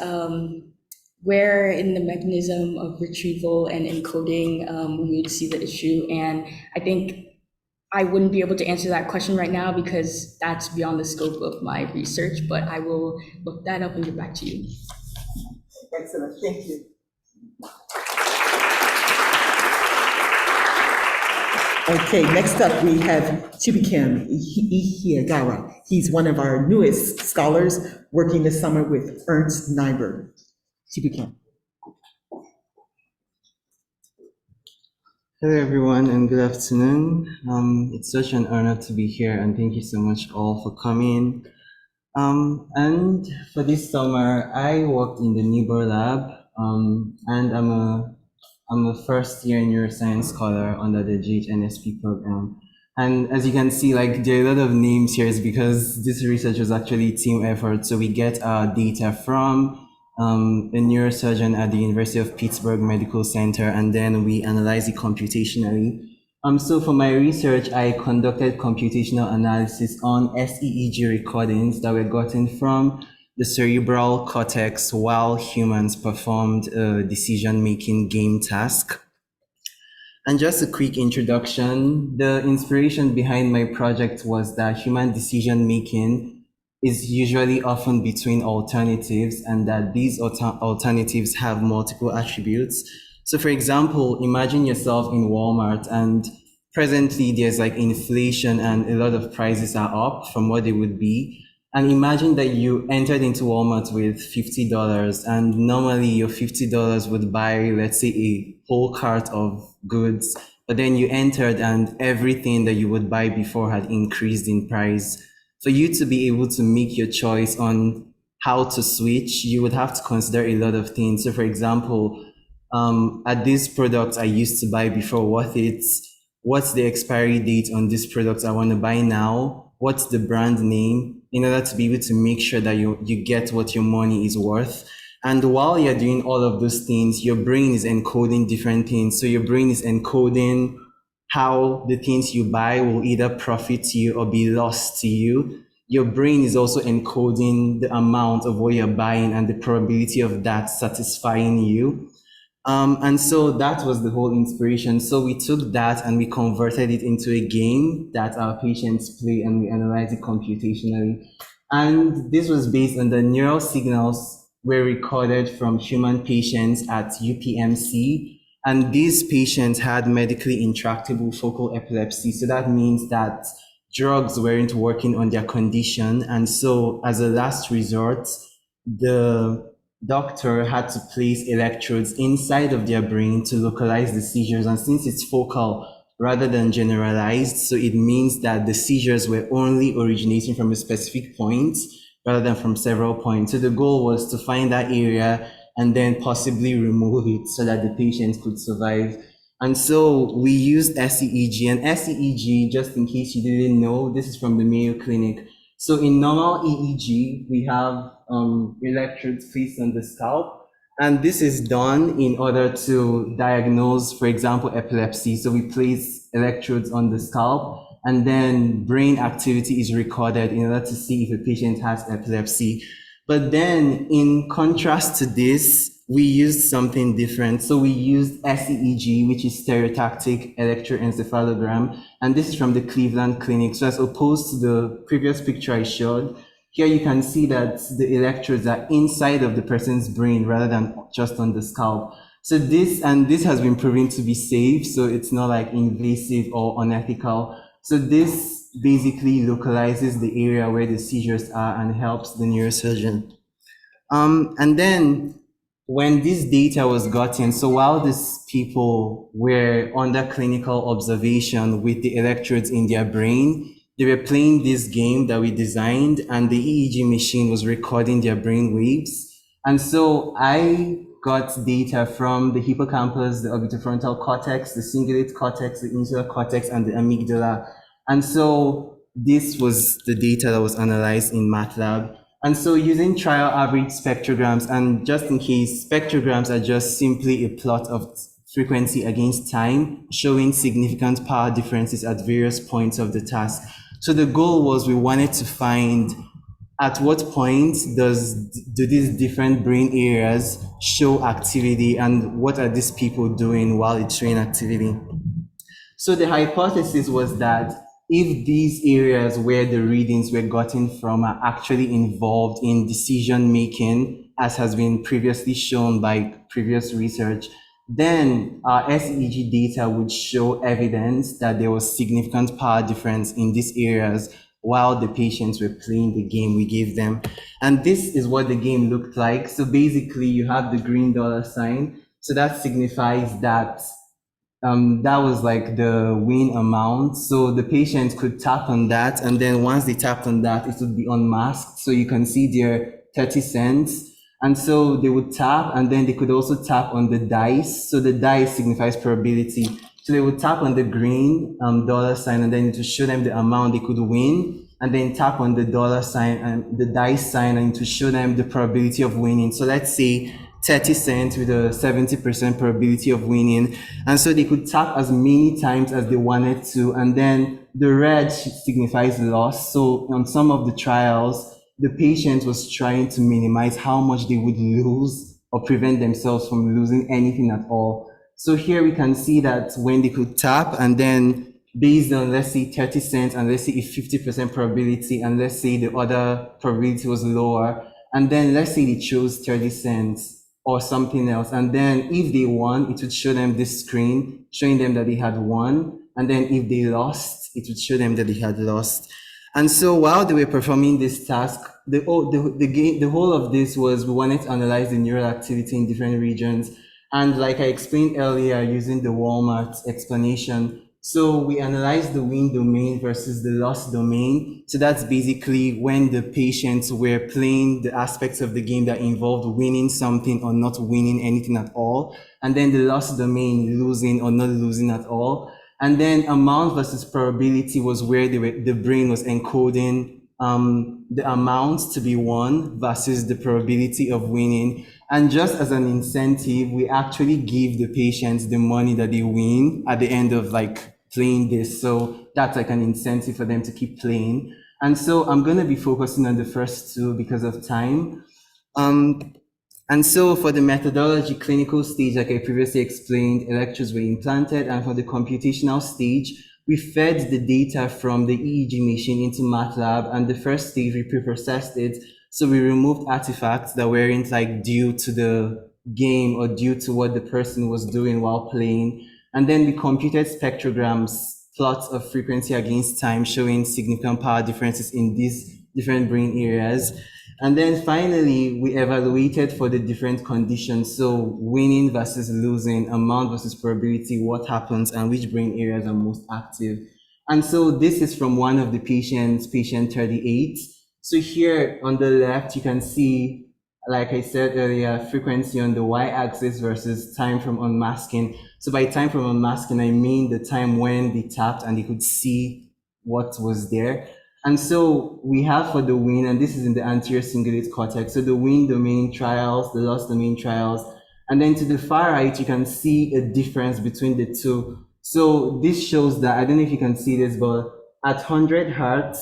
where in the mechanism of retrieval and encoding we would see the issue. And I think I wouldn't be able to answer that question right now because that's beyond the scope of my research, but I will look that up and get back to you. Excellent, thank you. Okay, next up we have Chibukem Ihiagawa. He's one of our newest scholars working this summer with Ernst Nyberg. Chibukem. Hello everyone and good afternoon. It's such an honor to be here and thank you so much all for coming. And for this summer, I worked in the Nibor lab and I'm a first year neuroscience scholar under the JH-NSP program. And as you can see, like there are a lot of names here is because this research was actually a team effort. So we get our data from a neurosurgeon at the University of Pittsburgh Medical Center, and then we analyze it computationally. So for my research, I conducted computational analysis on SEEG recordings that were gotten from the cerebral cortex while humans performed a decision-making game task. And just a quick introduction, the inspiration behind my project was that human decision-making is usually often between alternatives and that these alternatives have multiple attributes. So for example, imagine yourself in Walmart and presently there's like inflation and a lot of prices are up from what they would be. And imagine that you entered into Walmart with $50 and normally your $50 would buy, let's say, a whole cart of goods, but then you entered and everything that you would buy before had increased in price. For you to be able to make your choice on how to switch, you would have to consider a lot of things. So for example, at this product I used to buy before, what's the expiry date on this product I want to buy now? What's the brand name? In order to be able to make sure that you get what your money is worth. And while you're doing all of those things, your brain is encoding different things. So your brain is encoding how the things you buy will either profit to you or be lost to you. Your brain is also encoding the amount of what you're buying and the probability of that satisfying you. And so that was the whole inspiration. So we took that and we converted it into a game that our patients play and we analyze it computationally. And this was based on the neural signals were recorded from human patients at UPMC. And these patients had medically intractable focal epilepsy. So that means that drugs weren't working on their condition. And so as a last resort, the doctor had to place electrodes inside of their brain to localize the seizures. And since it's focal rather than generalized, so it means that the seizures were only originating from a specific point rather than from several points. So the goal was to find that area and then possibly remove it so that the patient could survive. And so we used SEEG, and SEEG, just in case you didn't know, this is from the Mayo Clinic. So in normal EEG, we have electrodes placed on the scalp, and this is done in order to diagnose, for example, epilepsy. So we place electrodes on the scalp, and then brain activity is recorded in order to see if a patient has epilepsy. But then in contrast to this, we used something different. So we used SEEG, which is stereotactic electroencephalogram. And this is from the Cleveland Clinic. So as opposed to the previous picture I showed, here you can see that the electrodes are inside of the person's brain rather than just on the scalp. So this has been proven to be safe. So it's not like invasive or unethical. So this basically localizes the area where the seizures are and helps the neurosurgeon. And then when this data was gotten, so while these people were under clinical observation with the electrodes in their brain, they were playing this game that we designed, and the EEG machine was recording their brain waves. And so I got data from the hippocampus, the orbitofrontal cortex, the cingulate cortex, the insular cortex, and the amygdala. And so this was the data that was analyzed in MATLAB. And so using trial average spectrograms, and just in case, spectrograms are just simply a plot of frequency against time, showing significant power differences at various points of the task. So the goal was we wanted to find at what point do these different brain areas show activity, and what are these people doing while it's showing activity. So the hypothesis was that if these areas where the readings were gotten from are actually involved in decision making, as has been previously shown by previous research, then our SEEG data would show evidence that there was significant power difference in these areas while the patients were playing the game we gave them. And this is what the game looked like. So basically you have the green dollar sign. So that signifies that that was like the win amount. So the patient could tap on that, and then once they tapped on that, it would be unmasked. So you can see their 30 cents. And so they would tap, and then they could also tap on the dice. So the dice signifies probability. So they would tap on the green dollar sign, and then to show them the amount they could win, and then tap on the dollar sign and the dice sign, and to show them the probability of winning. So let's say 30 cents with a 70% probability of winning. And so they could tap as many times as they wanted to. And then the red signifies loss. So on some of the trials, the patient was trying to minimize how much they would lose or prevent themselves from losing anything at all. So here we can see that when they could tap, and then based on, let's say 30 cents, and let's say a 50% probability, and let's say the other probability was lower, and then let's say they chose 30 cents or something else. And then if they won, it would show them this screen showing them that they had won. And then if they lost, it would show them that they had lost. And so while they were performing this task, the whole of this was we wanted to analyze the neural activity in different regions. And like I explained earlier, using the Walmart explanation, so we analyzed the win domain versus the loss domain. So that's basically when the patients were playing the aspects of the game that involved winning something or not winning anything at all. And then the loss domain, losing or not losing at all. And then amount versus probability was where the brain was encoding the amount to be won versus the probability of winning. And just as an incentive, we actually give the patients the money that they win at the end of like playing this. So that's like an incentive for them to keep playing. And so I'm going to be focusing on the first two because of time. And so for the methodology clinical stage, like I previously explained, electrodes were implanted. And for the computational stage, we fed the data from the EEG machine into MATLAB, and the first stage we pre-processed it. So we removed artifacts that weren't like due to the game or due to what the person was doing while playing. And then we computed spectrograms, plots of frequency against time, showing significant power differences in these different brain areas. And then finally, we evaluated for the different conditions. So winning versus losing, amount versus probability, what happens, and which brain areas are most active. And so this is from one of the patients, patient 38. So here on the left, you can see, like I said earlier, frequency on the y-axis versus time from unmasking. So by time from unmasking, I mean the time when they tapped and they could see what was there. And so we have for the win, and this is in the anterior cingulate cortex, so the win domain trials, the loss domain trials, and then to the far right, you can see a difference between the two. So this shows that, I don't know if you can see this, but at 100 hertz,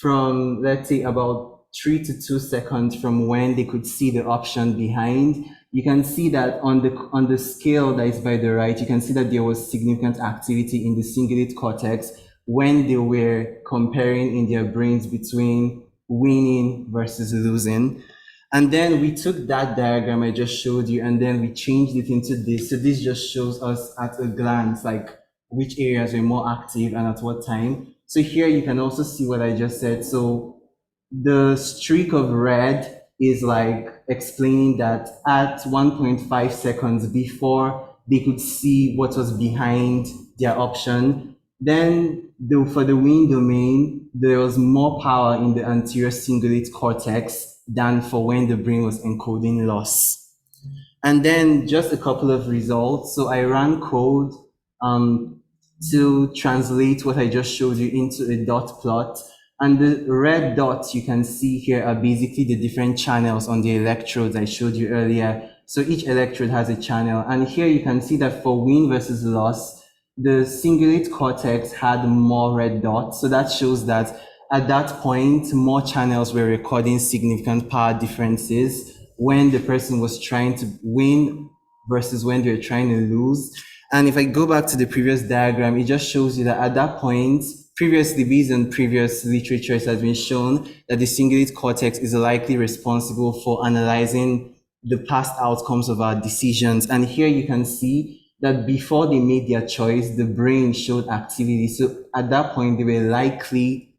from let's say about 3 to 2 seconds from when they could see the option behind, you can see that on the scale that is by the right, you can see that there was significant activity in the cingulate cortex when they were comparing in their brains between winning versus losing. And then we took that diagram I just showed you, and then we changed it into this. So this just shows us at a glance, like which areas were more active and at what time. So here you can also see what I just said. So the streak of red is like explaining that at 1.5 seconds before they could see what was behind their option, then for the win domain, there was more power in the anterior cingulate cortex than for when the brain was encoding loss. And then just a couple of results. So I ran code to translate what I just showed you into a dot plot. And the red dots you can see here are basically the different channels on the electrodes I showed you earlier. So each electrode has a channel. And here you can see that for win versus loss, the cingulate cortex had more red dots. So that shows that at that point, more channels were recording significant power differences when the person was trying to win versus when they were trying to lose. And if I go back to the previous diagram, it just shows you that at that point, previously, based on previous literature, it has been shown that the cingulate cortex is likely responsible for analyzing the past outcomes of our decisions. And here you can see that before they made their choice, the brain showed activity. So at that point, they were likely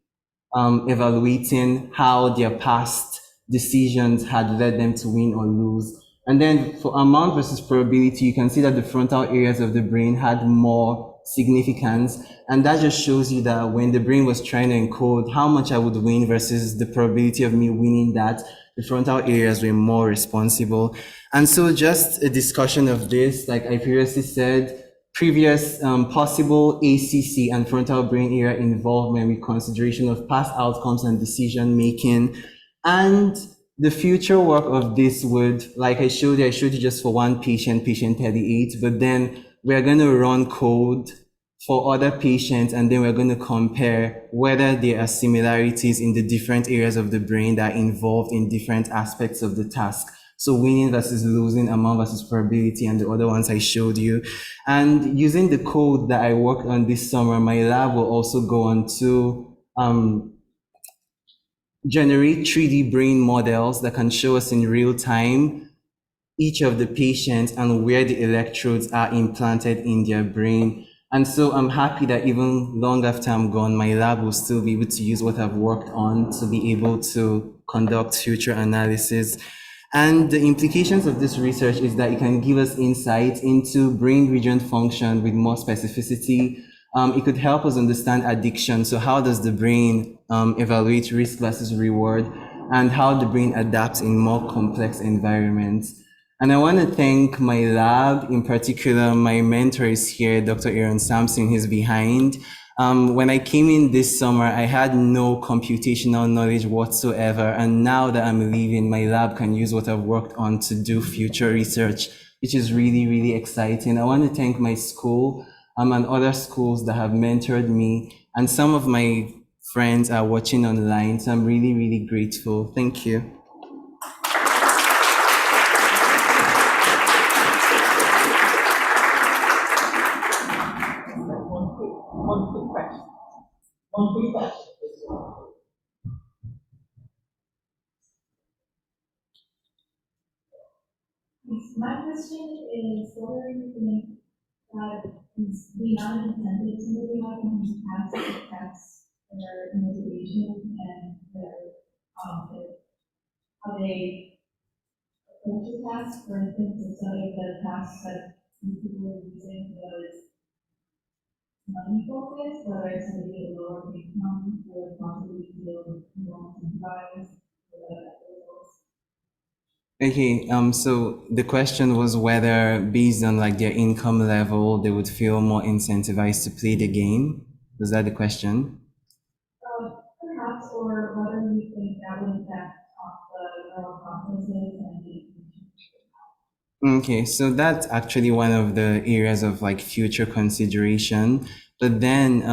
evaluating how their past decisions had led them to win or lose. And then for amount versus probability, you can see that the frontal areas of the brain had more significance. And that just shows you that when the brain was trying to encode how much I would win versus the probability of me winning that, the frontal areas were more responsible. And so just a discussion of this, like I previously said, previous possible ACC and frontal brain area involvement with consideration of past outcomes and decision making. And the future work of this would, like I showed you just for one patient, patient 38, but then we're going to run code for other patients, and then we're going to compare whether there are similarities in the different areas of the brain that are involved in different aspects of the task. So winning versus losing, amount versus probability, and the other ones I showed you. And using the code that I worked on this summer, my lab will also go on to generate 3D brain models that can show us in real time each of the patients and where the electrodes are implanted in their brain. And so I'm happy that even long after I'm gone, my lab will still be able to use what I've worked on to be able to conduct future analysis. And the implications of this research is that it can give us insight into brain region function with more specificity. It could help us understand addiction. So how does the brain evaluate risk versus reward, and how the brain adapts in more complex environments. And I want to thank my lab, in particular, my mentor is here, Dr. Aaron Thompson, he's behind. When I came in this summer, I had no computational knowledge whatsoever. And now that I'm leaving, my lab can use what I've worked on to do future research, which is really, really exciting. I want to thank my school and other schools that have mentored me. And some of my friends are watching online, so I'm really, really grateful. Thank you. One quick question. One quick question. My question is whether you think that the amount of incentive somebody has when he has to test their motivation and their how they approach the task. For instance, if some of the tasks that these people are using was money focused, whether somebody with a lower income would possibly feel more incentivized for the results. Okay, so the question was whether based on like their income level, they would feel more incentivized to play the game. Was that the question? Perhaps, or whether you think that would affect the neural processes and the Okay, so that's actually one of the areas of like future consideration. But then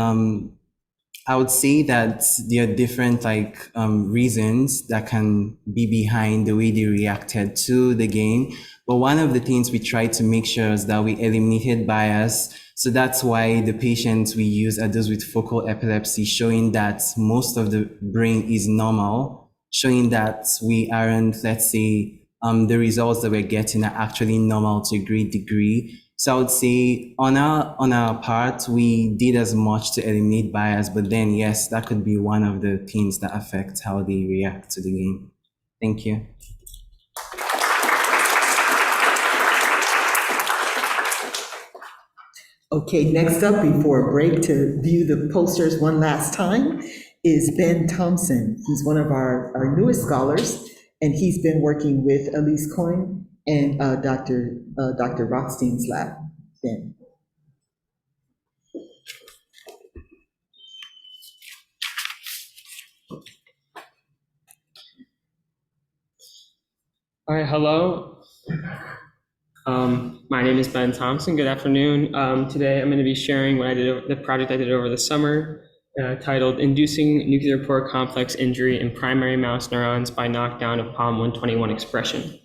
I would say that there are different like reasons that can be behind the way they reacted to the game. But one of the things we tried to make sure is that we eliminated bias. So that's why the patients we use are those with focal epilepsy, showing that most of the brain is normal, showing that we aren't, let's say, the results that we're getting are actually normal to a great degree. So I would say on our part, we did as much to eliminate bias, but then yes, that could be one of the things that affect how they react to the game. Thank you. Okay, next up before a break to view the posters one last time is Ben Thompson. He's one of our newest scholars, and he's been working with Elise Coyne and Dr. Rothstein's lab. Ben. All right, hello. My name is Ben Thompson. Good afternoon. Today I'm going to be sharing what I did, the project I did over the summer, titled "Inducing Nuclear Pore Complex Injury in Primary Mouse Neurons by Knockdown of POM121 Expression."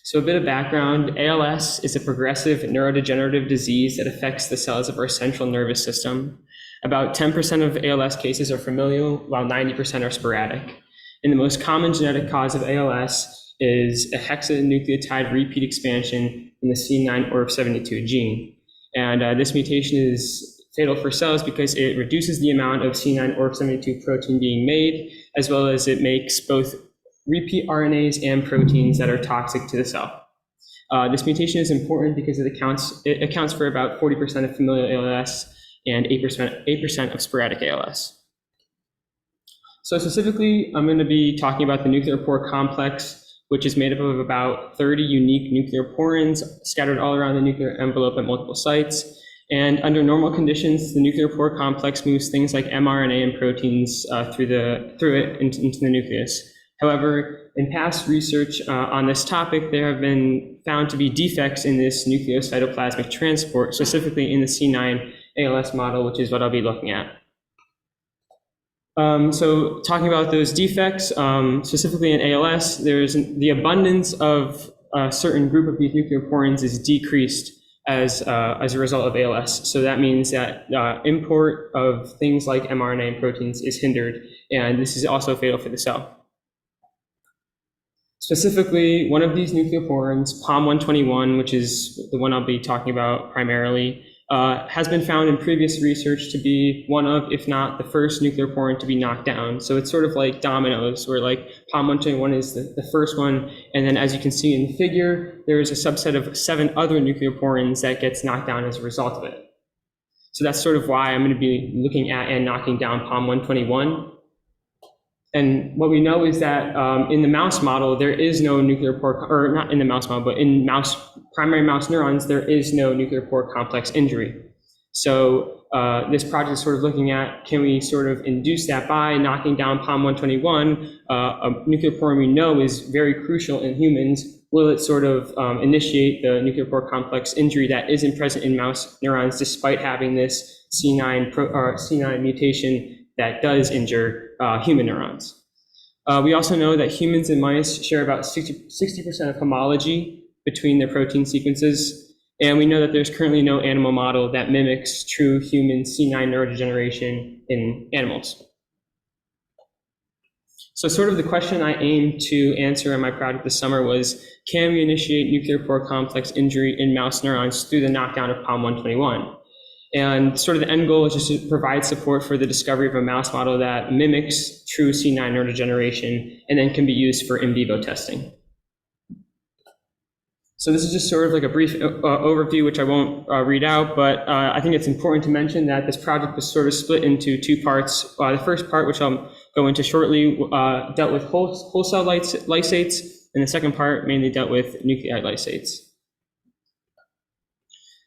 So a bit of background: ALS is a progressive neurodegenerative disease that affects the cells of our central nervous system. About 10% of ALS cases are familial, while 90% are sporadic. And the most common genetic cause of ALS is a hexanucleotide repeat expansion in the C9orf72 gene. And this mutation is fatal for cells because it reduces the amount of C9orf72 protein being made, as well as it makes both repeat RNAs and proteins that are toxic to the cell. This mutation is important because it accounts for about 40% of familial ALS and 8% of sporadic ALS. So specifically, I'm going to be talking about the nuclear pore complex, which is made up of about 30 unique nuclear porins scattered all around the nuclear envelope at multiple sites. And under normal conditions, the nuclear pore complex moves things like mRNA and proteins through it into the nucleus. However, in past research on this topic, there have been found to be defects in this nucleocytoplasmic transport, specifically in the C9 ALS model, which is what I'll be looking at. So talking about those defects, specifically in ALS, there's the abundance of a certain group of these nuclear porins is decreased as a result of ALS. So that means that import of things like mRNA and proteins is hindered, and this is also fatal for the cell. Specifically, one of these nuclear porins, POM121, which is the one I'll be talking about primarily, has been found in previous research to be one of, if not the first nuclear porin to be knocked down. So it's sort of like dominoes, where like POM121 is the first one, and then as you can see in the figure, there is a subset of 7 other nuclear porins that gets knocked down as a result of it. So that's sort of why I'm going to be looking at and knocking down POM121. And what we know is that in the mouse model, there is no nuclear pore, or not in the mouse model, but in primary mouse neurons, there is no nuclear pore complex injury. So this project is sort of looking at, can we sort of induce that by knocking down POM121, a nuclear porin we know is very crucial in humans. Will it sort of initiate the nuclear pore complex injury that isn't present in mouse neurons, despite having this C9 mutation that does injure human neurons? We also know that humans and mice share about 60% of homology between their protein sequences, And we know that there's currently no animal model that mimics true human C9 neurodegeneration in animals. So sort of the question I aimed to answer in my project this summer was, can we initiate nuclear pore complex injury in mouse neurons through the knockdown of POM121? And sort of the end goal is just to provide support for the discovery of a mouse model that mimics true C9 neurodegeneration and then can be used for in vivo testing. So this is just sort of like a brief overview, which I won't read out, but I think it's important to mention that this project was sort of split into two parts. The first part, which I'll go into shortly, dealt with whole cell lysates, and the second part mainly dealt with nuclei lysates.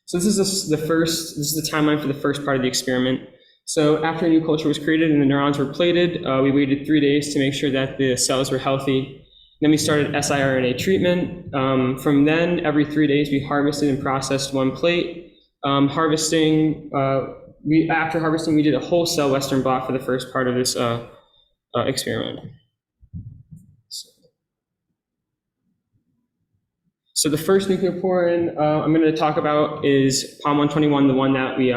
So this is the timeline for the first part of the experiment. So after a new culture was created and the neurons were plated, we waited 3 days to make sure that the cells were healthy. Then we started siRNA treatment. From then, every 3 days, we harvested and processed one plate. After harvesting, we did a whole cell Western blot for the first part of this experiment. So the first nucleoporin I'm going to talk about is POM121, the one that we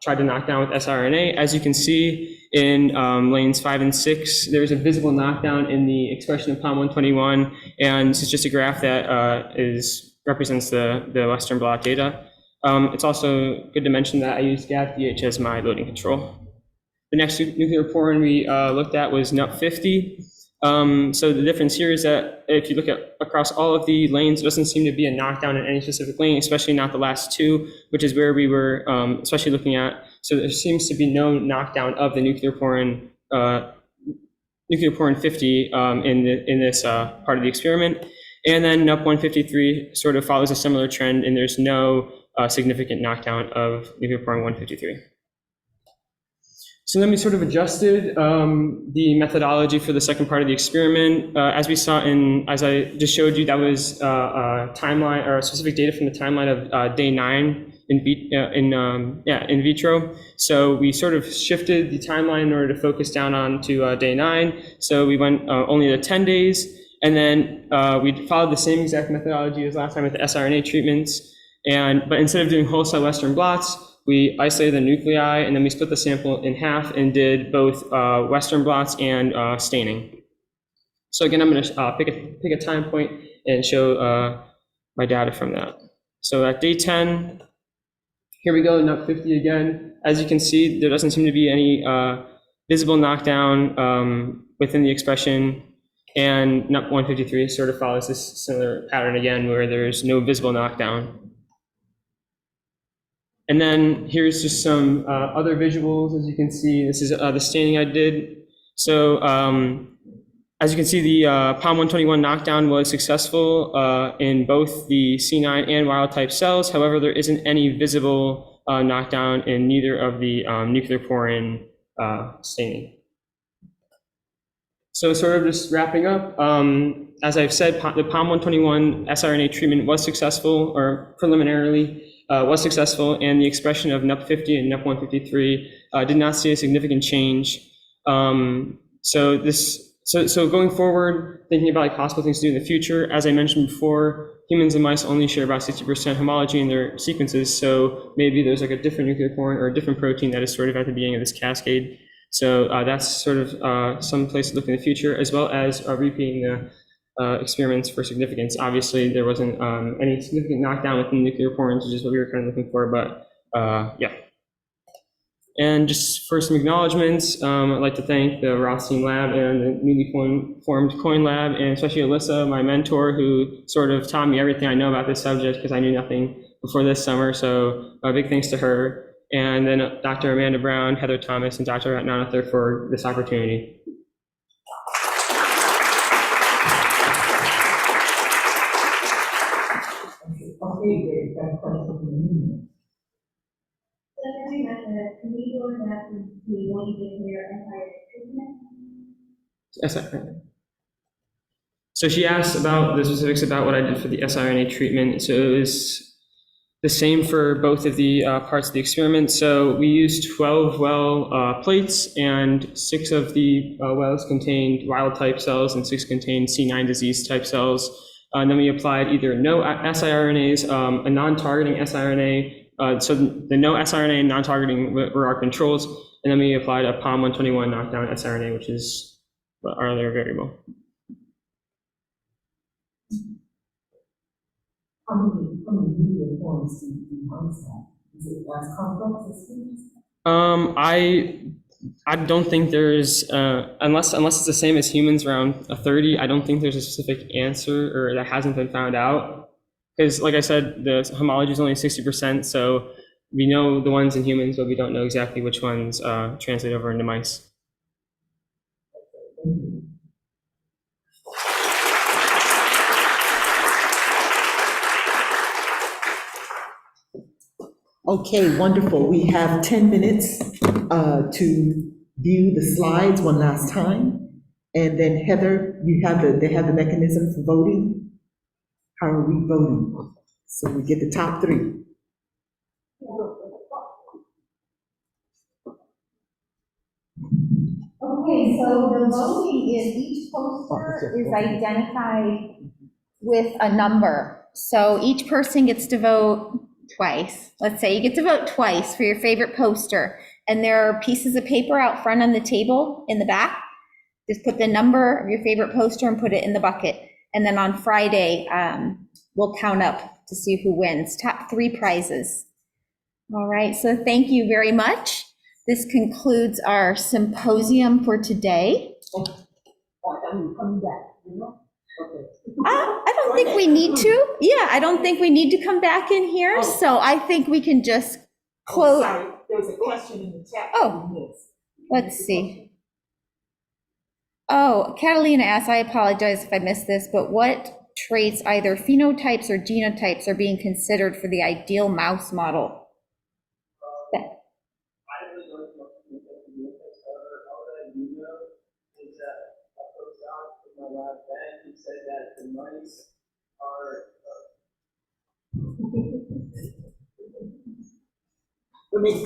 tried to knock down with siRNA. As you can see in lanes 5 and 6, there's a visible knockdown in the expression of POM121, and this is just a graph that represents the Western blot data. It's also good to mention that I used GAPDH as my loading control. The next nucleoporin we looked at was NUP50. So the difference here is that if you look at across all of the lanes, it doesn't seem to be a knockdown in any specific lane, especially not the last two, which is where we were especially looking at. So there seems to be no knockdown of the nucleoporin 50 in this part of the experiment. And then NUP153 sort of follows a similar trend, and there's no significant knockdown of nucleoporin 153. So then we sort of adjusted the methodology for the second part of the experiment. As we saw as I just showed you, that was a timeline or specific data from the timeline of day 9 in vitro. So we sort of shifted the timeline in order to focus down on to day 9. So we went only to 10 days, and then we followed the same exact methodology as last time with the siRNA treatments. But instead of doing whole cell Western blots, we isolated the nuclei, and then we split the sample in half and did both Western blots and staining. So again, I'm going to pick a time point and show my data from that. So at day 10, here we go, NUP50 again. As you can see, there doesn't seem to be any visible knockdown within the expression, and NUP153 sort of follows this similar pattern again, where there's no visible knockdown. And then here's just some other visuals. As you can see, this is the staining I did. So as you can see, the POM121 knockdown was successful in both the C9 and wild type cells. However, there isn't any visible knockdown in neither of the nucleoporin staining. So sort of just wrapping up, as I've said, the POM121 siRNA treatment was successful, or preliminarily, was successful, and the expression of NUP50 and NUP153 did not see a significant change. So going forward, thinking about like possible things to do in the future, as I mentioned before, humans and mice only share about 60% homology in their sequences, so maybe there's like a different nucleoporin or a different protein that is sort of at the beginning of this cascade. So that's sort of some place to look in the future, as well as repeating the experiments for significance. Obviously, there wasn't any significant knockdown within nucleoporins, which is what we were kind of looking for, but yeah. And just for some acknowledgments, I'd like to thank the Rothstein Lab and the newly formed COIN Lab, and especially Alyssa, my mentor, who sort of taught me everything I know about this subject because I knew nothing before this summer. So a big thanks to her. And then Dr. Amanda Brown, Heather Thomas, and Dr. Ratnanathan for this opportunity. Okay, great. Question from the union. Can we go back to when you did your siRNA treatment? So she asked about the specifics about what I did for the siRNA treatment. So it was the same for both of the parts of the experiment. So we used 12 well plates, and 6 of the wells contained wild type cells and 6 contained C9 disease type cells. And then we applied either no siRNAs, a non-targeting siRNA. So the no siRNA and non-targeting were our controls. And then we applied a POM121 knockdown siRNA, which is our other variable. How many medium forms do you have? Is it as complex as these? I don't think there's unless it's the same as humans, around 30. I don't think there's a specific answer, or that hasn't been found out. Because, like I said, the homology is only 60%, so we know the ones in humans, but we don't know exactly which ones translate over into mice. Okay, wonderful. We have 10 minutes to view the slides one last time. And then Heather, they have the mechanism for voting. How are we voting? So we get the top three. Okay, so the voting is each poster is identified with a number. So each person gets to vote twice. Let's say you get to vote twice for your favorite poster. And there are pieces of paper out front on the table in the back. Just put the number of your favorite poster and put it in the bucket. And then on Friday, we'll count up to see who wins. Top 3 prizes. All right, so thank you very much. This concludes our symposium for today. I don't think we need to. Yeah, I don't think we need to come back in here. So I think we can just close. Sorry, there was a question in the chat. Let's see. Oh, Catalina asks, I apologize if I missed this, but what traits, either phenotypes or genotypes, are being considered for the ideal mouse model? He said that the mice are.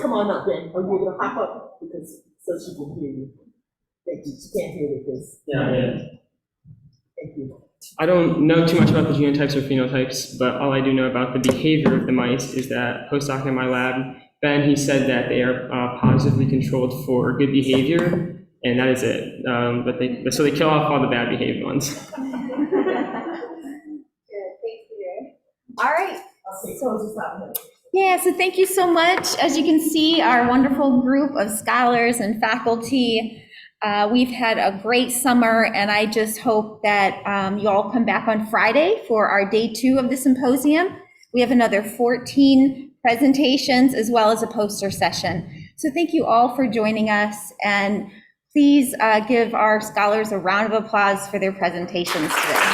Come on up, Ben. Are you able to hop up? Because so she can hear you. Thank you. She can't hear because. Yeah. Thank you. I don't know too much about the genotypes or phenotypes, but all I do know about the behavior of the mice is that postdoc in my lab, Ben, he said that they are positively controlled for good behavior. And that is it. So they kill off all the bad behaved ones. Good, thank you. All right. Yeah, so thank you so much. As you can see, our wonderful group of scholars and faculty, we've had a great summer, and I just hope that you all come back on Friday for our day 2 of the symposium. We have another 14 presentations as well as a poster session. So thank you all for joining us, and please give our scholars a round of applause for their presentations today.